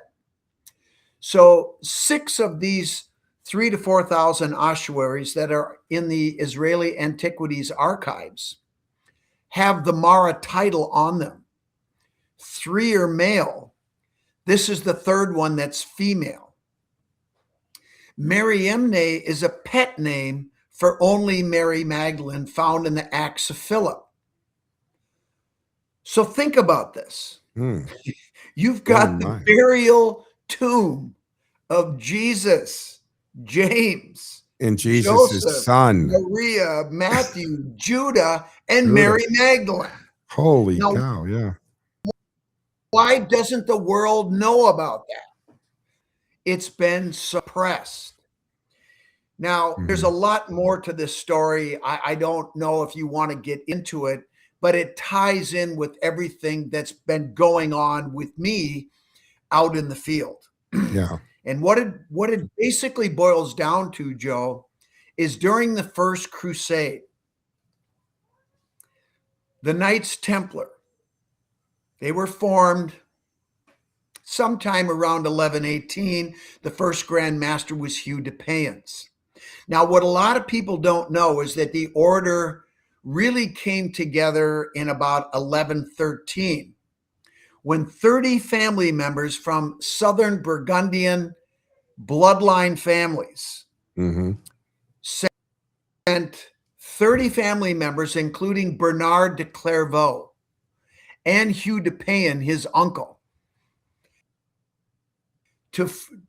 So 6 of these 3,000 to 4,000 ossuaries that are in the Israeli Antiquities archives have the Mara title on them. 3 are male. This is the 3rd one that's female. Mary Emne is a pet name for only Mary Magdalene, found in the Acts of Philip. So think about this. You've got the burial tomb of Jesus, James, And Jesus' Joseph, son. Maria, Matthew, Judah, and Mary Magdalene. Holy Now, cow, yeah. why doesn't the world know about that? It's been suppressed. Now, there's a lot more to this story. I don't know if you want to get into it, but it ties in with everything that's been going on with me out in the field. Yeah. And what it basically boils down to, Joe, is during the First Crusade, the Knights Templar, they were formed sometime around 1118. The first Grand Master was Hugh de Payens. Now, what a lot of people don't know is that the order really came together in about 1113, when 30 family members from southern Burgundian bloodline families sent 30 family members, including Bernard de Clairvaux and Hugh de Payens, his uncle,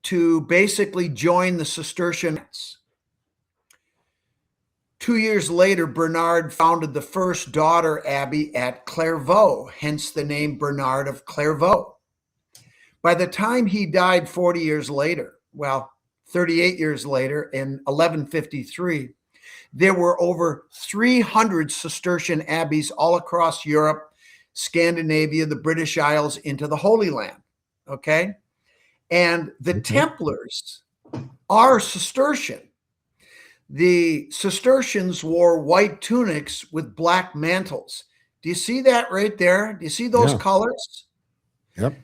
to basically join the Cistercians. 2 years later, Bernard founded the first daughter abbey at Clairvaux, hence the name Bernard of Clairvaux. By the time he died 40 years later, well, 38 years later, in 1153, there were over 300 Cistercian abbeys all across Europe, Scandinavia, the British Isles, into the Holy Land, okay? And the Templars are Cistercian. The Cistercians wore white tunics with black mantles. Do you see that right there? Do you see those colors? Yep.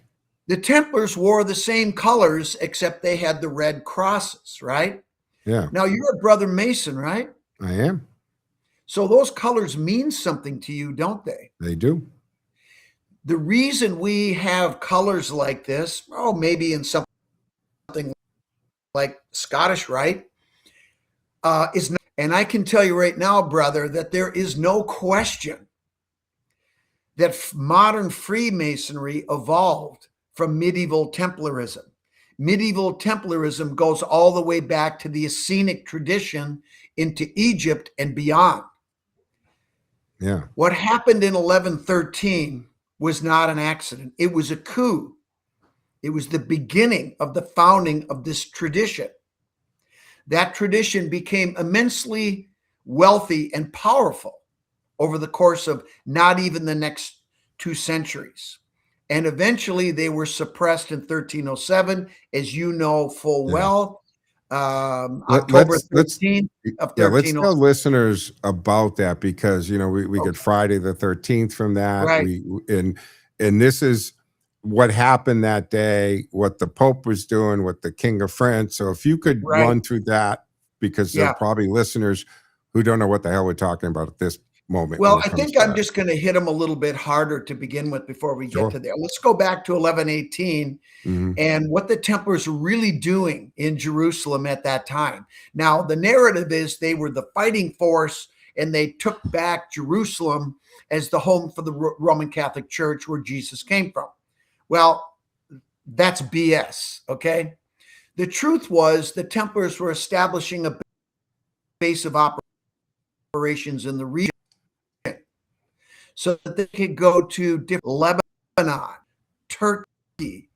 The Templars wore the same colors, except they had the red crosses, right? Yeah. Now, you're a brother Mason, right? I am. So those colors mean something to you, don't they? They do. The reason we have colors like this, maybe in something like Scottish Rite, is not. And I can tell you right now, brother, that there is no question that modern Freemasonry evolved from medieval Templarism. Medieval Templarism goes all the way back to the Essenic tradition into Egypt and beyond. Yeah. What happened in 1113 was not an accident. It was a coup. It was the beginning of the founding of this tradition. That tradition became immensely wealthy and powerful over the course of not even the next 2 centuries. And eventually they were suppressed in 1307, as you know full well. October 13th of 1307. Let's tell listeners about that, because we get Friday the 13th from that. Right. And this is what happened that day, what the Pope was doing, what the King of France. So if you could run through that, because there are probably listeners who don't know what the hell we're talking about at this moment. Well, I think I'm just going to hit them a little bit harder to begin with before we get to there. Let's go back to 1118 and what the Templars were really doing in Jerusalem at that time. Now, the narrative is they were the fighting force and they took back Jerusalem as the home for the Roman Catholic Church where Jesus came from. Well, that's BS, okay? The truth was the Templars were establishing a base of operations in the region so that they could go to Lebanon, Turkey,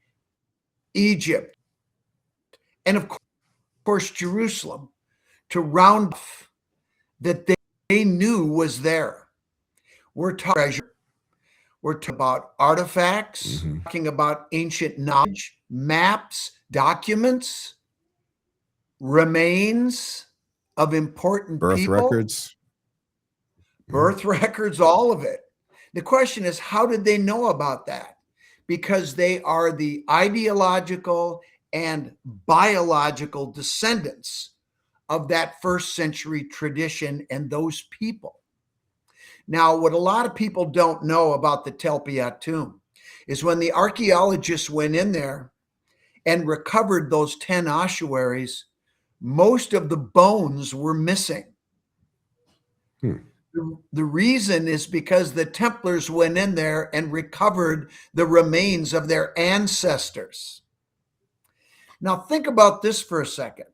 Egypt, and of course Jerusalem, to round off that they knew was there. We're talking treasure. We're talking about artifacts, talking about ancient knowledge, maps, documents, remains of important people. Birth records, all of it. The question is, how did they know about that? Because they are the ideological and biological descendants of that first century tradition and those people. Now, what a lot of people don't know about the Tel Piat tomb is when the archaeologists went in there and recovered those 10 ossuaries, most of the bones were missing. The reason is because the Templars went in there and recovered the remains of their ancestors. Now, think about this for a second.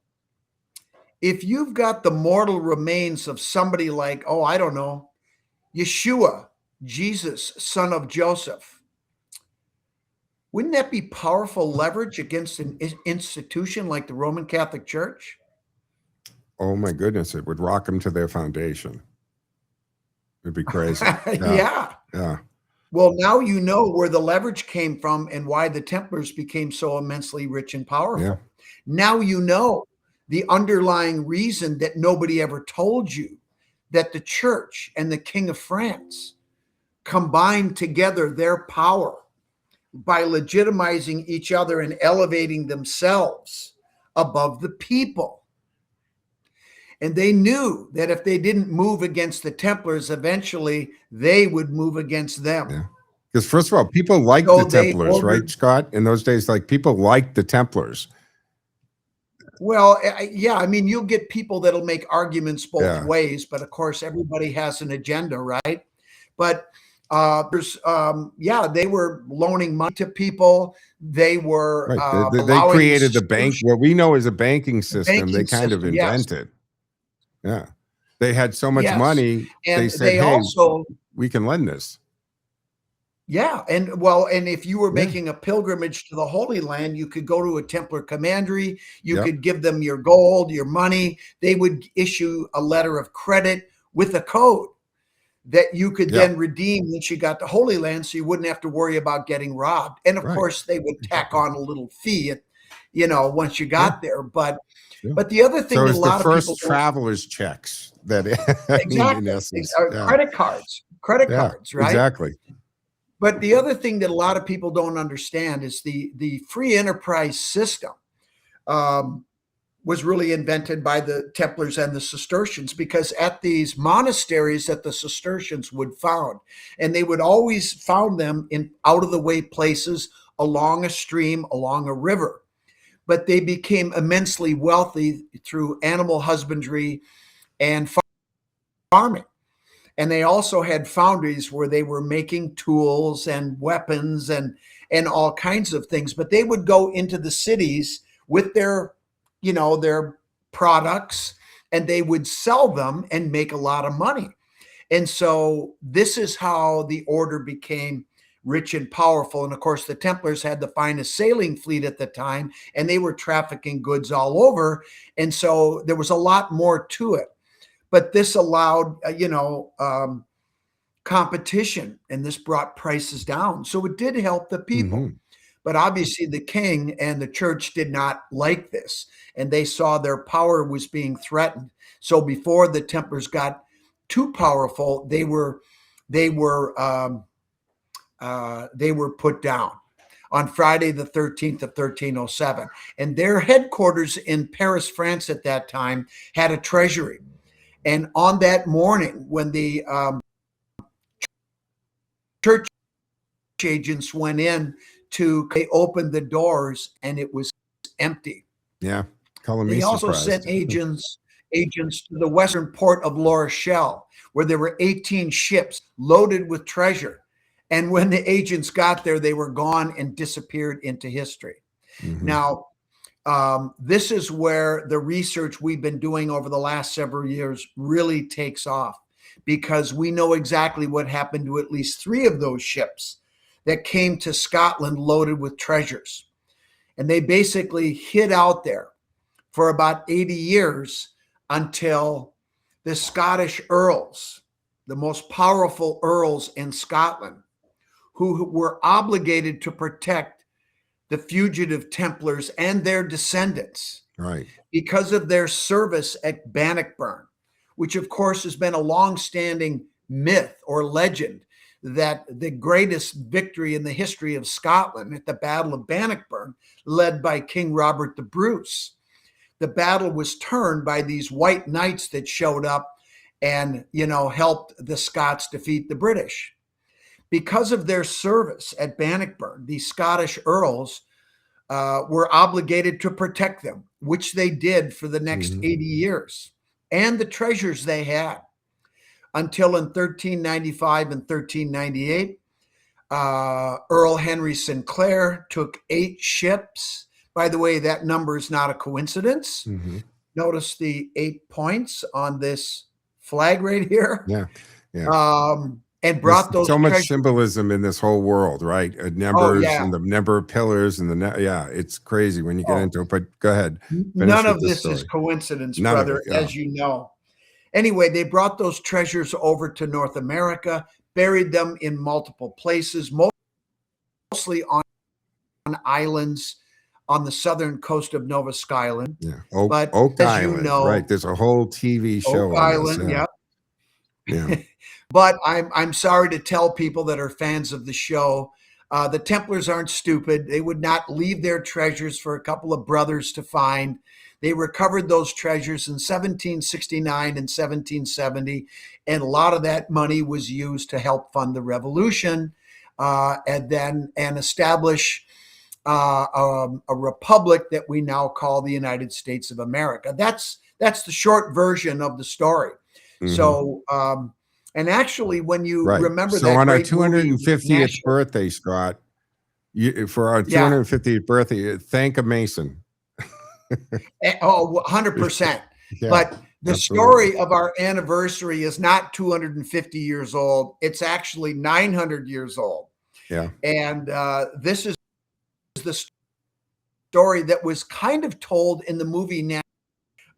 If you've got the mortal remains of somebody like, I don't know, Yeshua, Jesus, son of Joseph, wouldn't that be powerful leverage against an institution like the Roman Catholic Church? Oh my goodness, it would rock them to their foundation. It'd be crazy. Yeah. Well, now you know where the leverage came from and why the Templars became so immensely rich and powerful. Yeah. Now you know the underlying reason that nobody ever told you, that the church and the King of France combined together their power by legitimizing each other and elevating themselves above the people. And they knew that if they didn't move against the Templars, eventually they would move against them. Yeah. Because first of all, people liked the Templars, right, Scott? In those days, like people liked the Templars. Well, yeah, I mean, you'll get people that'll make arguments both ways, but of course, everybody has an agenda, right? But they were loaning money to people. They were they created the bank, what we know as a banking system. They kind of invented. Yeah, they had so much money. And they said, "Hey, we can lend this." Yeah, and if you were making a pilgrimage to the Holy Land, you could go to a Templar commandery. You could give them your gold, your money. They would issue a letter of credit with a code that you could then redeem once you got to Holy Land, so you wouldn't have to worry about getting robbed. And of course, they would tack on a little fee, once you got there. But the other thing that a lot of people travelers checks that exactly in essence, credit cards, right? Exactly. But the other thing that a lot of people don't understand is the free enterprise system was really invented by the Templars and the Cistercians, because at these monasteries that the Cistercians would found, and they would always found them in out of the way places along a stream, along a river. but they became immensely wealthy through animal husbandry and farming. And they also had foundries where they were making tools and weapons and all kinds of things. But they would go into the cities with their, their products, and they would sell them and make a lot of money. And so this is how the order became rich and powerful. And of course, the Templars had the finest sailing fleet at the time, and they were trafficking goods all over. And so there was a lot more to it. But this allowed, competition, and this brought prices down. So it did help the people. But obviously the king and the church did not like this, and they saw their power was being threatened. So before the Templars got too powerful, they were put down on Friday the 13th of 1307. And their headquarters in Paris, France at that time had a treasury. And on that morning, when the church agents went in they opened the doors, and it was empty. Yeah. Color me They also surprised. sent agents to the western port of La Rochelle, where there were 18 ships loaded with treasure. And when the agents got there, they were gone and disappeared into history. Now, this is where the research we've been doing over the last several years really takes off, because we know exactly what happened to at least 3 of those ships that came to Scotland loaded with treasures. And they basically hid out there for about 80 years until the Scottish earls, the most powerful earls in Scotland, who were obligated to protect the fugitive Templars and their descendants, right, because of their service at Bannockburn, which of course has been a long-standing myth or legend that the greatest victory in the history of Scotland at the Battle of Bannockburn, led by King Robert the Bruce. The battle was turned by these white knights that showed up and, helped the Scots defeat the British. Because of their service at Bannockburn, the Scottish earls were obligated to protect them, which they did for the next 80 years, and the treasures they had, until in 1395 and 1398, Earl Henry Sinclair took 8 ships. By the way, that number is not a coincidence. Notice the 8 points on this flag right here. Yeah. Yeah. And brought There's those so much treasures. symbolism in this whole world, right? Numbers and the number of pillars and it's crazy when you get into it. But go ahead. None of this is coincidence, brother, as you know. Anyway, they brought those treasures over to North America, buried them in multiple places, mostly on islands on the southern coast of Nova Skyland. Yeah, but Oak as Island, you know, right? There's a whole TV show. Oak Island, yeah. But I'm sorry to tell people that are fans of the show, the Templars aren't stupid. They would not leave their treasures for a couple of brothers to find. They recovered those treasures in 1769 and 1770, and a lot of that money was used to help fund the revolution and establish a republic that we now call the United States of America. That's the short version of the story. So, and actually, when you remember that, on our great movie, 250th birthday, Scott, for our 250th birthday, thank a Mason. 100%. But the story of our anniversary is not 250 years old. It's actually 900 years old. Yeah. And this is the story that was kind of told in the movie now,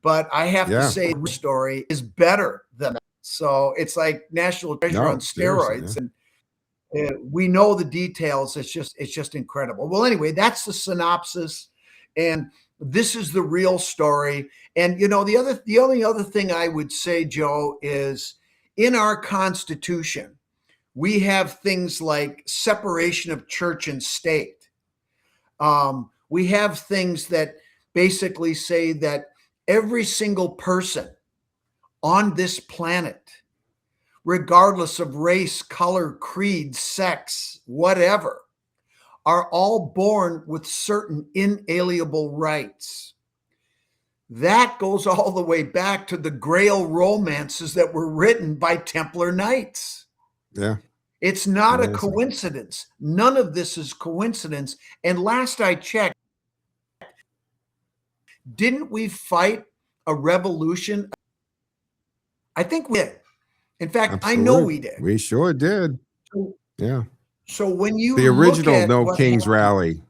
but I have to say the story is better than that. So it's like National Treasure on steroids. And we know the details. It's just incredible. Well, anyway, that's the synopsis. And this is the real story. And, the only other thing I would say, Joe, is in our Constitution, we have things like separation of church and state. We have things that basically say that every single person on this planet, regardless of race, color, creed, sex, whatever, are all born with certain inalienable rights. That goes all the way back to the Grail romances that were written by Templar knights. Yeah. It's not a Amazing. coincidence. None of this is coincidence. And last I checked, didn't we fight a revolution? I think we did. In fact, I know we did. We sure did. Yeah. So when you The original look at No what Kings happened- rally.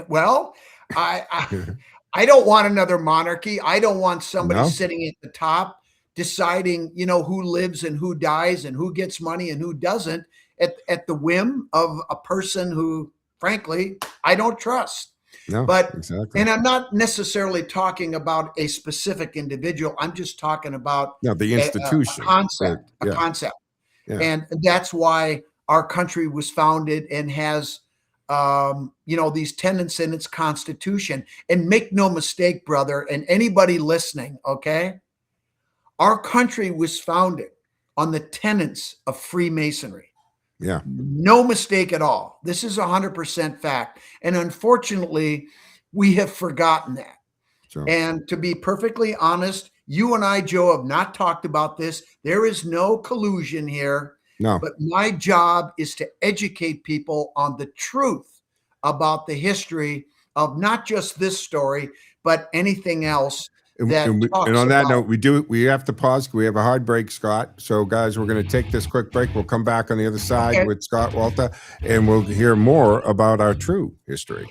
well, I don't want another monarchy. I don't want somebody No. sitting at the top deciding, who lives and who dies and who gets money and who doesn't at the whim of a person who, frankly, I don't trust. No, But exactly. and I'm not necessarily talking about a specific individual. I'm just talking about No, the institution. a concept, Yeah. a concept. Yeah. And that's why our country was founded and has these tenets in its constitution. And make no mistake, brother, and anybody listening, okay? Our country was founded on the tenets of Freemasonry. Yeah. No mistake at all. This is 100% fact. And unfortunately, we have forgotten that. Sure. And to be perfectly honest, you and I, Joe, have not talked about this. There is no collusion here. No. But my job is to educate people on the truth about the history of not just this story, but anything else. And on that note, we have to pause. We have a hard break, Scott. So, guys, we're going to take this quick break. We'll come back on the other side with Scott Walter, and we'll hear more about our true history.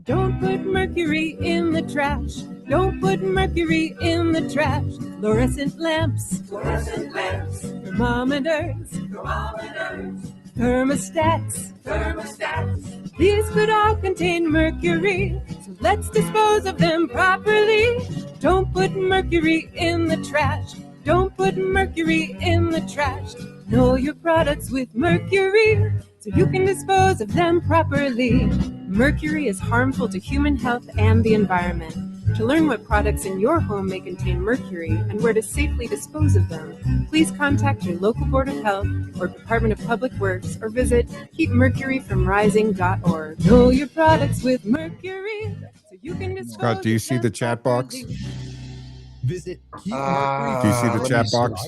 Don't put mercury in the trash. Don't put mercury in the trash. Fluorescent lamps. Fluorescent lamps. Thermometers. Thermometers. Thermostats. Thermostats. These could all contain mercury, so let's dispose of them properly. Don't put mercury in the trash. Don't put mercury in the trash. Know your products with mercury, so you can dispose of them properly. Mercury is harmful to human health and the environment. To learn what products in your home may contain mercury and where to safely dispose of them, please contact your local Board of Health or Department of Public Works or visit keepmercuryfromrising.org. Know your products with mercury, so you can dispose Scott, do you see the chat box? Visit Do you see the chat box?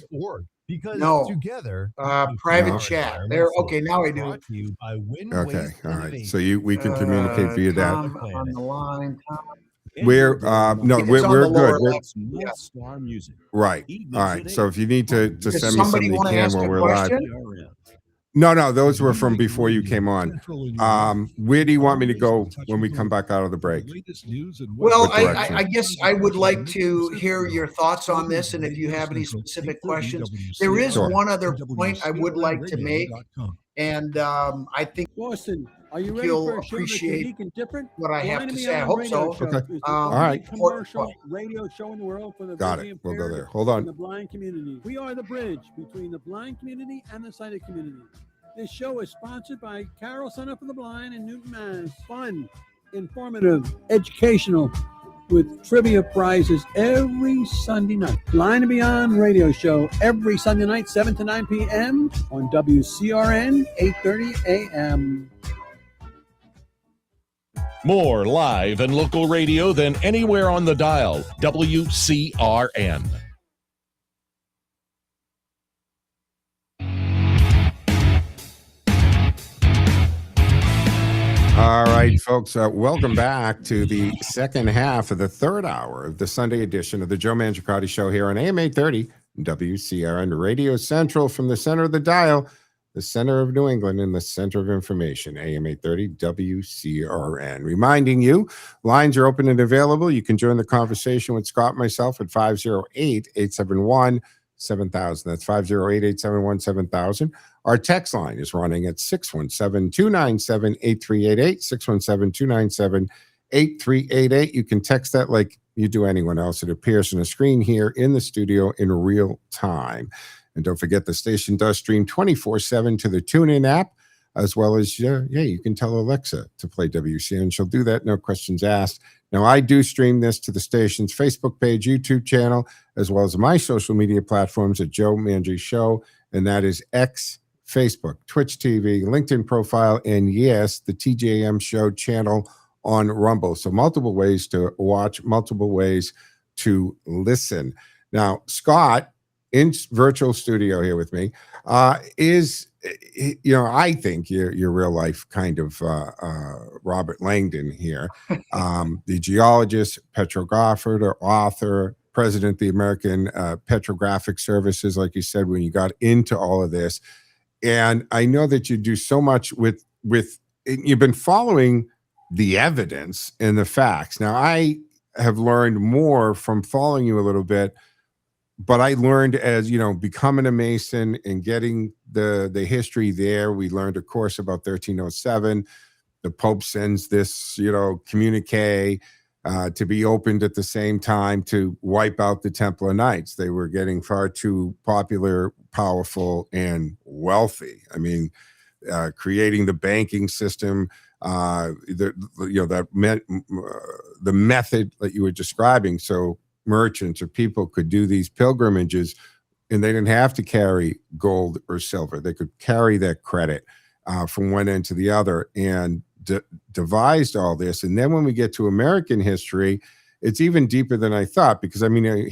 Because No. together, Private No. chat. There. Okay, now I do. brought to you by Win Okay, Waste all right. Innovation. So we can communicate via that. Tom on the line. Tom. We're no, It's we're on we're the lower good. We're, left. Yeah. Star Music. right. All right. So if you need to Does send me somebody something, you want to can ask when a we're live. question? No, those were from before you came on. Where do you want me to go when we come back out of the break? Well, What I direction? guess I would like to hear your thoughts on this, and if you have any specific questions. There is Sure. one other point I would like to make, and I think Boston, are you ready you'll for a show that's appreciate unique and different? what I have Blind to Me say. I on hope Radio so. Show Okay. is the All only right. commercial radio show in the world for the Got visually it. We'll go impaired there. Hold on. and the blind community. We are the bridge between the blind community and the sighted community. This show is sponsored by Carroll Center for the Blind in Newton, Mass. Fun, informative, educational, with trivia prizes every Sunday night. Blind and Beyond radio show every Sunday night, 7 to 9 p.m. on WCRN, 8:30 a.m. More live and local radio than anywhere on the dial. WCRN. All right, folks, welcome back to the second half of the third hour of the Sunday edition of the Joe Mangiacotti Show here on AM 830 WCRN Radio Central, from the center of the dial, the center of New England, and the center of information, AM 830 WCRN. Reminding you, lines are open and available. You can join the conversation with Scott and myself at 508-871-7000. That's 508-871-7000. Our text line is running at 617-297-8388, 617-297-8388. You can text that like you do anyone else. It appears on the screen here in the studio in real time. And don't forget, the station does stream 24/7 to the TuneIn app, as well as, you can tell Alexa to play WCRN. She'll do that, no questions asked. Now, I do stream this to the station's Facebook page, YouTube channel, as well as my social media platforms at Joe Mangiacotti Show, and that is X, Facebook, Twitch TV, LinkedIn profile, and yes, the TJM Show channel on Rumble. So multiple ways to watch, multiple ways to listen. Now, Scott in virtual studio here with me is, I think you're real life kind of Robert Langdon here, the geologist, petrographer, author, president of the American Petrographic Services, like you said, when you got into all of this. And I know that you do so much with you've been following the evidence and the facts. Now, I have learned more from following you a little bit, but I learned as, becoming a Mason and getting the history there. We learned, of course, about 1307. The Pope sends this, communique to be opened at the same time to wipe out the Templar Knights. They were getting far too popular, powerful, and wealthy. I mean, creating the banking system, the method that you were describing, so merchants or people could do these pilgrimages and they didn't have to carry gold or silver. They could carry that credit from one end to the other, and devised all this. And then when we get to American history, it's even deeper than I thought, because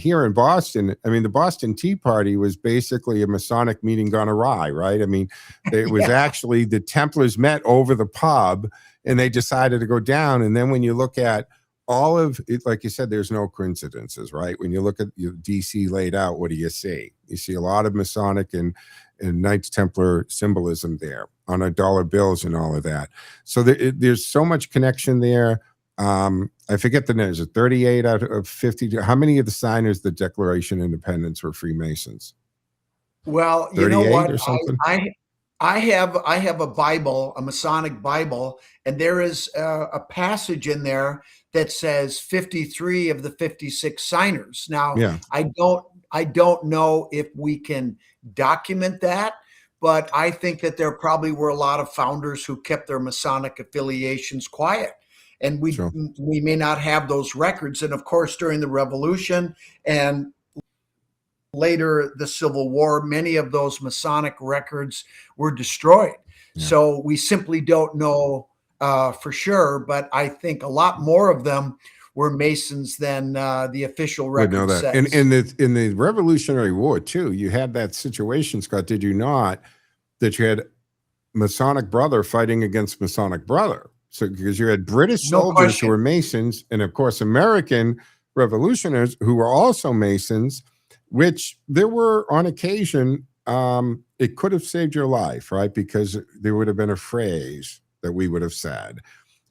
here in Boston, the Boston Tea Party was basically a Masonic meeting gone awry, right? It was actually the Templars met over the pub and they decided to go down. And then when you look at all of it, like you said, there's no coincidences, right? When you look at DC laid out, what do you see? You see a lot of Masonic and Knights Templar symbolism there on our dollar bills and all of that. So there's so much connection there. I forget the numbers. 38 out of 50. How many of the signers of the Declaration of Independence were Freemasons? Well, you know what? Or something? I have a Bible, a Masonic Bible, and there is a passage in there that says 53 of the 56 signers. Now, yeah. I don't know if we can document that, but I think that there probably were a lot of founders who kept their Masonic affiliations quiet. And we may not have those records. And of course, during the Revolution and later the Civil War, many of those Masonic records were destroyed. Yeah. So we simply don't know for sure, but I think a lot more of them were Masons than the official record says. And in the Revolutionary War too, you had that situation, Scott, did you not, that you had Masonic brother fighting against Masonic brother? So because you had British soldiers who were Masons, and of course American revolutionaries who were also Masons, which there were on occasion, it could have saved your life, right? Because there would have been a phrase that we would have said.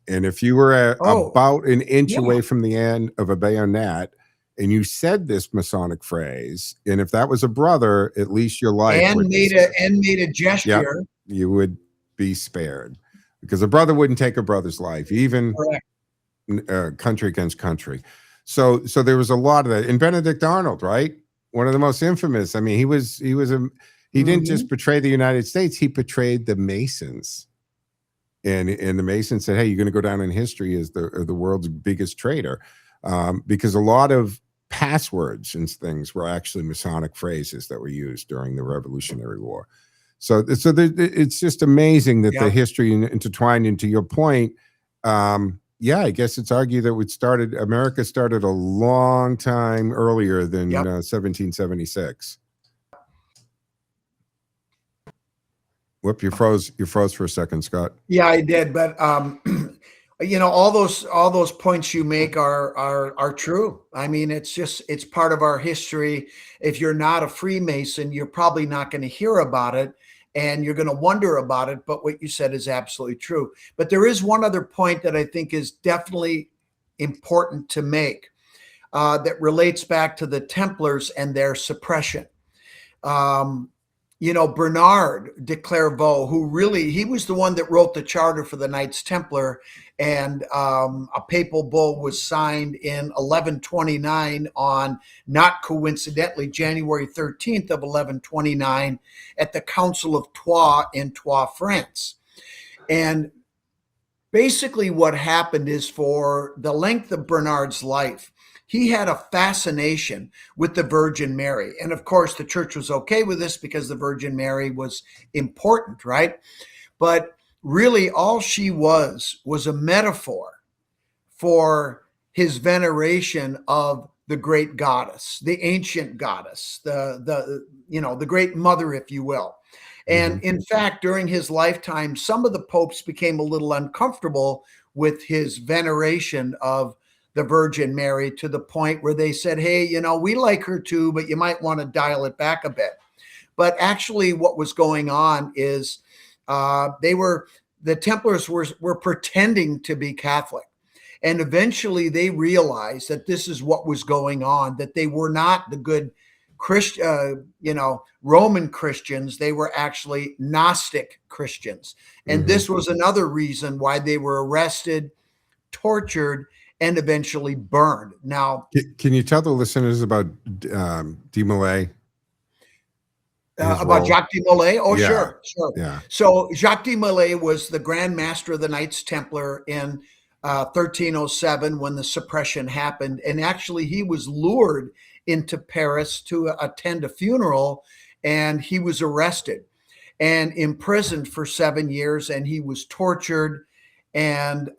And if you were about an inch away from the end of a bayonet and you said this Masonic phrase, and if that was a brother, at least your life made a gesture, you would be spared. Because a brother wouldn't take a brother's life, even country against country. So there was a lot of that. And Benedict Arnold, right? One of the most infamous. He didn't just betray the United States, he betrayed the Masons. And the Masons said, hey, you're going to go down in history as the world's biggest traitor. Because a lot of passwords and things were actually Masonic phrases that were used during the Revolutionary War. So it's just amazing that the history intertwined. Into your point, I guess it's argued that America started a long time earlier than 1776. Whoop, you froze for a second, Scott. Yeah, I did, but all those points you make are true. It's part of our history. If you're not a Freemason, you're probably not going to hear about it. And you're going to wonder about it, but what you said is absolutely true. But there is one other point that I think is definitely important to make that relates back to the Templars and their suppression. Bernard de Clairvaux, he was the one that wrote the charter for the Knights Templar, and a papal bull was signed in 1129 on, not coincidentally, January 13th of 1129 at the Council of Troyes in Troyes, France. And basically what happened is, for the length of Bernard's life, he had a fascination with the Virgin Mary. And of course, the church was okay with this because the Virgin Mary was important, right? But really, all she was a metaphor for his veneration of the great goddess, the ancient goddess, the great mother, if you will. And in fact, during his lifetime, some of the popes became a little uncomfortable with his veneration of the Virgin Mary, to the point where they said, hey, we like her too, but you might want to dial it back a bit. But actually what was going on is the Templars were pretending to be Catholic. And eventually they realized that this is what was going on, that they were not the good Roman Christians. They were actually Gnostic Christians. And this was another reason why they were arrested, tortured, and eventually burned. Now, can you tell the listeners about de Molay? About Jacques de Molay? Oh, Yeah. Sure. Yeah. So Jacques de Molay was the Grand Master of the Knights Templar in 1307 when the suppression happened. And actually, he was lured into Paris to attend a funeral, and he was arrested and imprisoned for 7 years, and he was tortured. And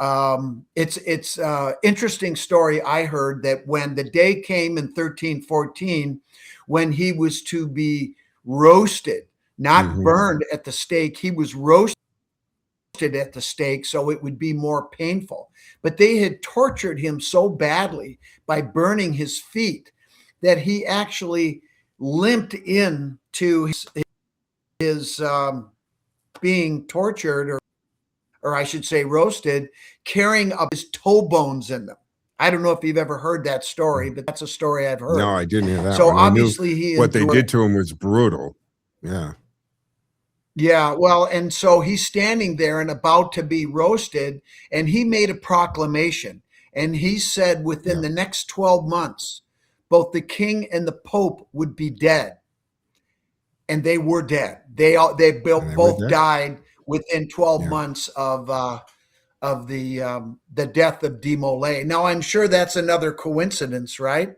it's interesting story I heard, that when the day came in 1314, when he was to be roasted, not burned at the stake, he was roasted at the stake, so it would be more painful. But they had tortured him so badly by burning his feet that he actually limped in to his being tortured, or I should say roasted, carrying up his toe bones in them. I don't know if you've ever heard that story, but that's a story I've heard. No, I didn't hear that. So one. I knew obviously what they did to him was brutal. Yeah. Yeah, well, and so he's standing there and about to be roasted, and he made a proclamation, and he said within the next 12 months, both the king and the pope would be dead. And they were dead. They both died within 12 months of the death of de Molay. Now, I'm sure that's another coincidence, right?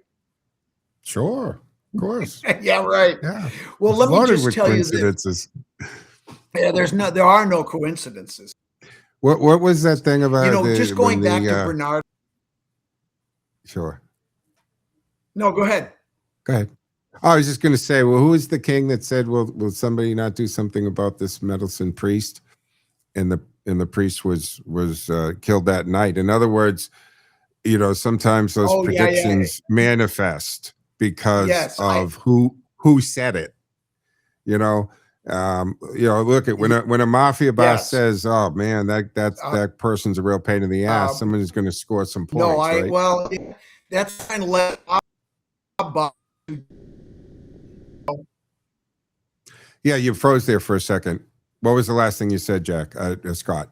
Sure, of course. Yeah, right. Yeah. Well, It's let me loaded just with tell you coincidences. that there are no coincidences. What was that thing about? Just going back to Bernard. Sure. No, go ahead. Go ahead. I was just going to say, well, who is the king that said, will somebody not do something about this meddlesome priest? And the priest was killed that night. In other words, sometimes those predictions manifest because of who said it. Look at when a mafia boss says, "Oh man, that person's a real pain in the ass," someone is going to score some points. Right? That's kind of let Bob. Yeah, you froze there for a second. What was the last thing you said, Jack? Scott?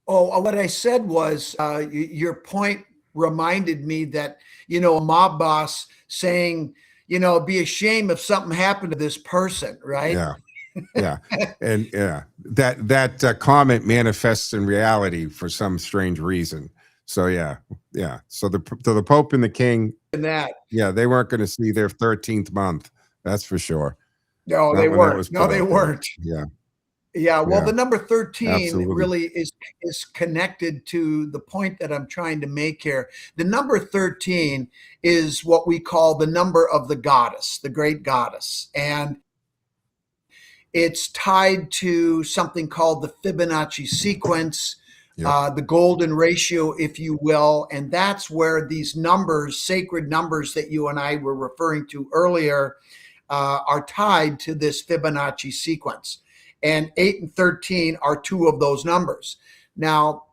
Oh, what I said was your point reminded me that, a mob boss saying, it'd be a shame if something happened to this person, right? Yeah. Yeah. And that comment manifests in reality for some strange reason. So yeah. So the Pope and the King, and that, they weren't going to see their 13th month. That's for sure. No, they weren't. No, they weren't. Yeah. Yeah. Well, the number 13 Absolutely. really is connected to the point that I'm trying to make here. The number 13 is what we call the number of the goddess, the great goddess. And it's tied to something called the Fibonacci sequence, the golden ratio, if you will. And that's where these numbers, sacred numbers that you and I were referring to earlier, are tied to this Fibonacci sequence. And 8 and 13 are two of those numbers. Now,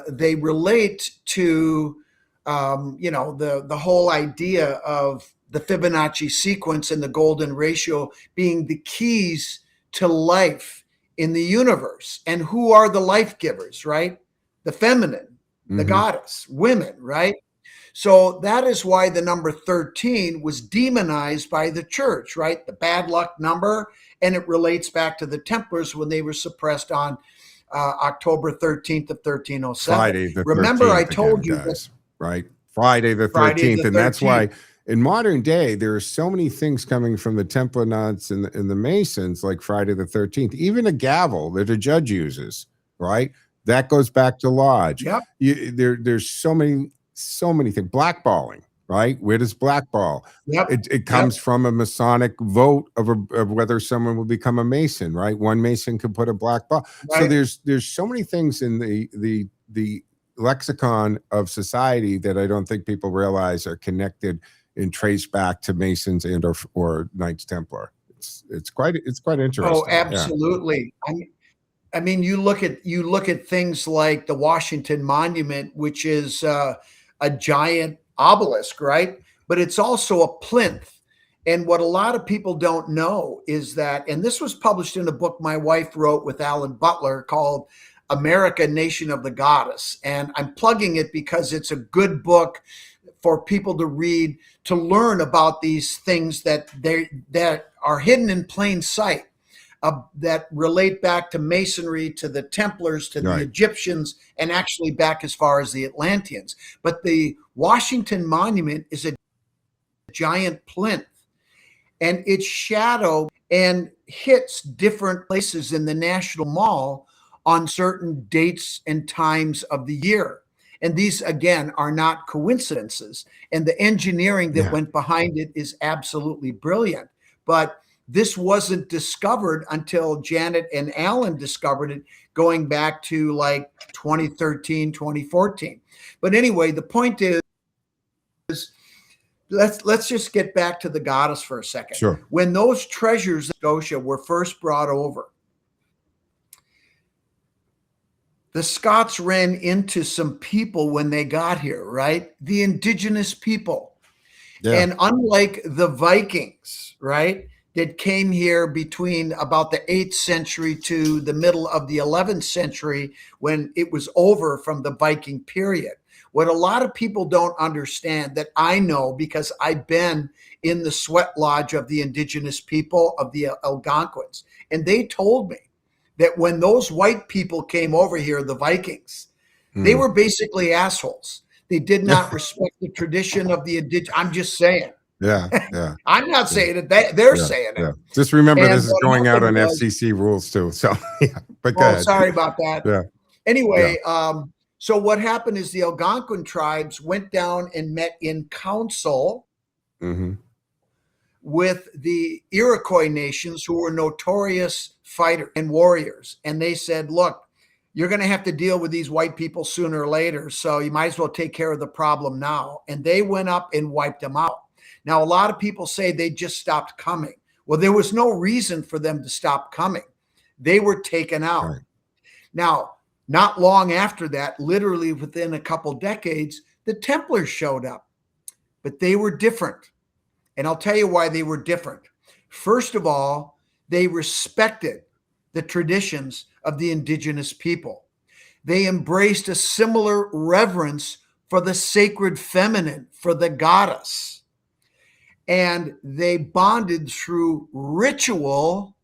they relate to, the whole idea of the Fibonacci sequence and the golden ratio being the keys to life in the universe. And who are the life givers, right? The feminine, the goddess, women, right? So that is why the number 13 was demonized by the church, right? The bad luck number. And it relates back to the Templars when they were suppressed on October 13th of 1307. Friday the 13th. Remember, I told you guys, right? Friday the 13th. Friday the And that's 13th. why in modern day, there are so many things coming from the Templar nuns and the Masons, like Friday the 13th, even a gavel that a judge uses, right? That goes back to lodge. Yep. There's so many things. Blackballing, right? Where does blackball? Yep. It comes from a Masonic vote of whether someone will become a Mason, right? One Mason could put a black ball. So Right. there's so many things in the lexicon of society that I don't think people realize are connected and traced back to Masons and or Knights Templar. It's quite interesting. Oh, Yeah. absolutely. I mean, you look at things like the Washington Monument, which is a giant obelisk, right? But it's also a plinth. And what a lot of people don't know is that, and this was published in a book my wife wrote with Alan Butler called America, Nation of the Goddess. And I'm plugging it because it's a good book for people to read, to learn about these things that are hidden in plain sight. That relate back to Masonry, to the Templars, to the Right. Egyptians, and actually back as far as the Atlanteans. But the Washington Monument is a giant plinth, and its shadow and hits different places in the National Mall on certain dates and times of the year. And these, again, are not coincidences. And the engineering that went behind it is absolutely brilliant. But this wasn't discovered until Janet and Alan discovered it, going back to like 2013, 2014. But anyway, the point is let's just get back to the goddess for a second. Sure. When those treasures of Scotia were first brought over, the Scots ran into some people when they got here, right? The indigenous people. Yeah. And unlike the Vikings, right, that came here between about the 8th century to the middle of the 11th century, when it was over from the Viking period. What a lot of people don't understand, that I know because I've been in the sweat lodge of the indigenous people, of the Algonquins, and they told me that when those white people came over here, the Vikings, they were basically assholes. They did not respect the tradition of the indigenous. I'm just saying. Yeah. I'm not saying it. They're saying it. Just remember, And this is what going out on happened was- FCC rules too. So, yeah. But go Oh, ahead. sorry about that. Yeah. Anyway, so what happened is the Algonquin tribes went down and met in council Mm-hmm. with the Iroquois nations, who were notorious fighters and warriors. And they said, look, you're going to have to deal with these white people sooner or later, so you might as well take care of the problem now. And they went up and wiped them out. Now, a lot of people say they just stopped coming. Well, there was no reason for them to stop coming. They were taken out. Right. Now, not long after that, literally within a couple decades, the Templars showed up, but they were different. And I'll tell you why they were different. First of all, they respected the traditions of the indigenous people. They embraced a similar reverence for the sacred feminine, for the goddess. And they bonded through ritual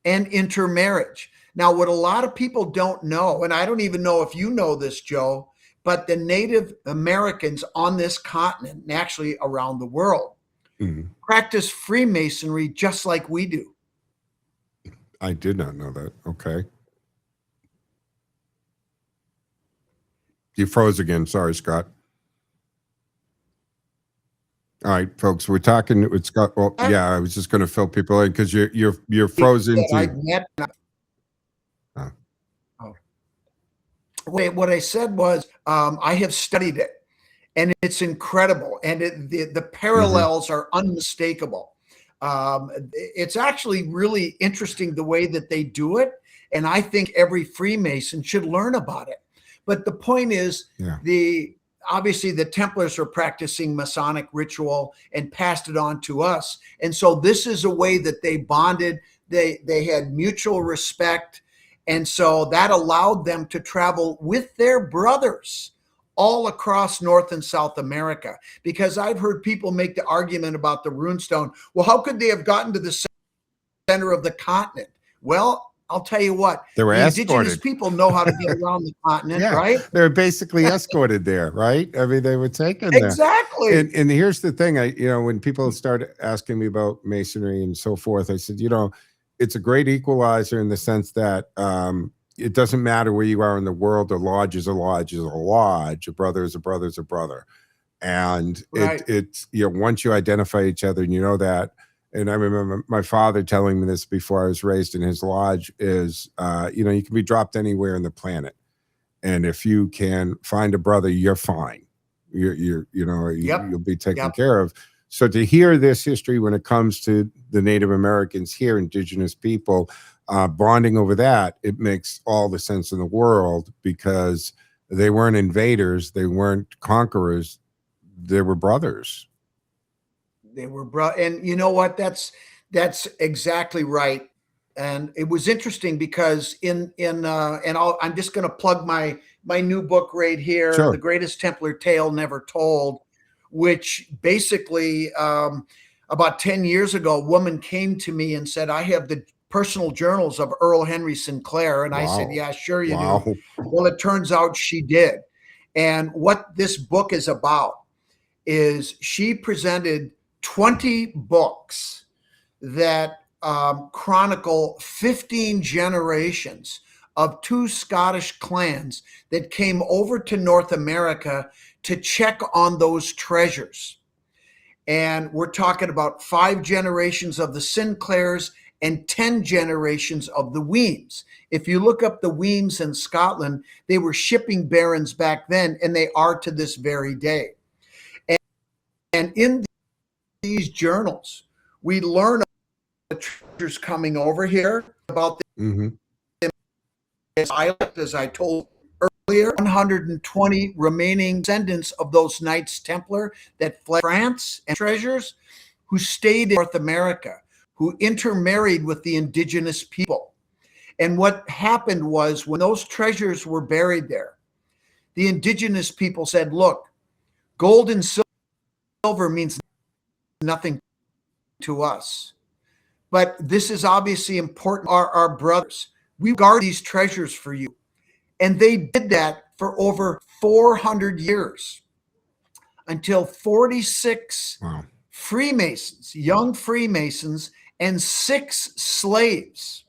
and intermarriage. Now, what a lot of people don't know, and I don't even know if you know this, Joe, but the Native Americans on this continent, and actually around the world, practice Freemasonry just like we do. I did not know that. Okay. You froze again. Sorry, Scott. All right, folks, we're talking with Scott. Well, yeah, I was just going to fill people in because you're frozen. Wait, what I said was I have studied it, and it's incredible, and the parallels are unmistakable. It's actually really interesting the way that they do it, and I think every Freemason should learn about it. But the point is, obviously the Templars are practicing Masonic ritual and passed it on to us, and so this is a way that they bonded. They had mutual respect, and so that allowed them to travel with their brothers all across North and South America. Because I've heard people make the argument about the runestone. Well, how could they have gotten to the center of the continent? Well, I'll tell you what, They were the indigenous escorted. people know how to get around the continent, Yeah, right? they were basically escorted there, right? I mean, they were taken there. Exactly. And here's the thing, when people start asking me about masonry and so forth, I said, it's a great equalizer in the sense that it doesn't matter where you are in the world. A lodge is a lodge is a lodge. A brother is a brother is a brother. And Right. it's once you identify each other and you know that. And I remember my father telling me this before I was raised in his lodge is, you can be dropped anywhere in the planet. And if you can find a brother, you're fine. You'll be taken care of. So to hear this history when it comes to the Native Americans here, indigenous people, bonding over that, it makes all the sense in the world because they weren't invaders. They weren't conquerors. They were brothers. They were and you know what? That's exactly right. And it was interesting because I'm just going to plug my new book right here, Sure. The Greatest Templar Tale Never Told, which basically about 10 years ago, a woman came to me and said, I have the personal journals of Earl Henry Sinclair. And I said, yeah, sure you do. Well, it turns out she did. And what this book is about is she presented 20 books that chronicle 15 generations of two Scottish clans that came over to North America to check on those treasures. And we're talking about 5 generations of the Sinclairs and 10 generations of the Weems. If you look up the Weems in Scotland, they were shipping barons back then, and they are to this very day. And in these journals, we learn about the treasures coming over here, about the island, as I told earlier, 120 remaining descendants of those Knights Templar that fled France and treasures, who stayed in North America, who intermarried with the indigenous people. And what happened was when those treasures were buried there, the indigenous people said, look, gold and silver means nothing to us. But this is obviously important. Our brothers, we guard these treasures for you. And they did that for over 400 years until 46 Freemasons, young Freemasons, and 6 slaves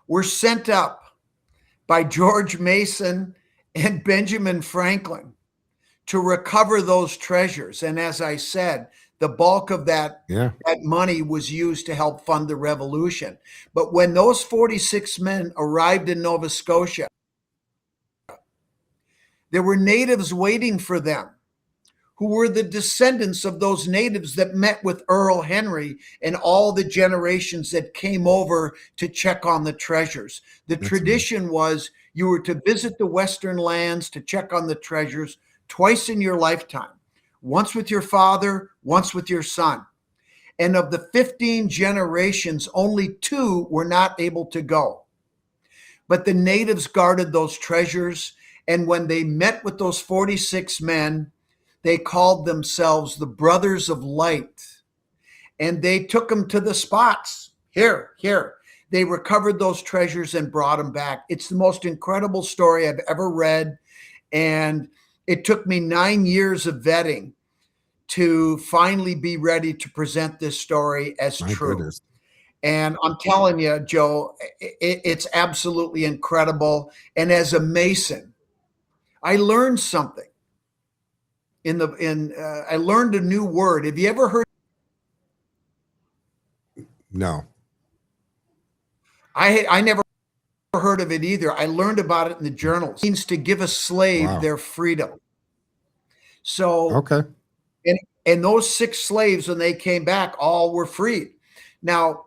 were sent up by George Mason and Benjamin Franklin to recover those treasures. And as I said, the bulk of that money was used to help fund the revolution. But when those 46 men arrived in Nova Scotia, there were natives waiting for them who were the descendants of those natives that met with Earl Henry and all the generations that came over to check on the treasures. The tradition was you were to visit the Western lands to check on the treasures twice in your lifetime, once with your father, once with your son. And of the 15 generations, only 2 were not able to go. But the natives guarded those treasures. And when they met with those 46 men, they called themselves the Brothers of Light. And they took them to the spots. Here. They recovered those treasures and brought them back. It's the most incredible story I've ever read. And it took me 9 years of vetting to finally be ready to present this story as true. Goodness. And I'm telling you, Joe, it's absolutely incredible. And as a Mason, I learned something. I learned a new word. Have you ever heard? No. I never heard of it either. I learned about it in the journals. It means to give a slave their freedom. So, and those 6 slaves, when they came back, all were freed. Now,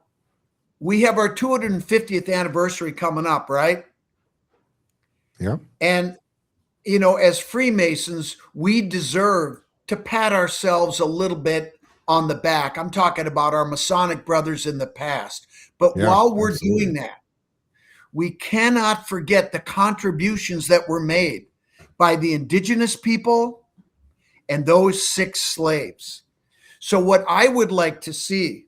we have our 250th anniversary coming up, right? Yeah. And as Freemasons, we deserve to pat ourselves a little bit on the back. I'm talking about our Masonic brothers in the past. But while we're doing that, we cannot forget the contributions that were made by the indigenous people and those 6 slaves. So what I would like to see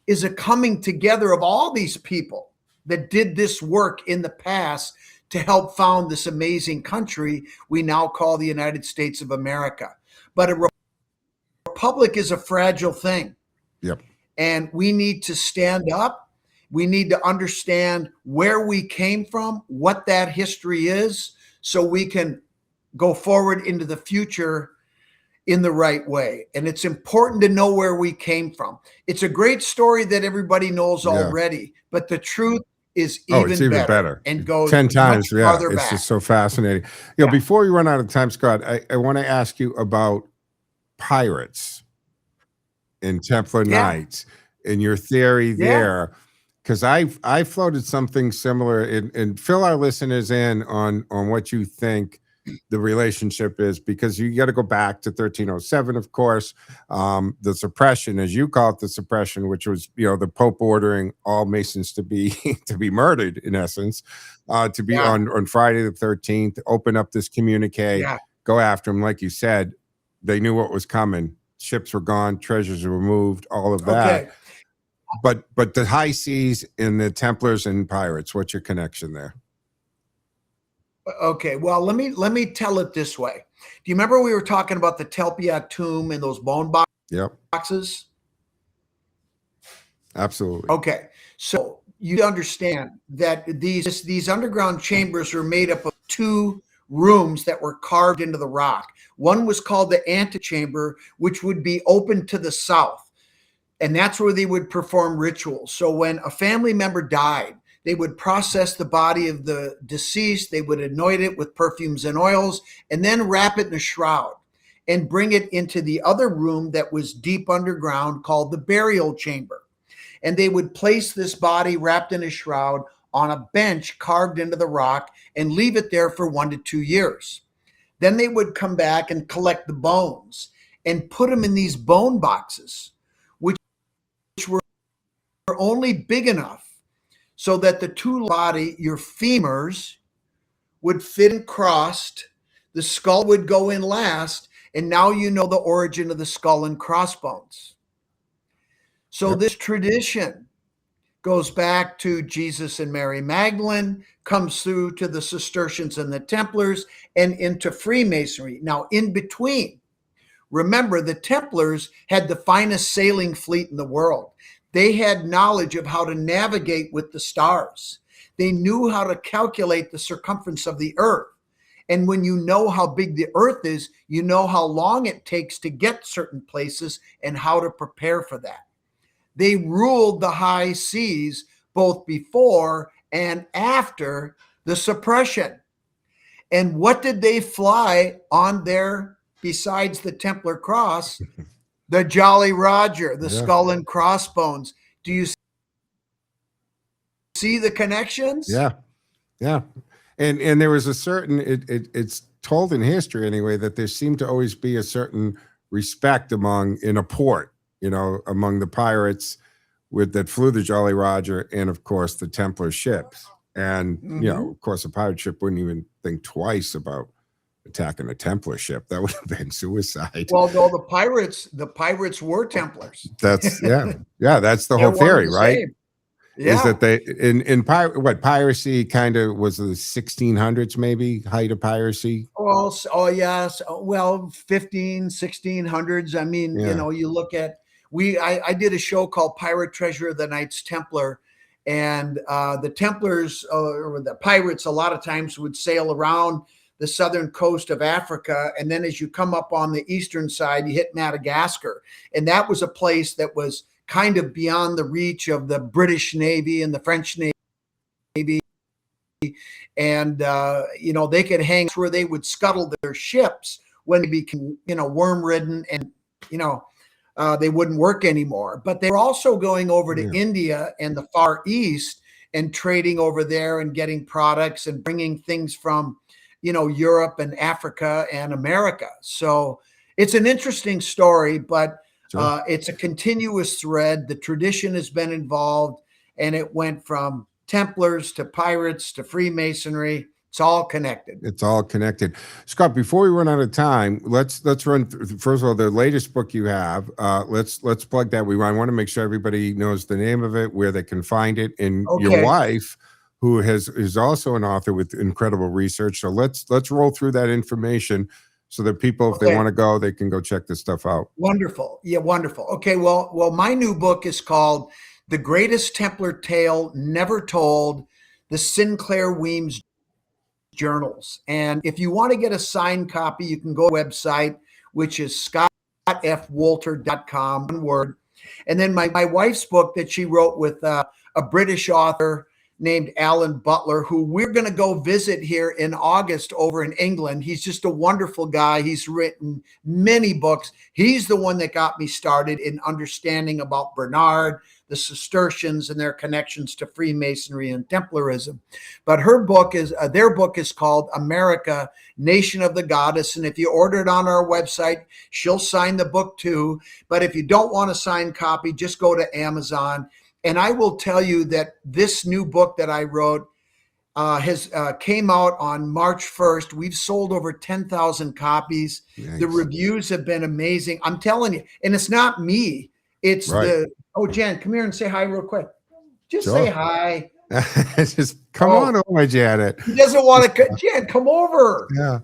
is a coming together of all these people that did this work in the past to help found this amazing country we now call the United States of America. But a republic is a fragile thing. Yep. And we need to stand up. We need to understand where we came from, what that history is, so we can go forward into the future in the right way. And it's important to know where we came from. It's a great story that everybody knows already, but the truth is it's even better and goes 10 times. much Yeah, farther it's back. just so fascinating. Before we run out of time, Scott, I want to ask you about pirates and Templar Knights and your theory there, because I floated something similar, and fill our listeners in on what you think the relationship is, because you got to go back to 1307, of course, the suppression, as you call it, the suppression, which was, the Pope ordering all Masons to be to be murdered, in essence, to be on Friday the 13th, open up this communique, go after them. Like you said, they knew what was coming. Ships were gone, treasures were moved, all of that. But the high seas and the Templars and pirates, what's your connection there? Okay, well, let me tell it this way. Do you remember we were talking about the Telpia tomb and those bone boxes? Absolutely. Okay, so you understand that these underground chambers were made up of two rooms that were carved into the rock. One was called the antechamber, which would be open to the south, and that's where they would perform rituals. So when a family member died, they would process the body of the deceased, they would anoint it with perfumes and oils, and then wrap it in a shroud and bring it into the other room that was deep underground called the burial chamber. And they would place this body wrapped in a shroud on a bench carved into the rock and leave it there for 1 to 2 years. Then they would come back and collect the bones and put them in these bone boxes, which were only big enough so that the two body, your femurs, would fit and crossed, the skull would go in last, and now you know the origin of the skull and crossbones. So this tradition goes back to Jesus and Mary Magdalene, comes through to the Cistercians and the Templars, and into Freemasonry. Now, in between, remember, the Templars had the finest sailing fleet in the world. They had knowledge of how to navigate with the stars. They knew how to calculate the circumference of the earth. And when you know how big the earth is, you know how long it takes to get certain places and how to prepare for that. They ruled the high seas both before and after the suppression. And what did they fly on there besides the Templar cross? The Jolly Roger, the skull and crossbones. Do you see the connections? Yeah. And there was a certain, it's told in history anyway, that there seemed to always be a certain respect in a port, among the pirates that flew the Jolly Roger and, of course, the Templar ships. And, of course, a pirate ship wouldn't even think twice about attacking a Templar ship. That would have been suicide. Well, no, the pirates were Templars. That's that's the whole theory, right? Yeah. Is that they in piracy kind of was the 1600s, maybe height of piracy? Well, yes. Well, 1600s. I mean, you look at I did a show called Pirate Treasure of the Knights Templar, and the Templars or the pirates a lot of times would sail around the southern coast of Africa, and then as you come up on the eastern side, you hit Madagascar, and that was a place that was kind of beyond the reach of the British Navy and the French Navy, and they could hang where they would scuttle their ships when they became worm-ridden and they wouldn't work anymore. But they were also going over to India and the Far East and trading over there and getting products and bringing things from Europe and Africa and America. So it's an interesting story, but it's a continuous thread. The tradition has been involved, and it went from Templars to pirates to Freemasonry It's all connected. It's all connected. Scott, before we run out of time, let's run through, first of all, the latest book you have. Let's plug that. I want to make sure everybody knows the name of it, where they can find it, and your wife, who is also an author with incredible research. So let's roll through that information so that people, if they want to go, they can go check this stuff out. Wonderful. Yeah, wonderful. Okay, well, my new book is called The Greatest Templar Tale Never Told, the Sinclair Weems Journals. And if you want to get a signed copy, you can go to our website, which is scottfwolter.com, one word. And then my wife's book that she wrote with a British author named Alan Butler, who we're going to go visit here in August over in England. He's just a wonderful guy. He's written many books. He's the one that got me started in understanding about Bernard, the Cistercians, and their connections to Freemasonry and Templarism. But their book is called America, Nation of the Goddess. And if you order it on our website, she'll sign the book too. But if you don't want a signed copy, just go to Amazon. And I will tell you that this new book that I wrote has came out on March 1st. We've sold over 10,000 copies. Nice. The reviews have been amazing. I'm telling you, and it's not me. It's Jan, come here and say hi real quick. Just say hi. Just come on over, Janet. He doesn't want to. Jan, come over. Yeah.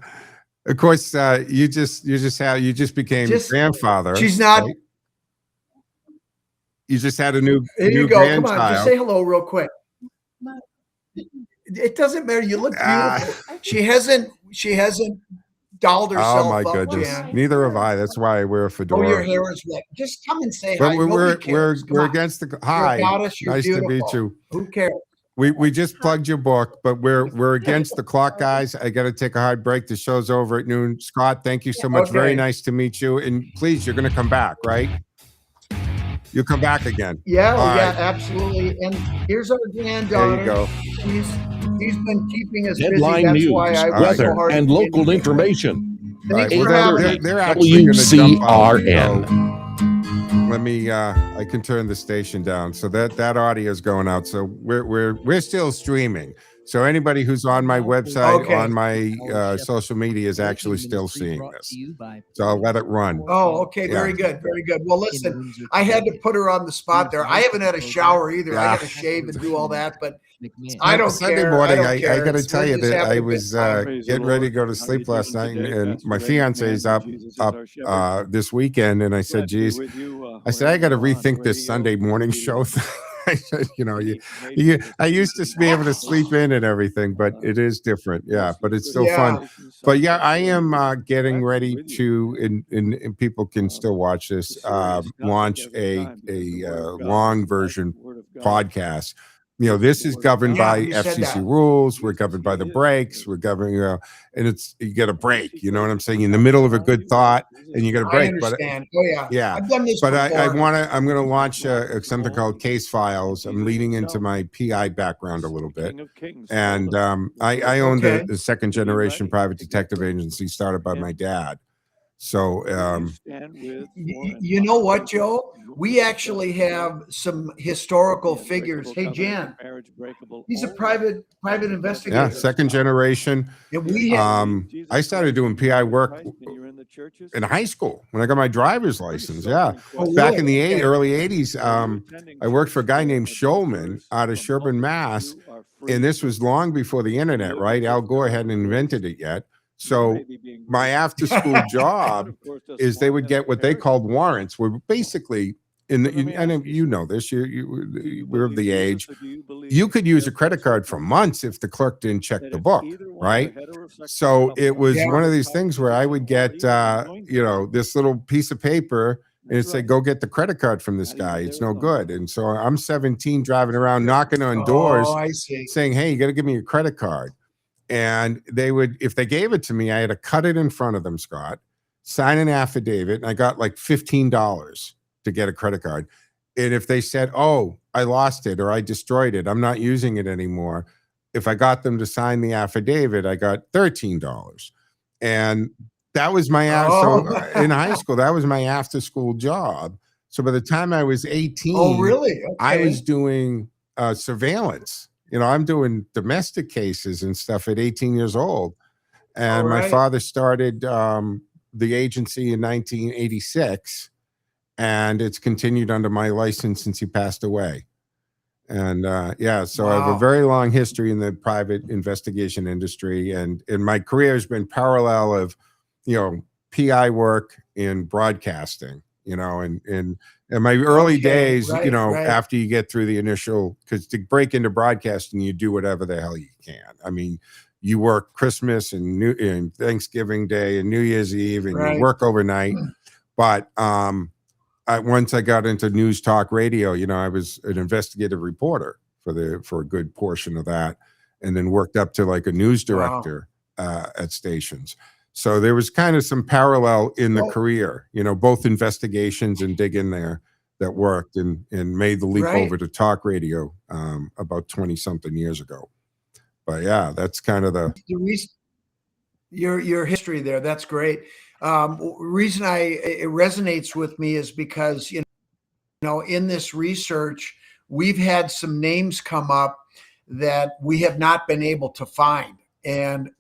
Of course, you just became grandfather. She's not. Right? You just had a new There you new go. grandchild. Come on, just say hello real quick. It doesn't matter. You look beautiful. She hasn't dolled herself. Oh my up, goodness! Jan. Neither have I. That's why I wear a fedora. Oh, your hair is wet. Just come and say But hi. we're against the hi. You're a goddess, you're Nice beautiful. to meet you. Who cares? We just plugged your book, but we're against the clock, guys. I got to take a hard break. The show's over at noon. Scott, thank you so much. Okay. Very nice to meet you. And please, you're going to come back, right? You'll come back again. Yeah, All yeah, right. absolutely. And here's our granddaughter. There you go. He's been keeping us Headline busy. That's news, why I work weather, so hard. and to get local you. information. All right. Thanks Well, for having me. they're actually going to jump out. WCRN. Let me. I can turn the station down so that audio is going out. So we're still streaming. So anybody who's on my website, on my social media, is actually still seeing this. So I'll let it run. Oh, okay. Very good. Very good. Well, listen, I had to put her on the spot there. I haven't had a shower either. I got to shave and do all that, but I don't Sunday care. morning, I got to tell you that I was getting ready to go to sleep last night, and my fiance is up this weekend, and I said, "Geez," I said, "I got to rethink this Sunday morning show." I said, I used to be able to sleep in and everything, but it is different. Yeah, but it's still fun. But yeah, I am getting ready to, and people can still watch this, launch a long version podcast. This is governed by FCC rules. We're governed by the breaks. We're governed, and you get a break. You know what I'm saying? In the middle of a good thought, and you get a break. I understand. But yeah. I've done this but before. I'm going to launch something called Case Files. I'm leading into my PI background a little bit, and I owned a second generation private detective agency started by my dad. So, you know what, Joe? We actually have some historical figures. Hey, Jan, he's a private investigator. yeah, second generation. And we have, I started doing PI work in high school when I got my driver's license. Yeah, Oh, back in really? the early '80s, I worked for a guy named Shulman out of Sherburne, Mass. And this was long before the internet, right? Al Gore hadn't invented it yet. So my after-school job is they would get what they called warrants, where basically, and you know this, we're of the age, you could use a credit card for months if the clerk didn't check the book, right? So it was one of these things where I would get, this little piece of paper, and it said, go get the credit card from this guy. It's no good. And so I'm 17 driving around, knocking on doors, saying, hey, you got to give me your credit card. And they would, if they gave it to me, I had to cut it in front of them, Scott, sign an affidavit, and I got like $15 to get a credit card. And if they said, oh, I lost it or I destroyed it, I'm not using it anymore, if I got them to sign the affidavit, I got $13. And that was my, so in high school, that was my after school job. So by the time I was 18, oh, really? Okay. I was doing surveillance I'm doing domestic cases and stuff at 18 years old. And my right. father started the agency in 1986, and it's continued under my license since he passed away. And so I have a Wow. very long history in the private investigation industry, and my career has been parallel of, PI work in broadcasting, and in my early days, right. after you get through the initial, because to break into broadcasting, you do whatever the hell you can. I mean, you work Christmas and Thanksgiving Day and New Year's Eve, and you work overnight. But once I got into news talk radio, I was an investigative reporter for a good portion of that, and then worked up to like a news director at stations. So there was kind of some parallel in the career, both investigations and dig in there that worked, and made the leap over to talk radio about 20 something years ago. But yeah, that's kind of the your history there. That's great. Reason it resonates with me is because, in this research, we've had some names come up that we have not been able to find. And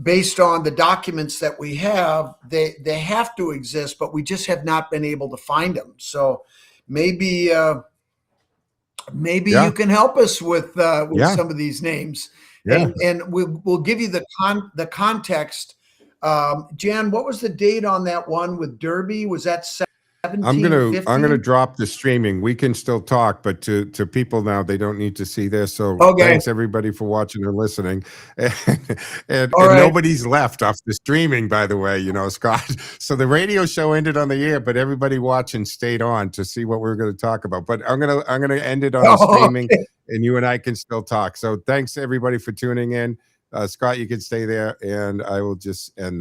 based on the documents that we have, they have to exist, but we just have not been able to find them. So maybe you can help us with some of these names. And we'll give you the context. Jan, what was the date on that one with Derby? Was that 1750? I'm gonna drop the streaming. We can still talk, but to people now, they don't need to see this. So thanks everybody for watching or listening. And nobody's left off the streaming, by the way, Scott. So the radio show ended on the air, but everybody watching stayed on to see what we're going to talk about. But I'm gonna end it on the streaming, and you and I can still talk. So thanks everybody for tuning in. Scott, you can stay there, and I will just end.